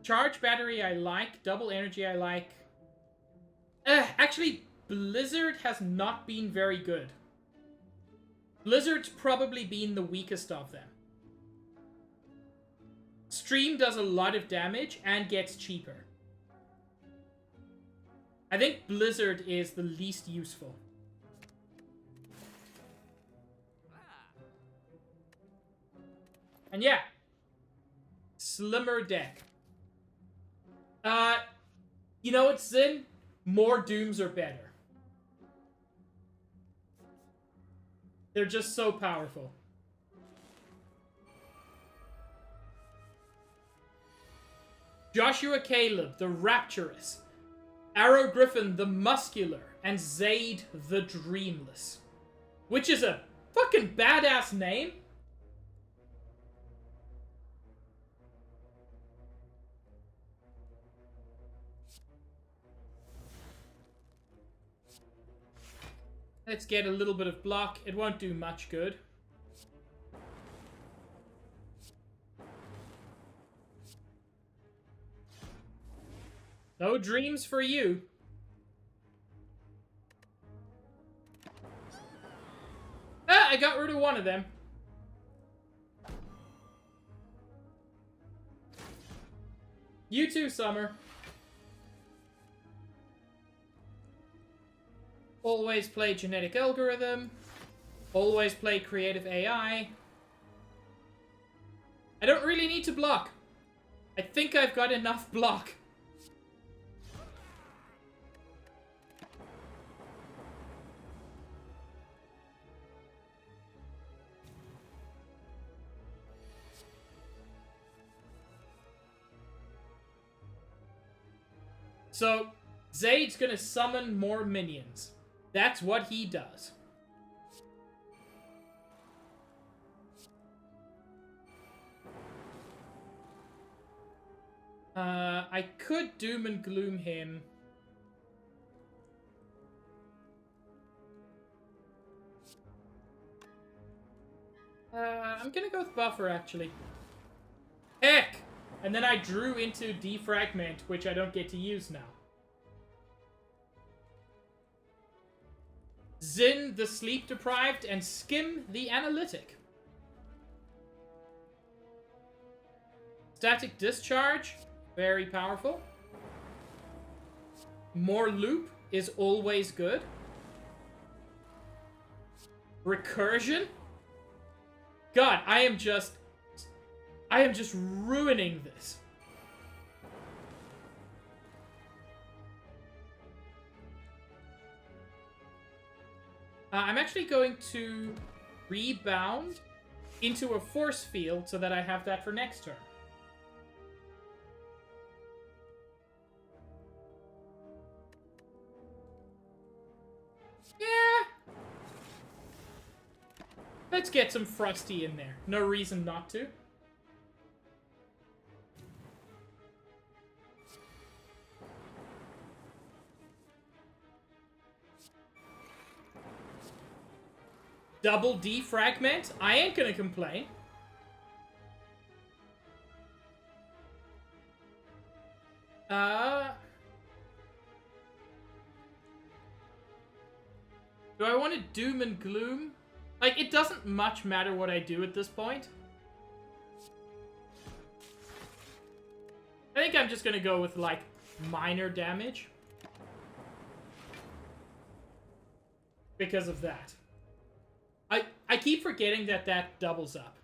A: Charge battery I like. Double energy I like. Actually, Blizzard has not been very good. Blizzard's probably been the weakest of them. Stream does a lot of damage and gets cheaper. I think Blizzard is the least useful. And yeah. Slimmer deck. You know what, Zin? More Dooms are better. They're just so powerful. Joshua Caleb, the Rapturous. Arrow Griffin, the Muscular. And Zaid, the Dreamless. Which is a fucking badass name. Let's get a little bit of block. It won't do much good. No dreams for you. Ah, I got rid of one of them. You too, Summer. Always play genetic algorithm. Always play creative AI. I don't really need to block. I think I've got enough block. So, Zaid's gonna summon more minions. That's what he does. I could Doom and Gloom him. I'm gonna go with Buffer, actually. Heck! And then I drew into Defragment, which I don't get to use now. Zin, the Sleep Deprived, and Skim, the Analytic. Static Discharge, very powerful. More Loop is always good. Recursion? God, I am just ruining this. I'm actually going to rebound into a force field so that I have that for next turn. Yeah. Let's get some Frosty in there. No reason not to. Double Defragment? I ain't gonna complain. Do I want to Doom and Gloom? Like, it doesn't much matter what I do at this point. I think I'm just gonna go with, like, minor damage. Because of that. I keep forgetting that that doubles up.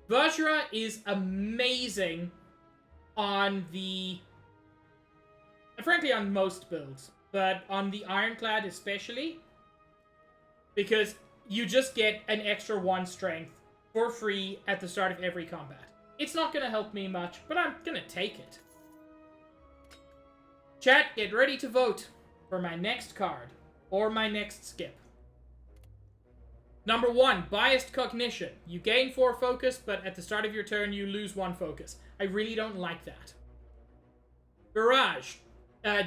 A: Vajra is amazing on the... frankly on most builds, but on the Ironclad especially, because you just get an extra 1 strength for free at the start of every combat. It's not going to help me much, but I'm going to take it. Chat, get ready to vote for my next card, or my next skip. Number 1, Biased Cognition. You gain 4 focus, but at the start of your turn you lose 1 focus. I really don't like that. Barrage.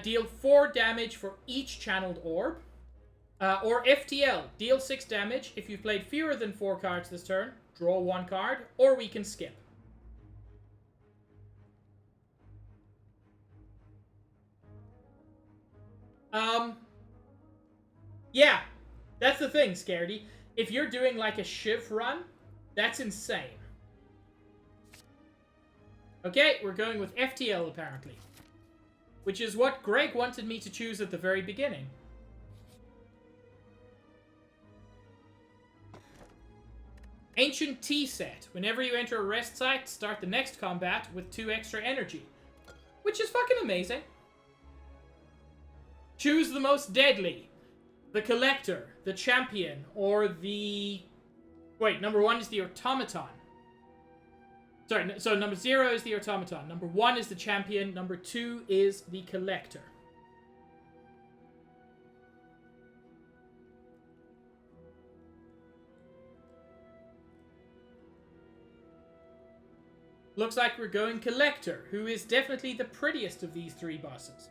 A: Deal 4 damage for each channeled orb. Or FTL. Deal 6 damage. If you've played fewer than 4 cards this turn, draw 1 card, or we can skip. Yeah, that's the thing, Scaredy. If you're doing like a Shiv run, that's insane. Okay, we're going with FTL apparently. Which is what Greg wanted me to choose at the very beginning. Ancient Tea Set. Whenever you enter a rest site, start the next combat with 2 extra energy. Which is fucking amazing. Choose the most deadly. The Collector, the Champion, or the... Wait, number 1 is the Automaton. Sorry, so number 0 is the Automaton. Number 1 is the Champion. Number 2 is the Collector. Looks like we're going Collector, who is definitely the prettiest of these 3 bosses.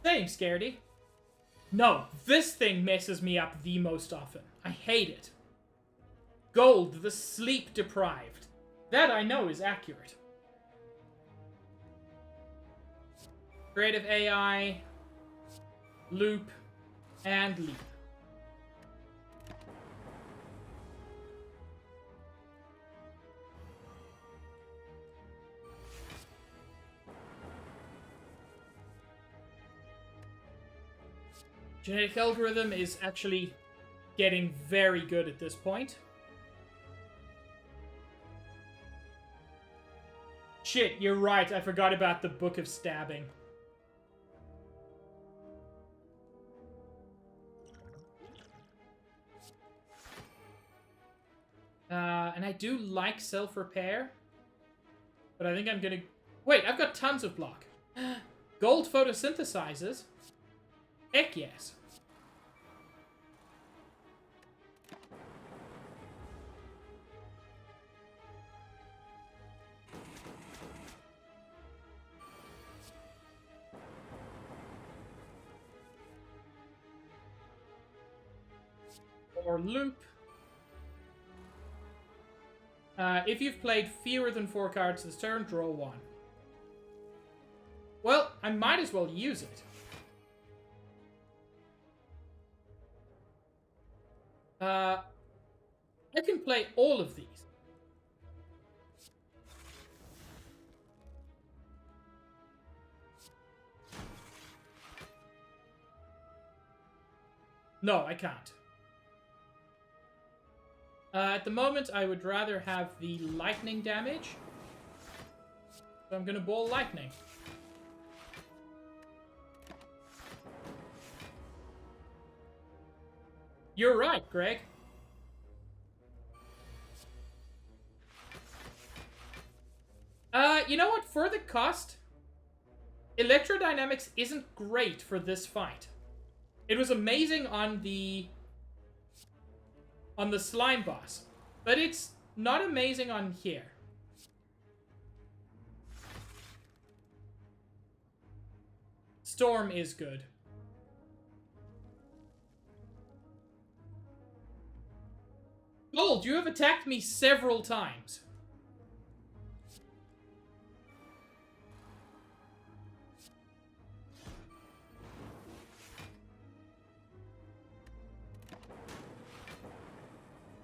A: Same, Scaredy. No, this thing messes me up the most often. I hate it. Gold, the sleep deprived. That I know is accurate. Creative AI, loop, and leap. Genetic algorithm is actually getting very good at this point. Shit, you're right. I forgot about the Book of Stabbing. And I do like self-repair. But I think I'm gonna... Wait, I've got tons of block. Gold photosynthesizes. Heck yes. Or loop. If you've played fewer than 4 cards this turn, draw 1. Well, I might as well use it. I can play all of these. No, I can't. At the moment, I would rather have the lightning damage. So I'm gonna ball lightning. You're right, Greg. You know what? For the cost, electrodynamics isn't great for this fight. It was amazing on the slime boss, but it's not amazing on here. Storm is good. Gold, you have attacked me several times.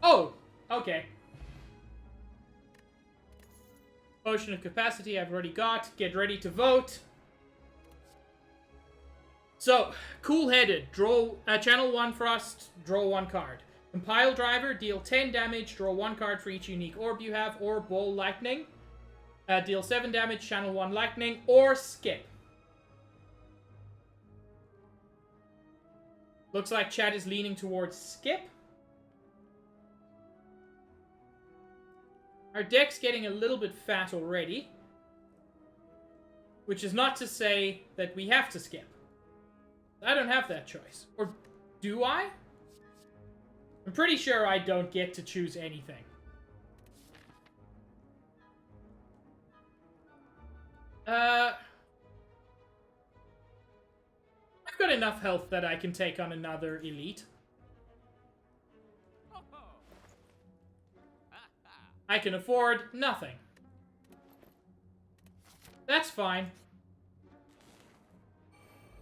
A: Oh, okay. Potion of Capacity I've already got. Get ready to vote. So, Cool-Headed. Draw Channel 1 Frost, draw 1 card. Compile Driver, deal 10 damage, draw 1 card for each unique orb you have, or Ball Lightning. Deal 7 damage, channel 1 Lightning, or skip. Looks like chat is leaning towards skip. Our deck's getting a little bit fat already. Which is not to say that we have to skip. I don't have that choice. Or do I? I'm pretty sure I don't get to choose anything. I've got enough health that I can take on another elite. I can afford nothing. That's fine.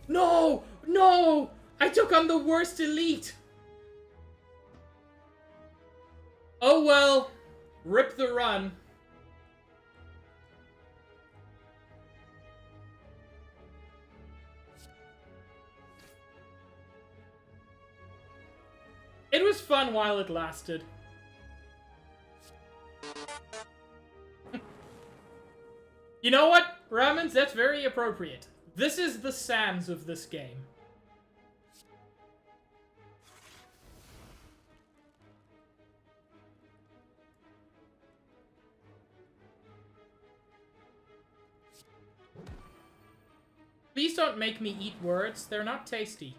A: No! No! I took on the worst elite! Oh well. Rip the run. It was fun while it lasted. You know what, Ramens? That's very appropriate. This is the Sans of this game. Please don't make me eat words. They're not tasty.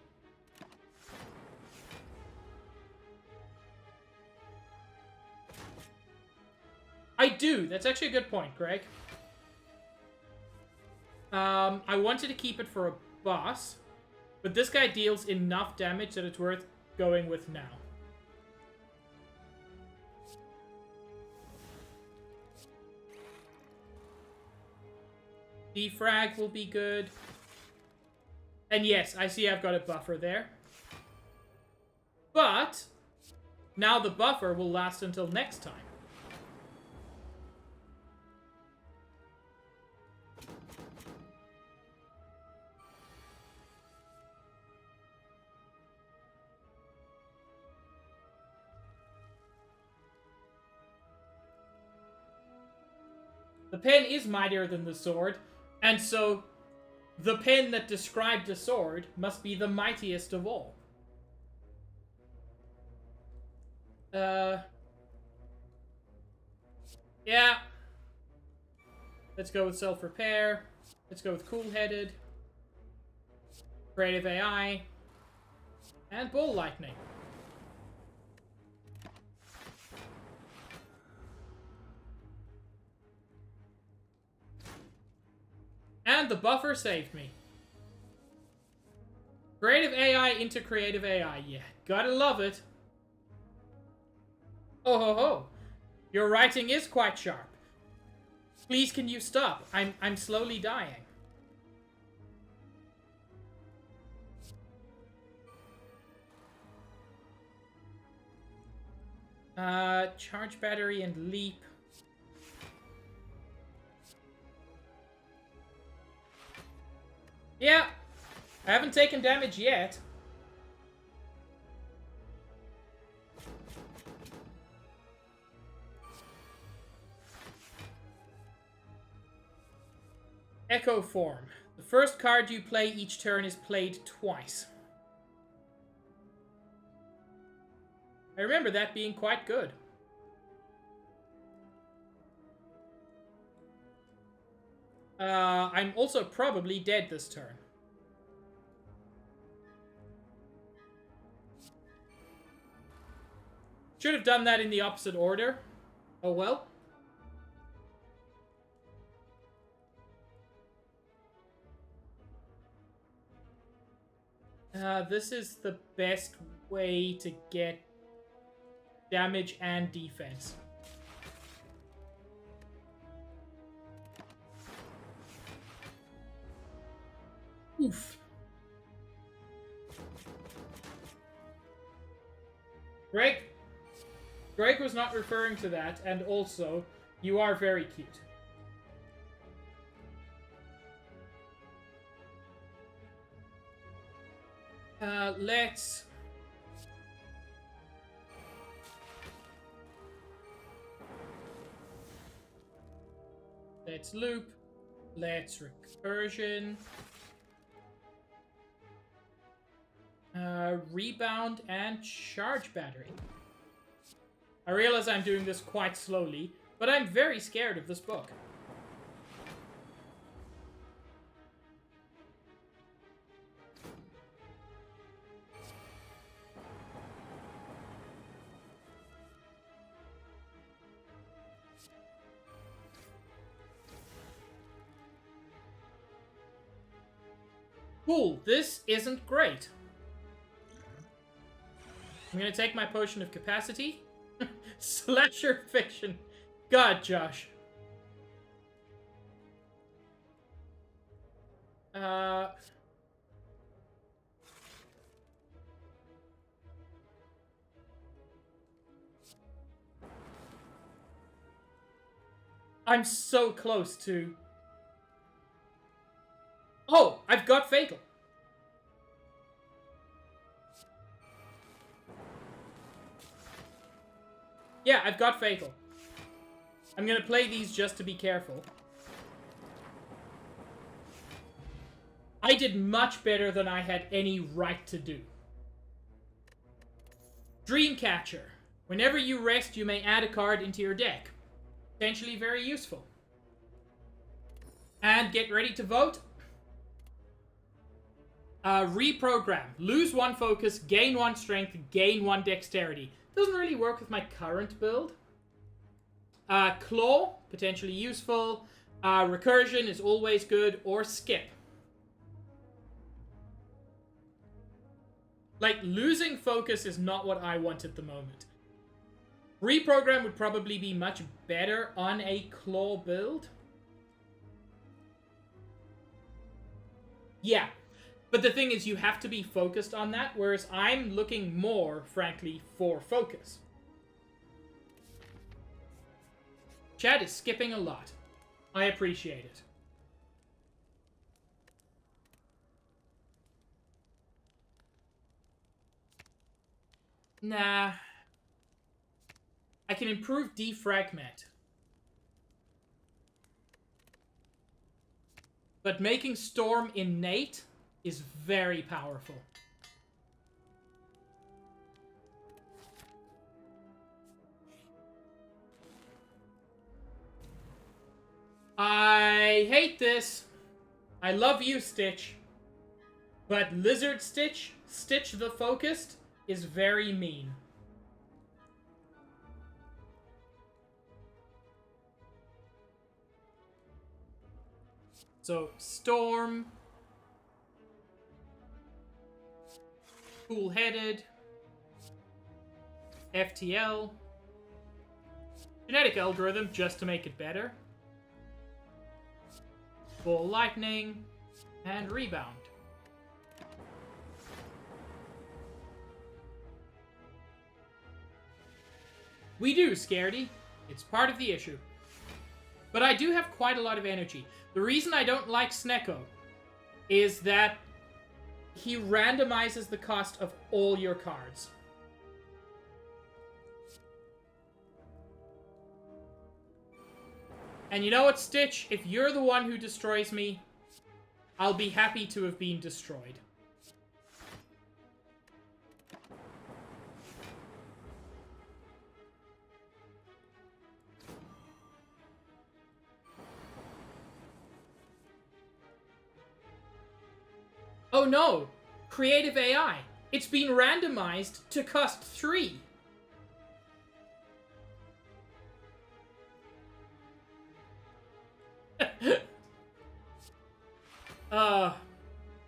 A: I do. That's actually a good point, Greg. I wanted to keep it for a boss, but this guy deals enough damage that it's worth going with now. Defrag will be good. And yes, I see I've got a buffer there. But now the buffer will last until next time. The pen is mightier than the sword, and so the pen that described the sword must be the mightiest of all. Yeah. Let's go with self-repair. Let's go with cool-headed. Creative AI. And Ball Lightning. And the buffer saved me. Creative AI into creative AI. Yeah, gotta love it. Oh ho ho. Your writing is quite sharp. Please can you stop? I'm slowly dying. Charge battery and leap. Yeah, I haven't taken damage yet. Echo Form. The first card you play each turn is played twice. I remember that being quite good. I'm also probably dead this turn. Should have done that in the opposite order. Oh well. This is the best way to get damage and defense. Oof. Greg was not referring to that, and also, you are very cute. Let's... Let's loop. Let's recursion. Rebound and charge battery. I realize I'm doing this quite slowly, but I'm very scared of this book. Cool, this isn't great. I'm gonna take my potion of capacity. Slasher fiction. God, Josh. I'm so close to... Oh, I've got Fatal. Yeah, I've got Fatal. I'm gonna play these just to be careful. I did much better than I had any right to do. Dreamcatcher. Whenever you rest, you may add a card into your deck. Potentially very useful. And get ready to vote. Reprogram. Lose 1 focus, gain 1 strength, gain 1 dexterity. Doesn't really work with my current build. Claw, potentially useful. Recursion is always good. Or skip. Like, losing focus is not what I want at the moment. Reprogram would probably be much better on a claw build. Yeah. But the thing is, you have to be focused on that, whereas I'm looking more, frankly, for focus. Chad is skipping a lot. I appreciate it. Nah. I can improve defragment. But making Storm innate is very powerful. I hate this. I love you, Stitch. But Lizard Stitch, Stitch the Focused, is very mean. So, Storm. Cool-headed. FTL. Genetic algorithm, just to make it better. Ball lightning. And rebound. We do, Scaredy. It's part of the issue. But I do have quite a lot of energy. The reason I don't like Snecko is that he randomizes the cost of all your cards. And you know what, Stitch? If you're the one who destroys me, I'll be happy to have been destroyed. Oh no! Creative AI. It's been randomized to cost 3.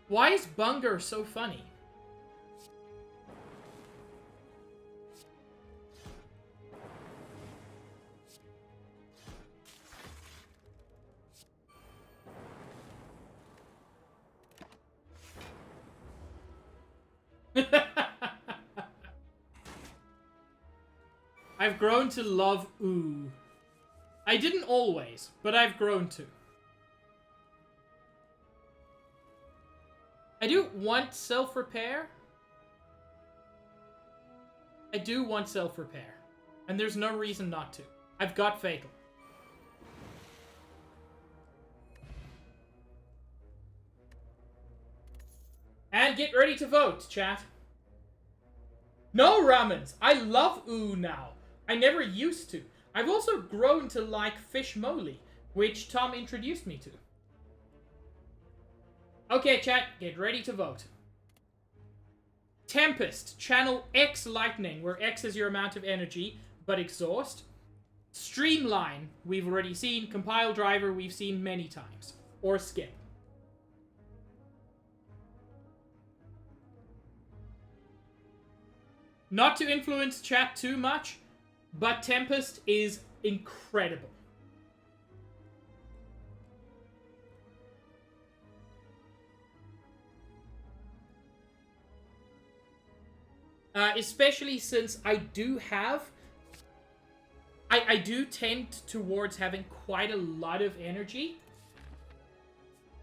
A: Why is Bunger so funny? I've grown to love ooh. I didn't always, but I've grown to. I do want self-repair, I do want self-repair. And there's no reason not to. I've got Fatal. And get ready to vote, chat. No ramens! I love oo now. I never used to. I've also grown to like fish moly, which Tom introduced me to. Okay, chat, get ready to vote. Tempest, channel X lightning, where X is your amount of energy, but exhaust. Streamline, we've already seen. Compile driver, we've seen many times. Or skip. Not to influence chat too much, but Tempest is incredible. Especially since I do have... I do tend towards having quite a lot of energy.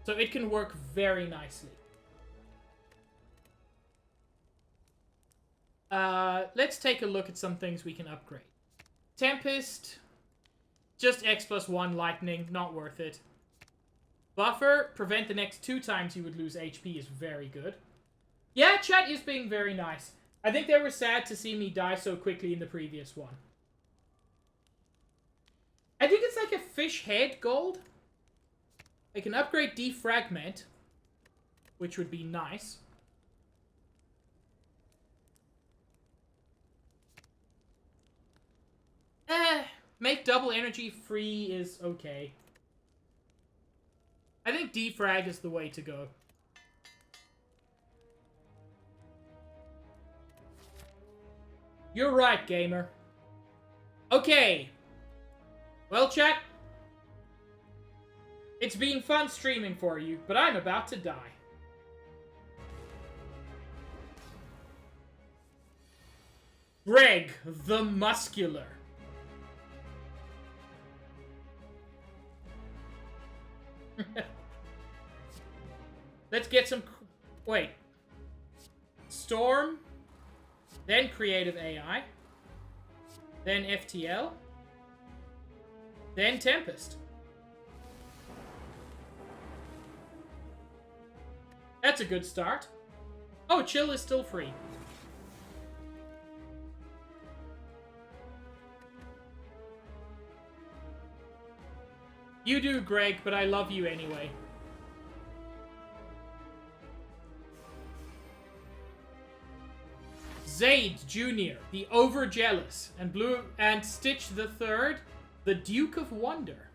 A: So it can work very nicely. Let's take a look at some things we can upgrade. Tempest. Just X plus 1 lightning. Not worth it. Buffer. Prevent the next 2 times you would lose HP is very good. Yeah, chat is being very nice. I think they were sad to see me die so quickly in the previous one. I think it's like a fish head gold. I can upgrade defragment, which would be nice. Make double energy free is okay. I think defrag is the way to go. You're right, gamer. Okay. Well, chat. It's been fun streaming for you, but I'm about to die. Greg the Muscular. Let's get some... Wait. Storm. Then Creative AI. Then FTL. Then Tempest. That's a good start. Oh, Chill is still free. You do, Greg, but I love you anyway. Zaid Jr., the Overjealous, and Stitch the Third, the Duke of Wonder.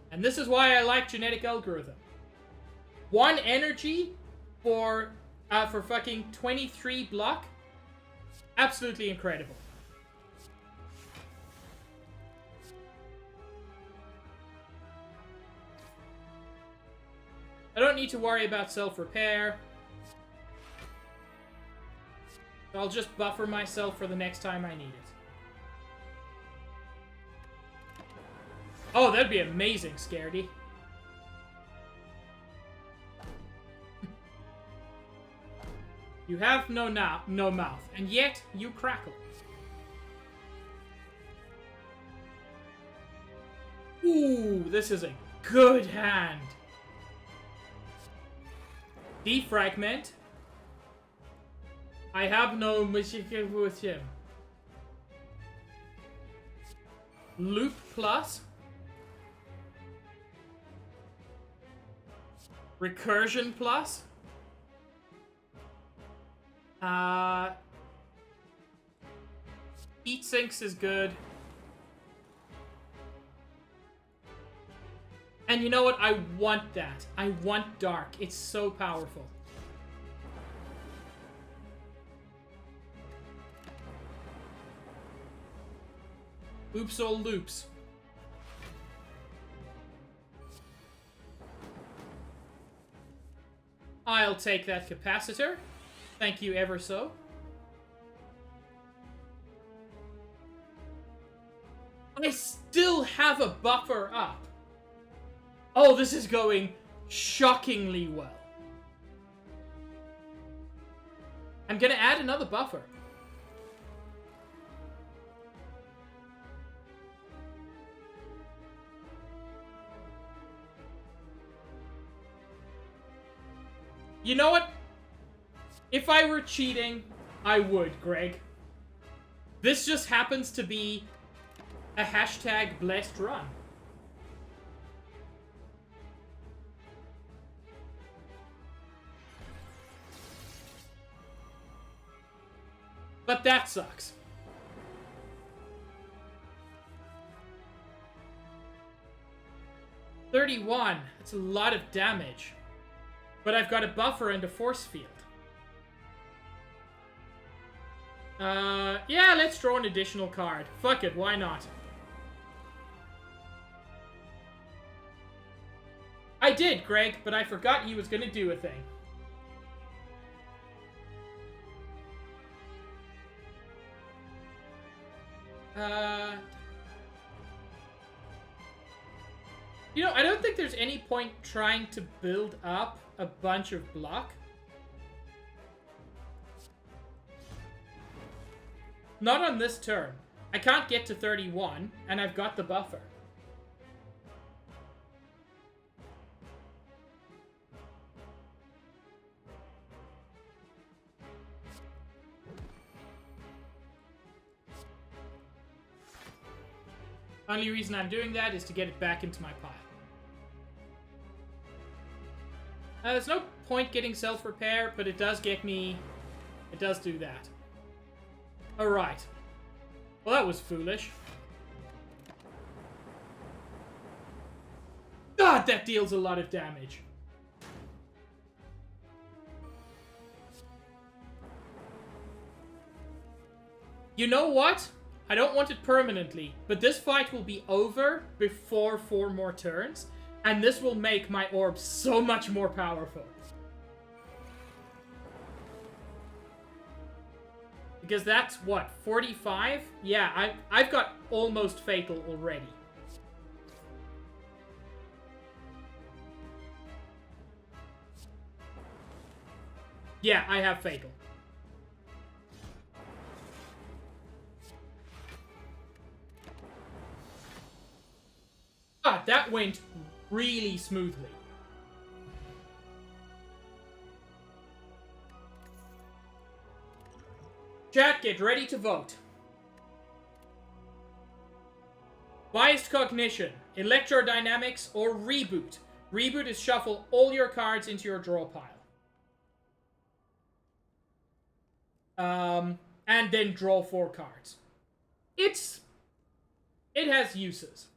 A: And this is why I like genetic algorithm. 1 energy for fucking 23 block. Absolutely incredible. I don't need to worry about self-repair. I'll just buffer myself for the next time I need it. Oh, that'd be amazing, Scaredy. You have no mouth, and yet you crackle. Ooh, this is a good hand. Defragment. I have no magic with him. Loop plus. Recursion plus. Heat sinks is good. And you know what? I want that. I want Dark. It's so powerful. Oops all loops. I'll take that capacitor. Thank you ever so. I still have a buffer up. Oh, this is going shockingly well. I'm gonna add another buffer. You know what? If I were cheating, I would, Greg. This just happens to be a hashtag blessed run. But that sucks. $31. That's a lot of damage. But I've got a buffer and a force field. Yeah, let's draw an additional card. Fuck it, why not? I did, Greg, but I forgot he was gonna do a thing. You know, I don't think there's any point trying to build up a bunch of block. Not on this turn. I can't get to 31, and I've got the buffer. Only reason I'm doing that is to get it back into my pile. There's no point getting self-repair, but it does get me... It does do that. Alright. Well, that was foolish. God, that deals a lot of damage. You know what? I don't want it permanently, but this fight will be over before 4 more turns, and this will make my orb so much more powerful. Because that's, what, 45? Yeah, I've got almost Fatal already. Yeah, I have Fatal. God, that went really smoothly. Chat, get ready to vote. Biased Cognition, Electrodynamics, or Reboot. Reboot is shuffle all your cards into your draw pile. And then draw 4 cards. It has uses.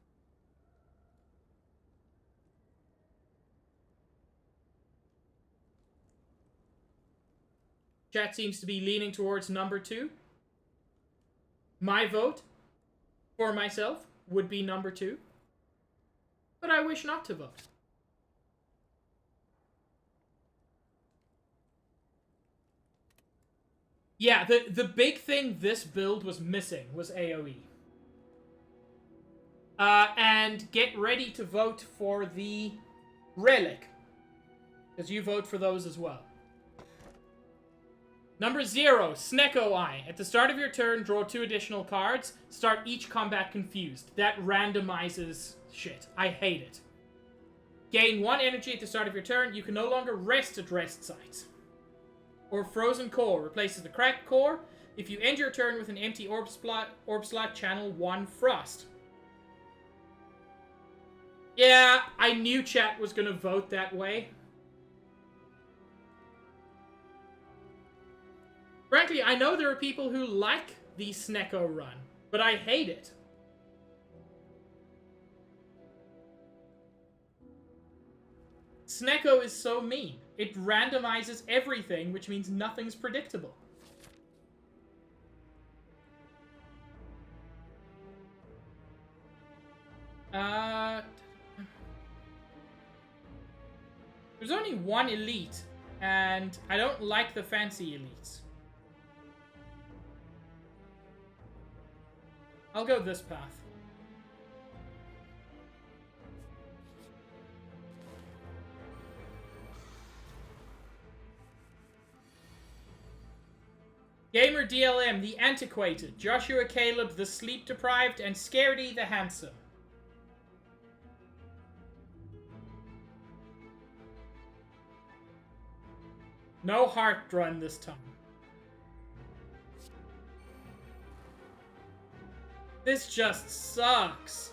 A: Chat seems to be leaning towards number 2. My vote for myself would be number 2. But I wish not to vote. Yeah, the big thing this build was missing was AoE. And get ready to vote for the Relic. Because you vote for those as well. Number 0, Snecko Eye. At the start of your turn, draw 2 additional cards. Start each combat confused. That randomizes shit. I hate it. Gain 1 energy at the start of your turn. You can no longer rest at rest sites. Or Frozen Core. Replaces the cracked core. If you end your turn with an empty orb slot, channel 1 Frost. Yeah, I knew chat was gonna vote that way. Frankly, I know there are people who like the Snecko run, but I hate it. Snecko is so mean. It randomizes everything, which means nothing's predictable. There's only 1 elite, and I don't like the fancy elites. I'll go this path. Gamer DLM, the Antiquated. Joshua Caleb, the Sleep Deprived. And Scaredy, the Handsome. No heart run this time. This just sucks.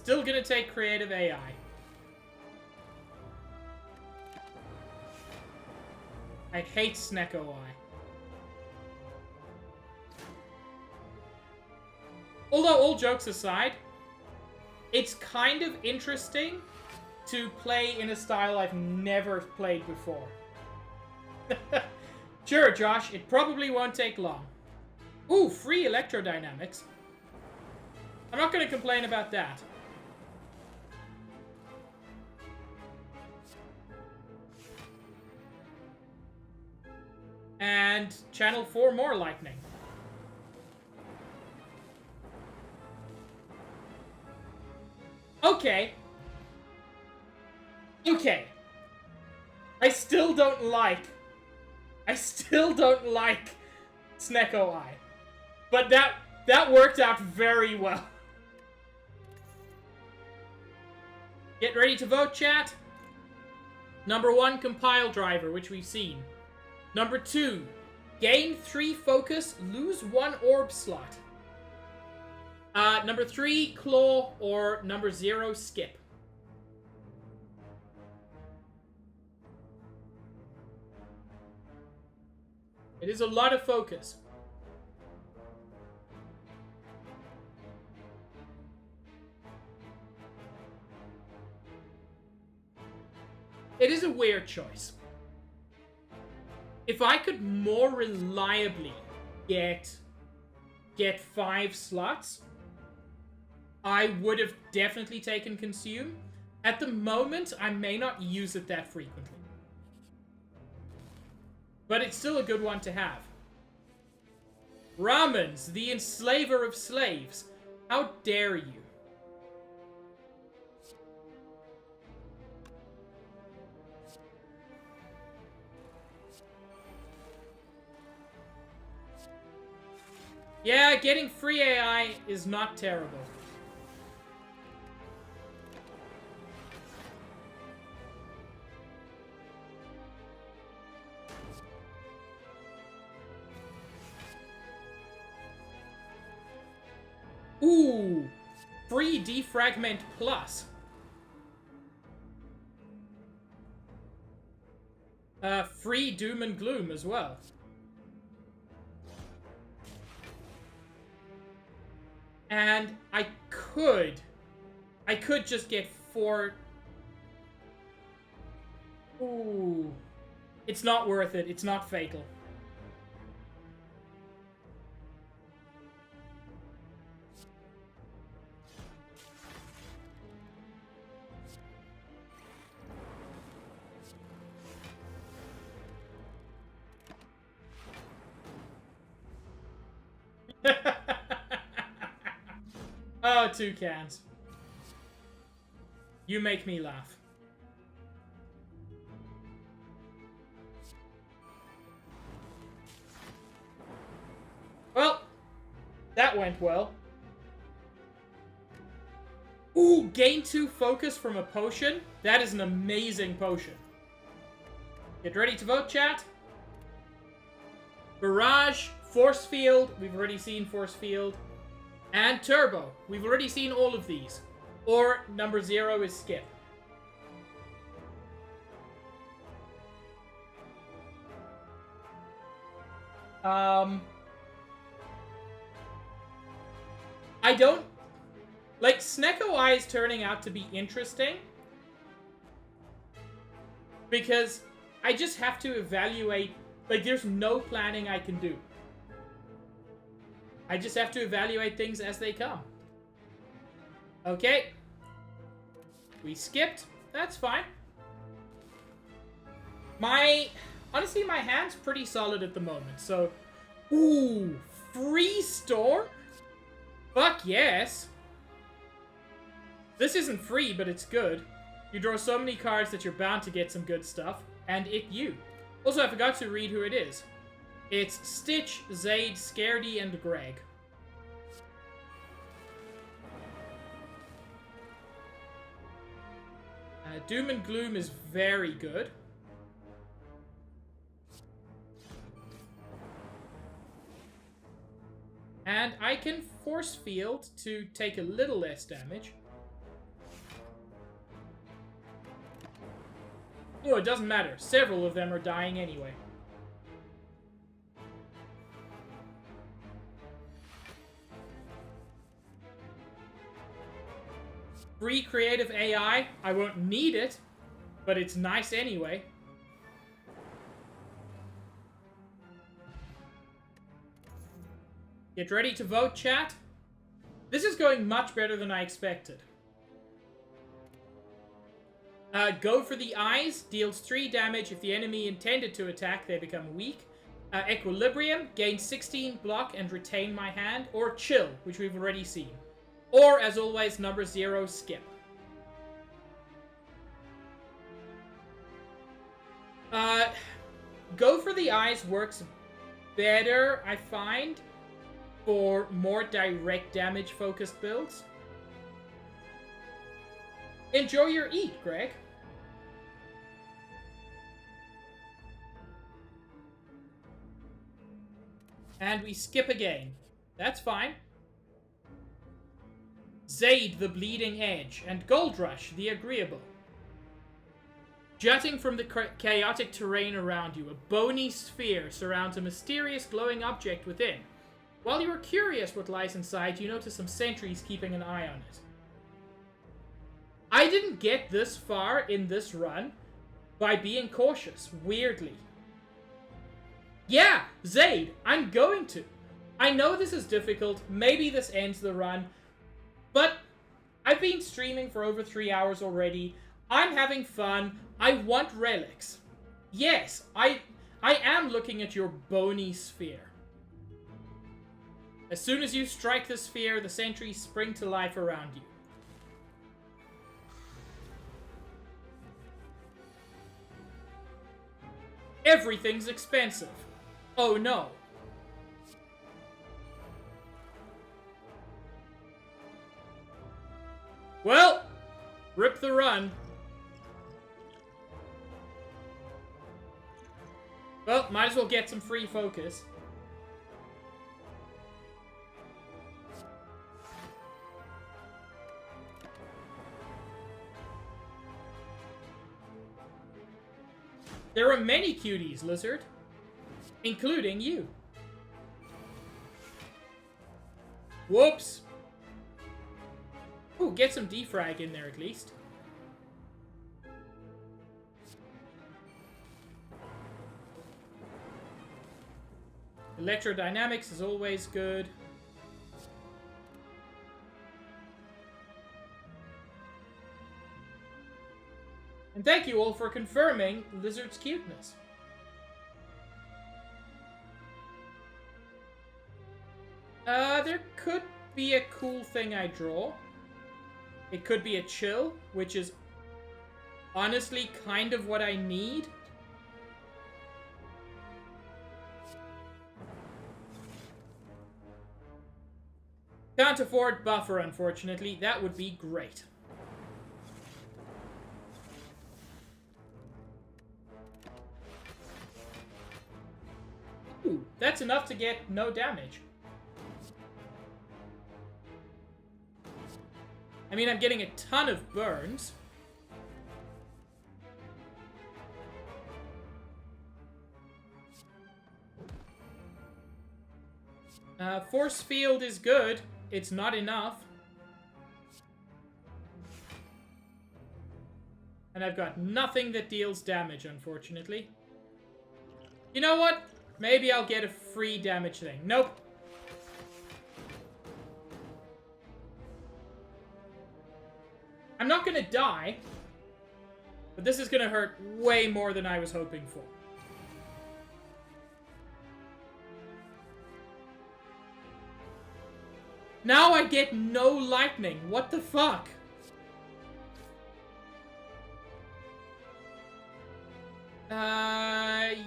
A: Still gonna take creative AI. I hate Snack OI. Although, all jokes aside, it's kind of interesting to play in a style I've never played before. Sure, Josh, it probably won't take long. Ooh, free electrodynamics. I'm not going to complain about that. And channel 4 more lightning. Okay. Okay. I still don't like Snack OI. But that worked out very well. Get ready to vote, chat. Number 1, compile driver, which we've seen. Number 2, gain 3 focus, lose 1 orb slot. Number 3, claw, or number 0, skip. It is a lot of focus. It is a weird choice. If I could more reliably get 5 slots, I would have definitely taken consume. At the moment, I may not use it that frequently. But it's still a good one to have. Ramens, the enslaver of slaves. How dare you? Yeah, getting free AI is not terrible. Ooh, free defragment plus. Free doom and gloom as well. And I could just get 4. Ooh, it's not worth it. It's not fatal. Oh, toucans. You make me laugh. Well, that went well. Ooh, gain 2 focus from a potion. That is an amazing potion. Get ready to vote, chat. Barrage, force field. We've already seen force field. And turbo. We've already seen all of these. Or number 0 is skip. I don't... Like, Snecko Eye is turning out to be interesting. Because I just have to evaluate... Like, there's no planning I can do. I just have to evaluate things as they come. Okay. We skipped. That's fine. Honestly, my hand's pretty solid at the moment, so... Ooh, free storm? Fuck yes. This isn't free, but it's good. You draw so many cards that you're bound to get some good stuff. And you. Also, I forgot to read who it is. It's Stitch, Zaid, Scaredy, and Greg. Doom and Gloom is very good. And I can Force Field to take a little less damage. Oh, it doesn't matter. Several of them are dying anyway. Free creative AI. I won't need it, but it's nice anyway. Get ready to vote, chat. This is going much better than I expected. Go for the eyes. Deals 3 damage. If the enemy intended to attack, they become weak. Equilibrium. Gain 16 block and retain my hand. Or chill, which we've already seen. Or, as always, number 0, skip. Go for the eyes works better, I find, for more direct damage focused builds. Enjoy your eat, Greg. And we skip again. That's fine. Zaid, the Bleeding Edge, and Gold Rush, the Agreeable. Jutting from the chaotic terrain around you, a bony sphere surrounds a mysterious glowing object within. While you are curious what lies inside, you notice some sentries keeping an eye on it. I didn't get this far in this run by being cautious, weirdly. Yeah, Zaid, I'm going to. I know this is difficult, maybe this ends the run, but I've been streaming for over 3 hours already. I'm having fun. I want relics. Yes, I am looking at your bony sphere. As soon as you strike the sphere, the sentries spring to life around you. Everything's expensive. Oh no. Well, rip the run. Well, might as well get some free focus. There are many cuties, Lizard. Including you. Whoops. Ooh, get some defrag in there at least. Electrodynamics is always good. And thank you all for confirming Lizard's cuteness. There could be a cool thing I draw. It could be a chill, which is honestly kind of what I need. Can't afford buffer, unfortunately. That would be great. Ooh, that's enough to get no damage. I mean, I'm getting a ton of burns. Force field is good. It's not enough. And I've got nothing that deals damage, unfortunately. You know what? Maybe I'll get a free damage thing. Nope. I'm not gonna die, but this is gonna hurt way more than I was hoping for. Now I get no lightning. What the fuck?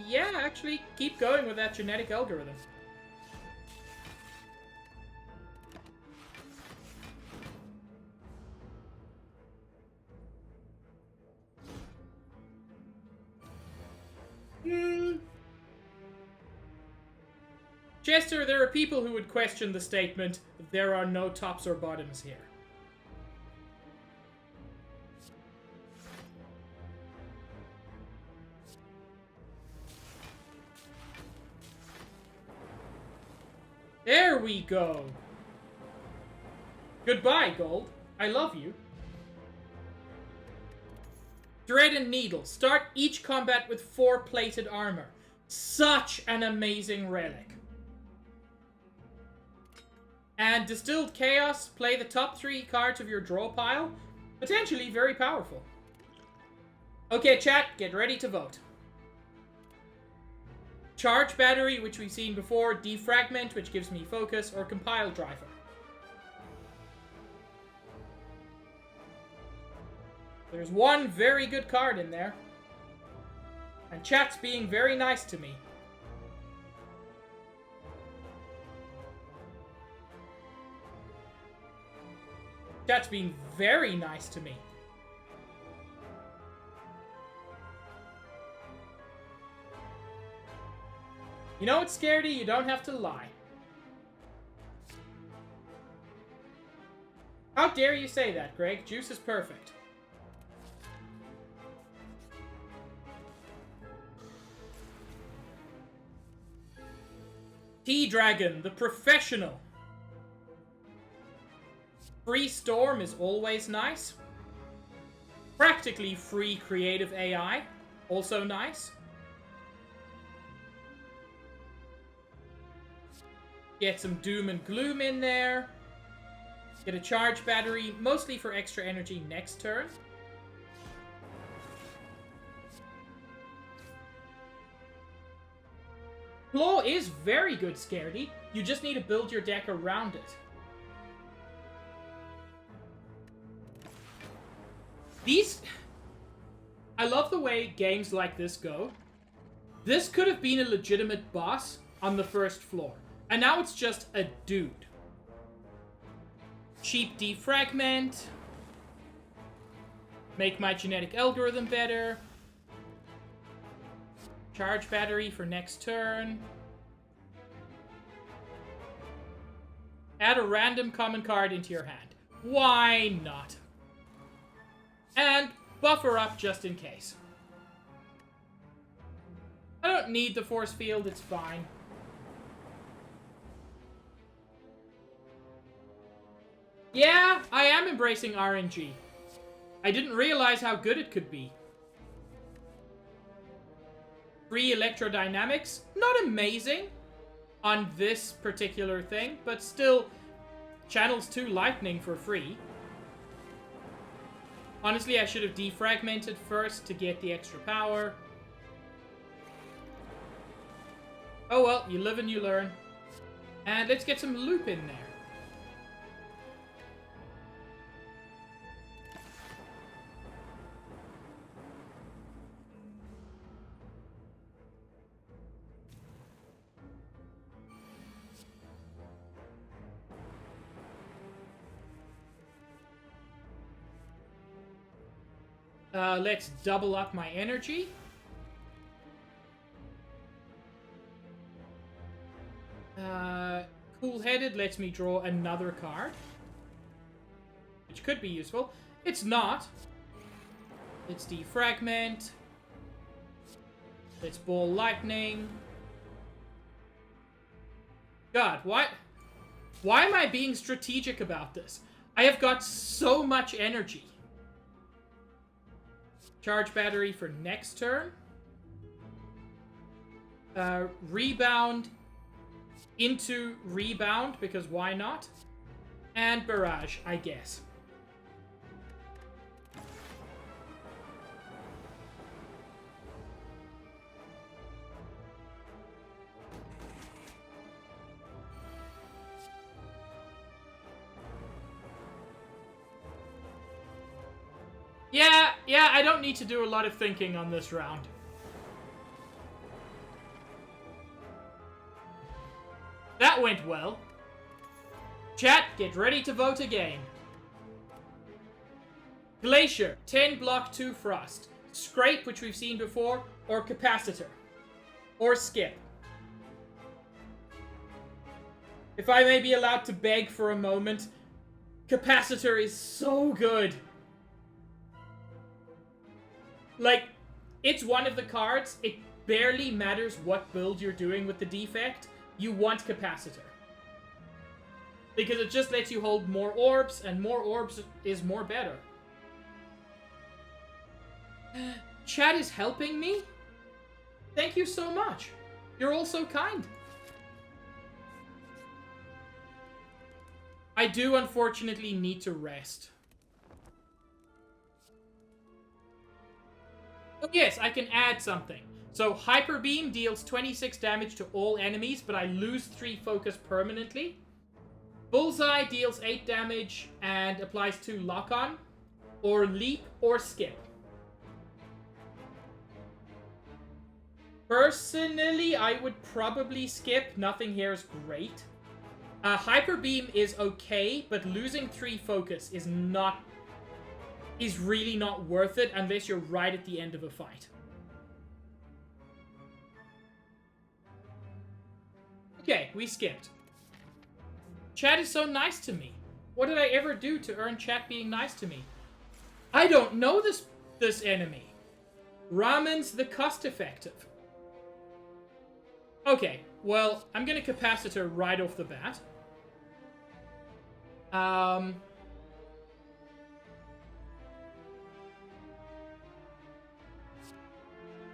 A: Yeah, actually, keep going with that genetic algorithm. Chester, there are people who would question the statement, there are no tops or bottoms here. There we go. Goodbye, Gold. I love you. Dread and Needle. Start each combat with 4 plated armor. Such an amazing relic. And Distilled Chaos. Play the top 3 cards of your draw pile. Potentially very powerful. Okay, chat. Get ready to vote. Charge Battery, which we've seen before. Defragment, which gives me focus. Or Compile Driver. There's one very good card in there. And chat's being very nice to me. Chat's being very nice to me. You know what, Scaredy? You don't have to lie. How dare you say that, Greg? Juice is perfect. T-Dragon, the professional. Free Storm is always nice. Practically free creative AI, also nice. Get some Doom and Gloom in there. Get a Charge Battery, mostly for extra energy next turn. Claw is very good, Scaredy. You just need to build your deck around it. I love the way games like this go. This could have been a legitimate boss on the first floor. And now it's just a dude. Cheap defragment. Make my genetic algorithm better. Charge Battery for next turn. Add a random common card into your hand. Why not? And buffer up just in case. I don't need the force field, it's fine. Yeah, I am embracing RNG. I didn't realize how good it could be. Free electrodynamics, not amazing on this particular thing, but still channels 2 lightning for free. Honestly, I should have defragmented first to get the extra power. Oh well, you live and you learn. And let's get some loop in there. Let's double up my energy. Cool-headed lets me draw another card, which could be useful. It's not. Let's defragment. Let's ball lightning. God, why am I being strategic about this? I have got so much energy. Charge Battery for next turn. Rebound into Rebound, because why not? And Barrage, I guess. Yeah, I don't need to do a lot of thinking on this round. That went well. Chat, get ready to vote again. Glacier, 10 block 2 frost. Scrape, which we've seen before, or Capacitor. Or skip. If I may be allowed to beg for a moment, Capacitor is so good. Like, it's one of the cards. It barely matters what build you're doing with the defect. You want Capacitor. Because it just lets you hold more orbs, and more orbs is more better. Chat is helping me? Thank you so much. You're all so kind. I do unfortunately need to rest. Oh yes, I can add something. So Hyper Beam deals 26 damage to all enemies, but I lose 3 focus permanently. Bullseye deals 8 damage and applies 2 lock-on, or leap, or skip. Personally, I would probably skip. Nothing here is great. Hyper Beam is okay, but losing 3 focus is really not worth it unless you're right at the end of a fight. Okay, we skipped. Chat is so nice to me. What did I ever do to earn chat being nice to me? I don't know this enemy. Ramen's the cost effective. Okay, well, I'm gonna Capacitor right off the bat.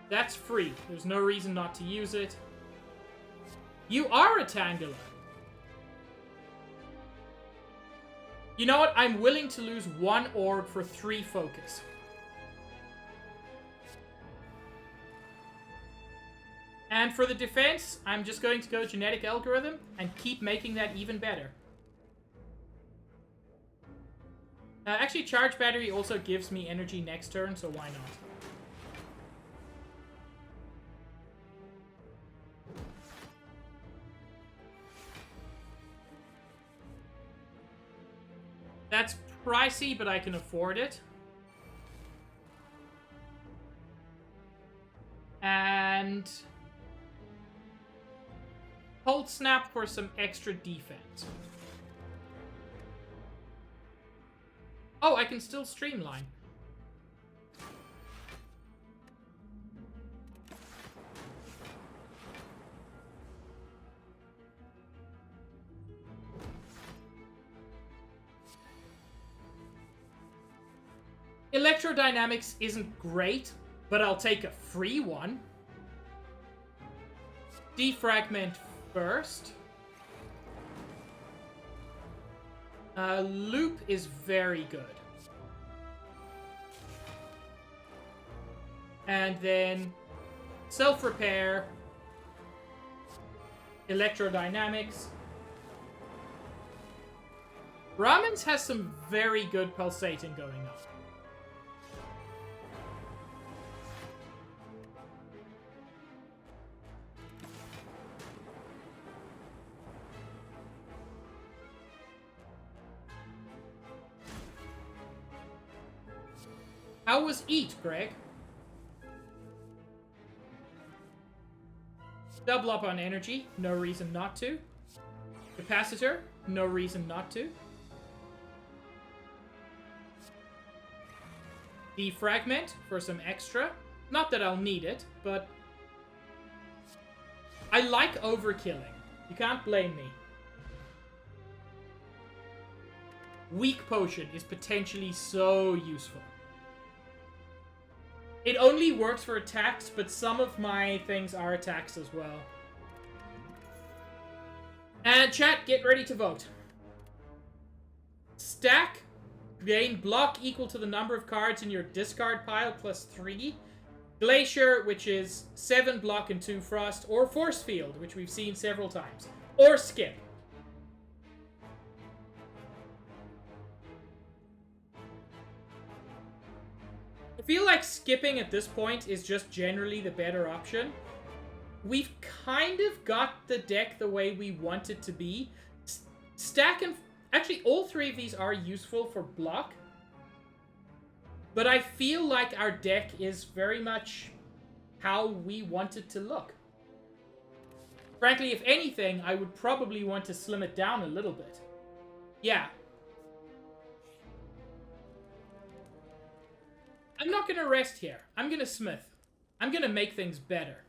A: That's free. There's no reason not to use it. You are a Tangela. You know what? I'm willing to lose 1 orb for 3 focus. And for the defense, I'm just going to go Genetic Algorithm and keep making that even better. Actually, Charge Battery also gives me energy next turn, so why not? That's pricey, but I can afford it. And Hold Snap for some extra defense. Oh, I can still Streamline. Electrodynamics isn't great, but I'll take a free one. Defragment first. Loop is very good. And then Self-Repair, Electrodynamics. Ramen's has some very good pulsating going on. How was Eat, Greg? Double up on energy, no reason not to. Capacitor, no reason not to. Defragment for some extra. Not that I'll need it, but I like overkilling. You can't blame me. Weak Potion is potentially so useful. It only works for attacks, but some of my things are attacks as well. And chat, get ready to vote. Stack, gain block equal to the number of cards in your discard pile plus 3. Glacier, which is 7 block and 2 frost. Or Force Field, which we've seen several times. Or skip. I feel like skipping at this point is just generally the better option. We've kind of got the deck the way we want it to be. Stack and... Actually, all 3 of these are useful for block. But I feel like our deck is very much how we want it to look. Frankly, if anything, I would probably want to slim it down a little bit. Yeah. I'm not gonna rest here. I'm gonna smith. I'm gonna make things better.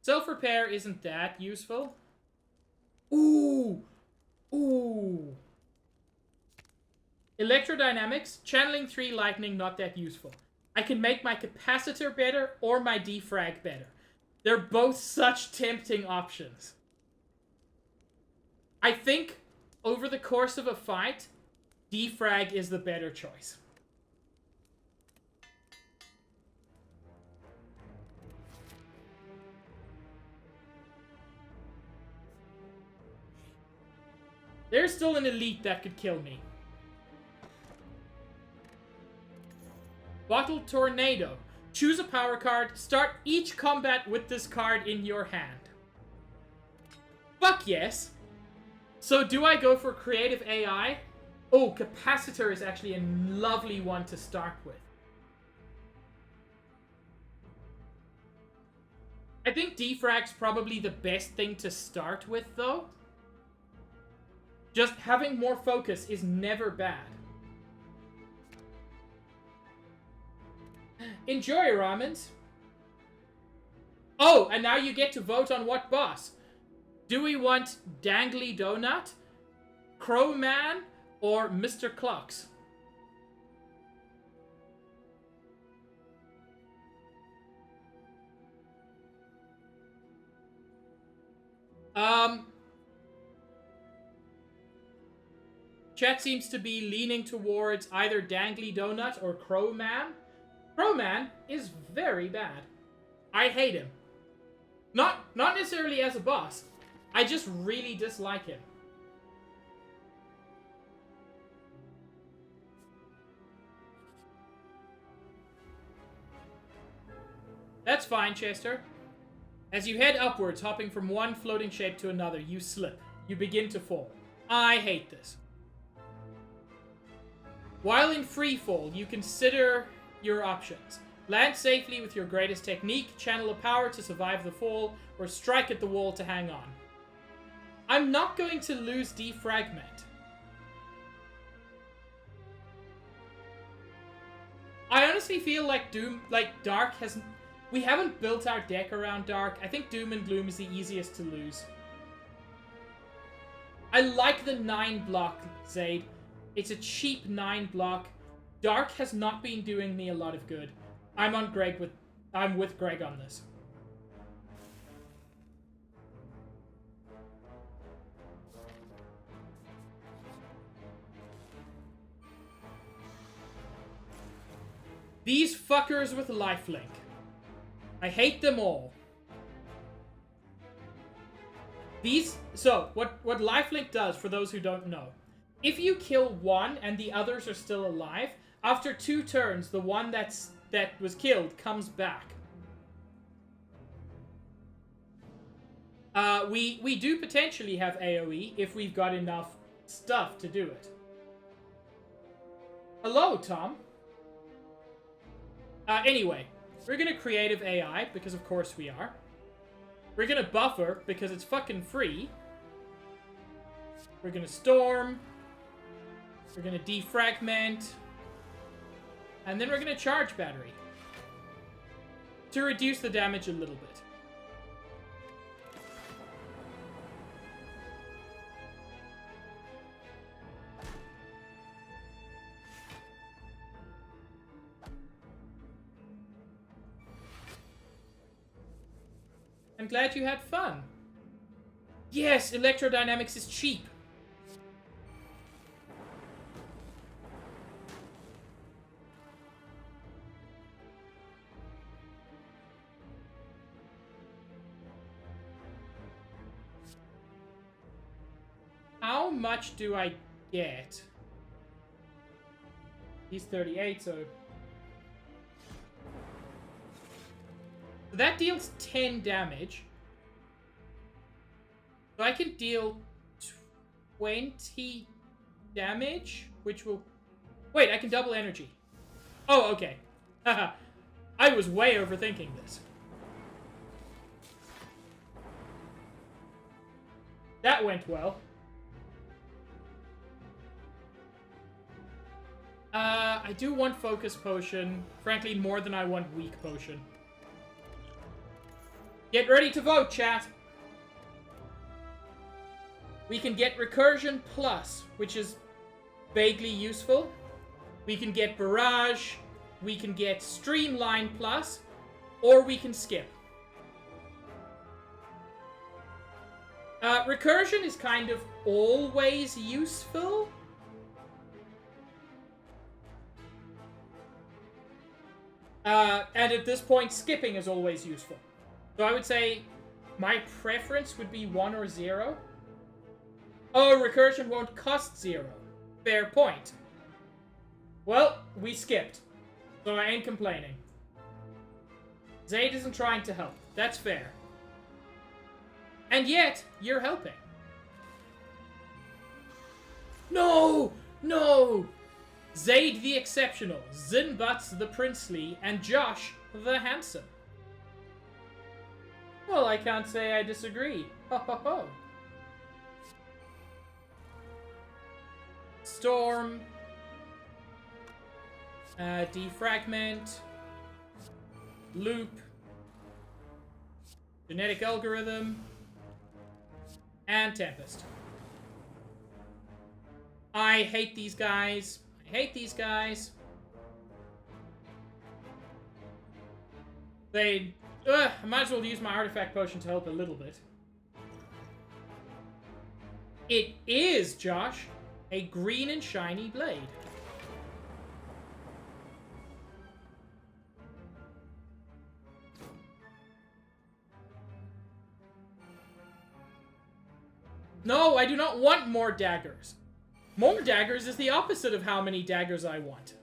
A: Self-repair isn't that useful. Ooh! Ooh! Electrodynamics, channeling 3 lightning, not that useful. I can make my capacitor better or my defrag better. They're both such tempting options. I think, over the course of a fight, defrag is the better choice. There's still an elite that could kill me. Bottled Tornado. Choose a power card. Start each combat with this card in your hand. Fuck yes. So do I go for creative AI? Oh, Capacitor is actually a lovely one to start with. I think Defrag's probably the best thing to start with, though. Just having more focus is never bad. Enjoy, Ramens. Oh, and now you get to vote on what boss. Do we want Dangly Donut, Crow Man, or Mr. Clocks? Chat seems to be leaning towards either Dangly Donut or Crow Man. Crow Man is very bad. I hate him. Not necessarily as a boss. I just really dislike him. That's fine, Chester. As you head upwards, hopping from one floating shape to another, you slip. You begin to fall. I hate this. While in free fall, you consider your options. Land safely with your greatest technique, channel a power to survive the fall, or strike at the wall to hang on. I'm not going to lose Defragment. I honestly feel like Dark has... We haven't built our deck around Dark. I think Doom and Gloom is the easiest to lose. I like the 9 block, Zaid. It's a cheap 9 block. Dark has not been doing me a lot of good. I'm with Greg on this. These fuckers with lifelink. I hate them all. So, what lifelink does, for those who don't know, if you kill one and the others are still alive, after 2 turns, the one that was killed comes back. We do potentially have AoE if we've got enough stuff to do it. Hello, Tom. Anyway, we're gonna creative AI, because of course we are. We're gonna buffer, because it's fucking free. We're gonna storm. We're gonna defragment. And then we're gonna charge battery. To reduce the damage a little bit. I'm glad you had fun. Yes, electrodynamics is cheap. How much do I get? He's 38, so... That deals 10 damage. So I can deal 20 damage, which will... Wait, I can double energy. Oh, okay. Haha. I was way overthinking this. That went well. I do want Focus Potion. Frankly, more than I want Weak Potion. Get ready to vote, chat! We can get Recursion Plus, which is vaguely useful. We can get Barrage. We can get Streamline Plus. Or we can skip. Recursion is kind of always useful. And at this point, skipping is always useful. So I would say my preference would be 1 or 0. Oh, recursion won't cost 0. Fair point. Well, we skipped. So I ain't complaining. Zaid isn't trying to help. That's fair. And yet, you're helping. No! No! Zaid the Exceptional, Zinbutz the Princely, and Josh the Handsome. Well, I can't say I disagree. Ho ho ho. Storm. Defragment. Loop. Genetic Algorithm. And Tempest. I hate these guys. I hate these guys. I might as well use my artifact potion to help a little bit. It is, Josh, a green and shiny blade. No, I do not want more daggers. More daggers is the opposite of how many daggers I want.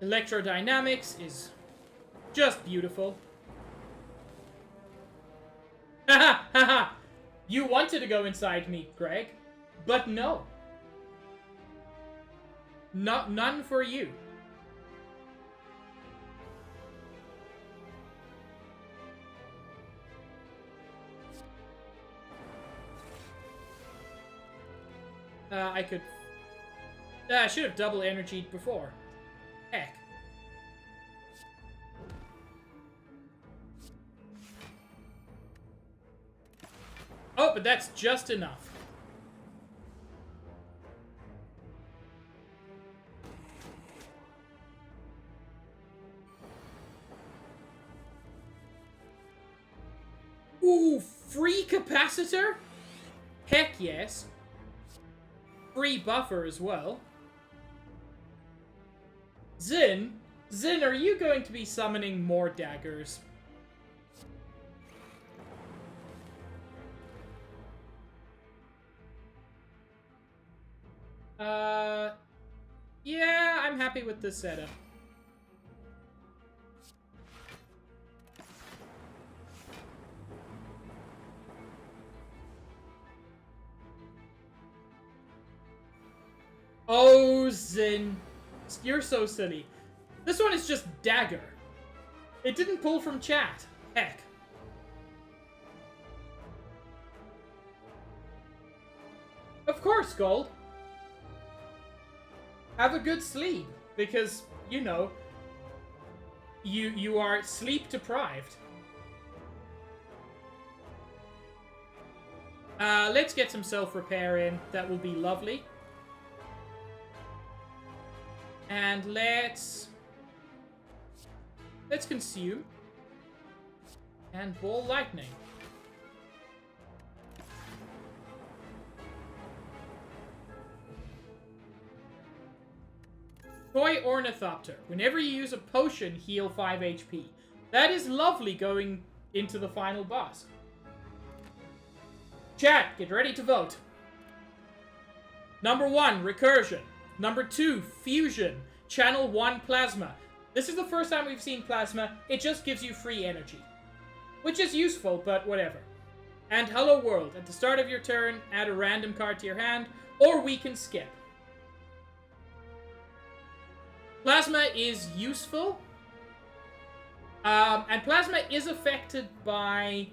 A: Electrodynamics is just beautiful. Haha, haha. You wanted to go inside me, Greg, but no. None for you. I could... I should have double energied before. Heck. Oh, but that's just enough. Ooh, free capacitor? Heck yes. Free buffer as well. Zin, are you going to be summoning more daggers? Yeah, I'm happy with this setup. Oh, Zin. You're so silly. This one is just dagger. It didn't pull from chat. Heck. Of course, Gold. Have a good sleep, because, you know, you are sleep deprived. Let's get some self-repair in. That will be lovely. And let's consume. And ball lightning. Toy Ornithopter. Whenever you use a potion, heal 5 HP. That is lovely going into the final boss. Chat, get ready to vote. Number 1, Recursion. Number 2, Fusion. Channel 1, Plasma. This is the first time we've seen Plasma. It just gives you free energy. Which is useful, but whatever. And Hello World. At the start of your turn, add a random card to your hand, or we can skip. Plasma is useful. And Plasma is affected by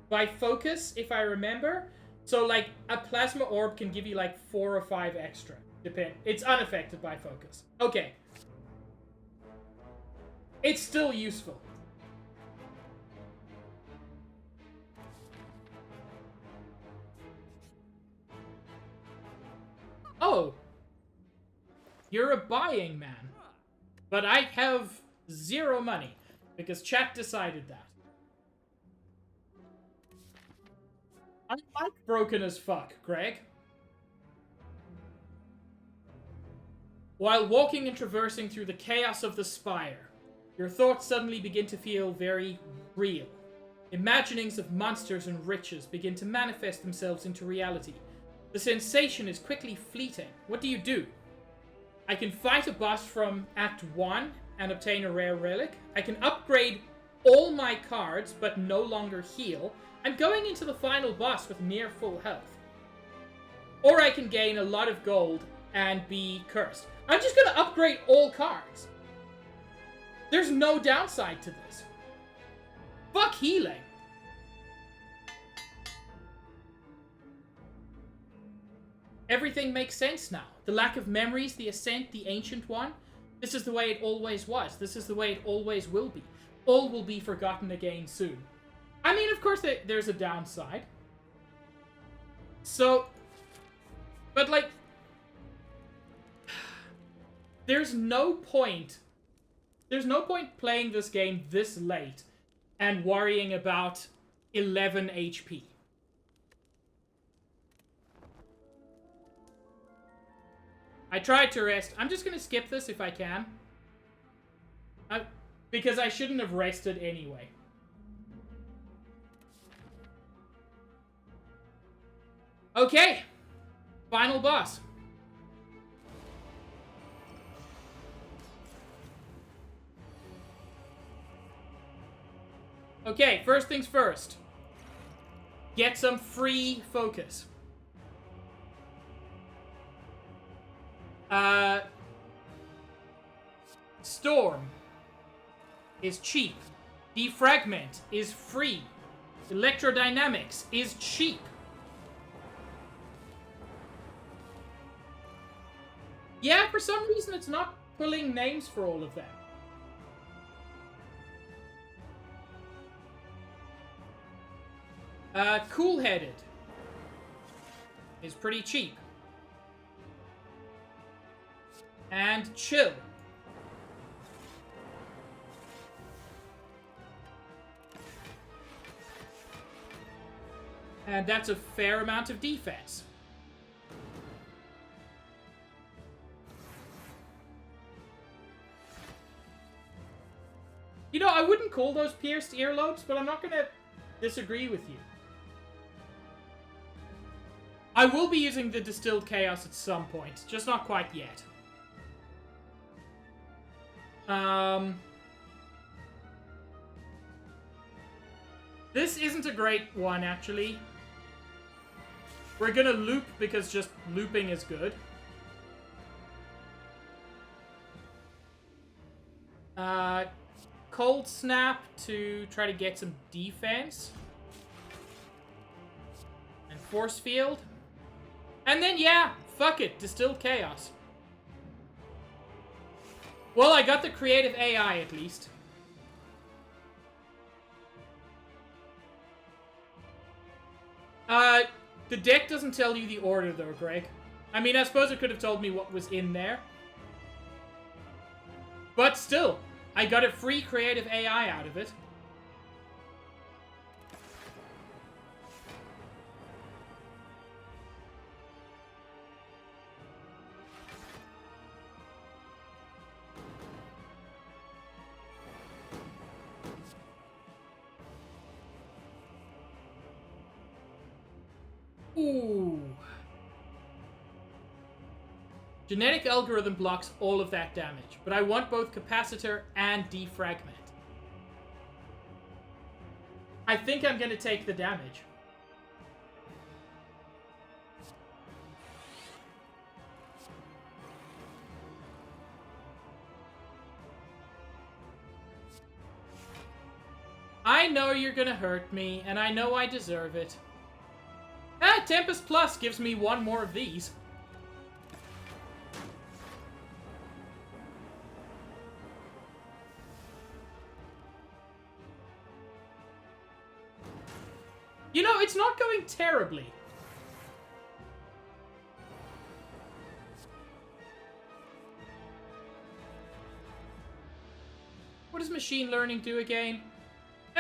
A: by focus, if I remember. So, like, a plasma orb can give you, like, 4 or 5 extra. It's unaffected by focus. Okay. It's still useful. Oh. You're a buying man. But I have 0 money. Because chat decided that. I'm like broken as fuck, Greg. While walking and traversing through the chaos of the spire, your thoughts suddenly begin to feel very real. Imaginings of monsters and riches begin to manifest themselves into reality. The sensation is quickly fleeting. What do? I can fight a boss from Act 1 and obtain a rare relic. I can upgrade all my cards but no longer heal. I'm going into the final boss with near full health. Or I can gain a lot of gold and be cursed. I'm just gonna upgrade all cards. There's no downside to this. Fuck healing. Everything makes sense now. The lack of memories, the Ascent, the Ancient One. This is the way it always was. This is the way it always will be. All will be forgotten again soon. I mean, of course, there's a downside. So, but like, there's no point playing this game this late and worrying about 11 HP. I tried to rest. I'm just gonna skip this if I can. Because I shouldn't have rested anyway. Okay. Final boss. Okay, first things first. Get some free focus. Storm is cheap. Defragment is free. Electrodynamics is cheap. Yeah, for some reason it's not pulling names for all of them. Cool-headed is pretty cheap. And chill. And that's a fair amount of defense. You know, I wouldn't call those pierced earlobes, but I'm not gonna disagree with you. I will be using the Distilled Chaos at some point, just not quite yet. This isn't a great one, actually. We're gonna loop because just looping is good. Cold Snap to try to get some defense. And Force Field. And then, yeah, fuck it, Distilled Chaos. Well, I got the creative AI at least. The deck doesn't tell you the order though, Greg. I mean, I suppose it could have told me what was in there. But still, I got a free creative AI out of it. Ooh. Genetic algorithm blocks all of that damage, but I want both capacitor and defragment. I think I'm gonna take the damage. I know you're gonna hurt me, and I know I deserve it. Ah, Tempest Plus gives me one more of these. You know, it's not going terribly. What does machine learning do again?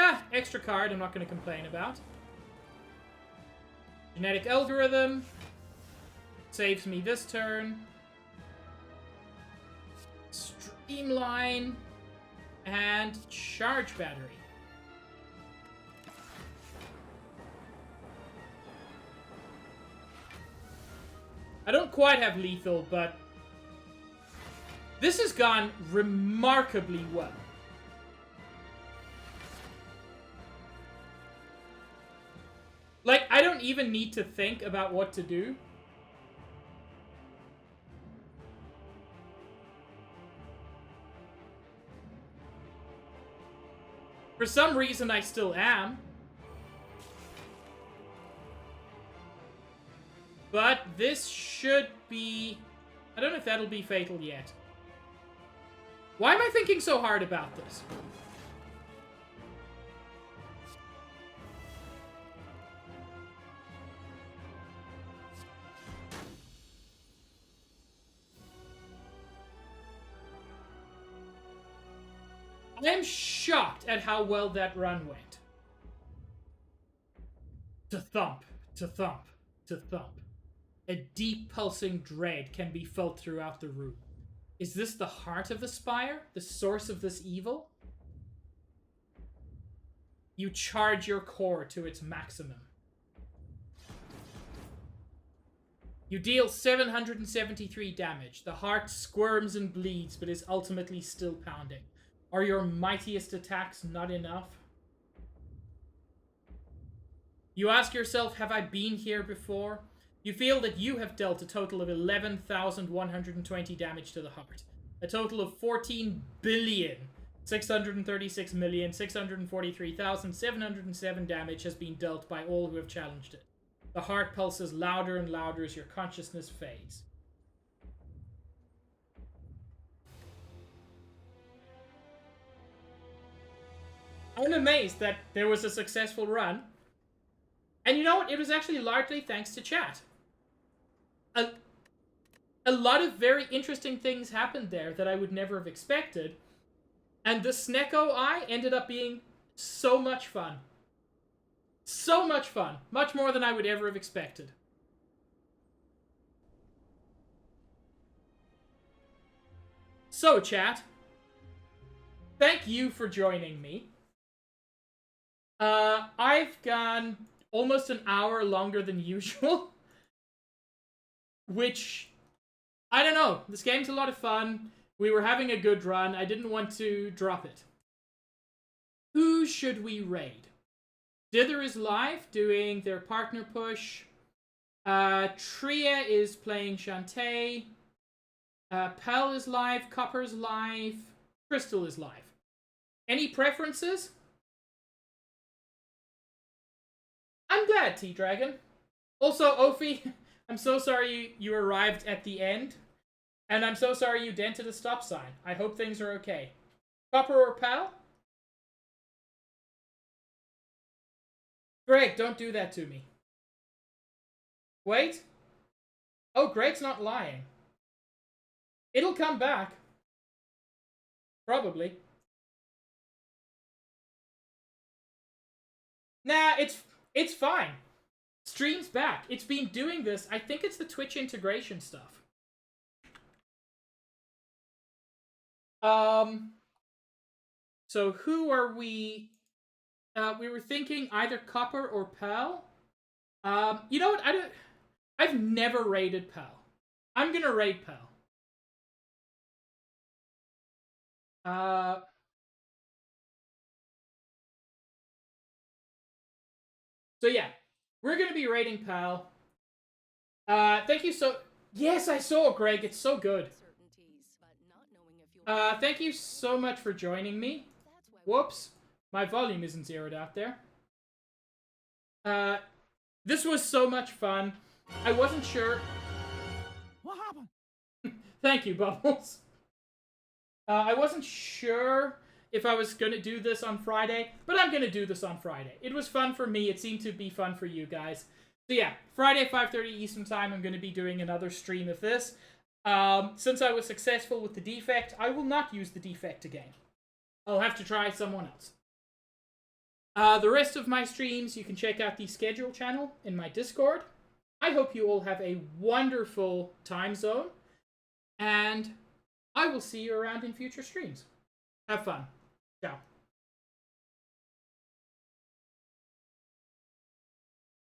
A: Ah, extra card I'm not going to complain about. Genetic algorithm. Saves me this turn. Streamline. And charge battery. I don't quite have lethal, but this has gone remarkably well. Like, I don't even need to think about what to do. For some reason, I still am. But this should be... I don't know if that'll be fatal yet. Why am I thinking so hard about this? I am shocked at how well that run went. To thump, to thump, to thump. A deep pulsing dread can be felt throughout the room. Is this the heart of the spire? The source of this evil? You charge your core to its maximum. You deal 773 damage. The heart squirms and bleeds, but is ultimately still pounding. Are your mightiest attacks not enough? You ask yourself, have I been here before? You feel that you have dealt a total of 11,120 damage to the heart. A total of 14,636,643,707 damage has been dealt by all who have challenged it. The heart pulses louder and louder as your consciousness fades. I'm amazed that there was a successful run. And you know what? It was actually largely thanks to chat. A lot of very interesting things happened there that I would never have expected. And the Snecko Eye ended up being so much fun. So much fun. Much more than I would ever have expected. So, chat. Thank you for joining me. I've gone almost an hour longer than usual. Which, I don't know. This game's a lot of fun. We were having a good run. I didn't want to drop it. Who should we raid? Dither is live, doing their partner push. Tria is playing Shantae. Pell is live. Copper's live. Crystal is live. Any preferences? I'm glad, T-Dragon. Also, Ophi, I'm so sorry you arrived at the end. And I'm so sorry you dented a stop sign. I hope things are okay. Copper or Pal? Greg, don't do that to me. Wait. Oh, Greg's not lying. It'll come back. Probably. Nah, it's fine. Stream's back. It's been doing this. I think it's the Twitch integration stuff. So who are we? We were thinking either Copper or Pal. You know what? I've never raided Pal. I'm gonna raid Pal. So yeah, we're gonna be raiding Pal. Thank you so... Yes, I saw, Greg. It's so good. Thank you so much for joining me. Whoops. My volume isn't zeroed out there. This was so much fun. I wasn't sure.
E: What happened?
A: Thank you, Bubbles. I wasn't sure if I was going to do this on Friday, but I'm going to do this on Friday. It was fun for me. It seemed to be fun for you guys. So yeah, Friday 5:30 Eastern Time, I'm going to be doing another stream of this. Since I was successful with the defect, I will not use the defect again. I'll have to try someone else. The rest of my streams, you can check out the schedule channel in my Discord. I hope you all have a wonderful time zone, and I will see you around in future streams. Have fun. Ciao.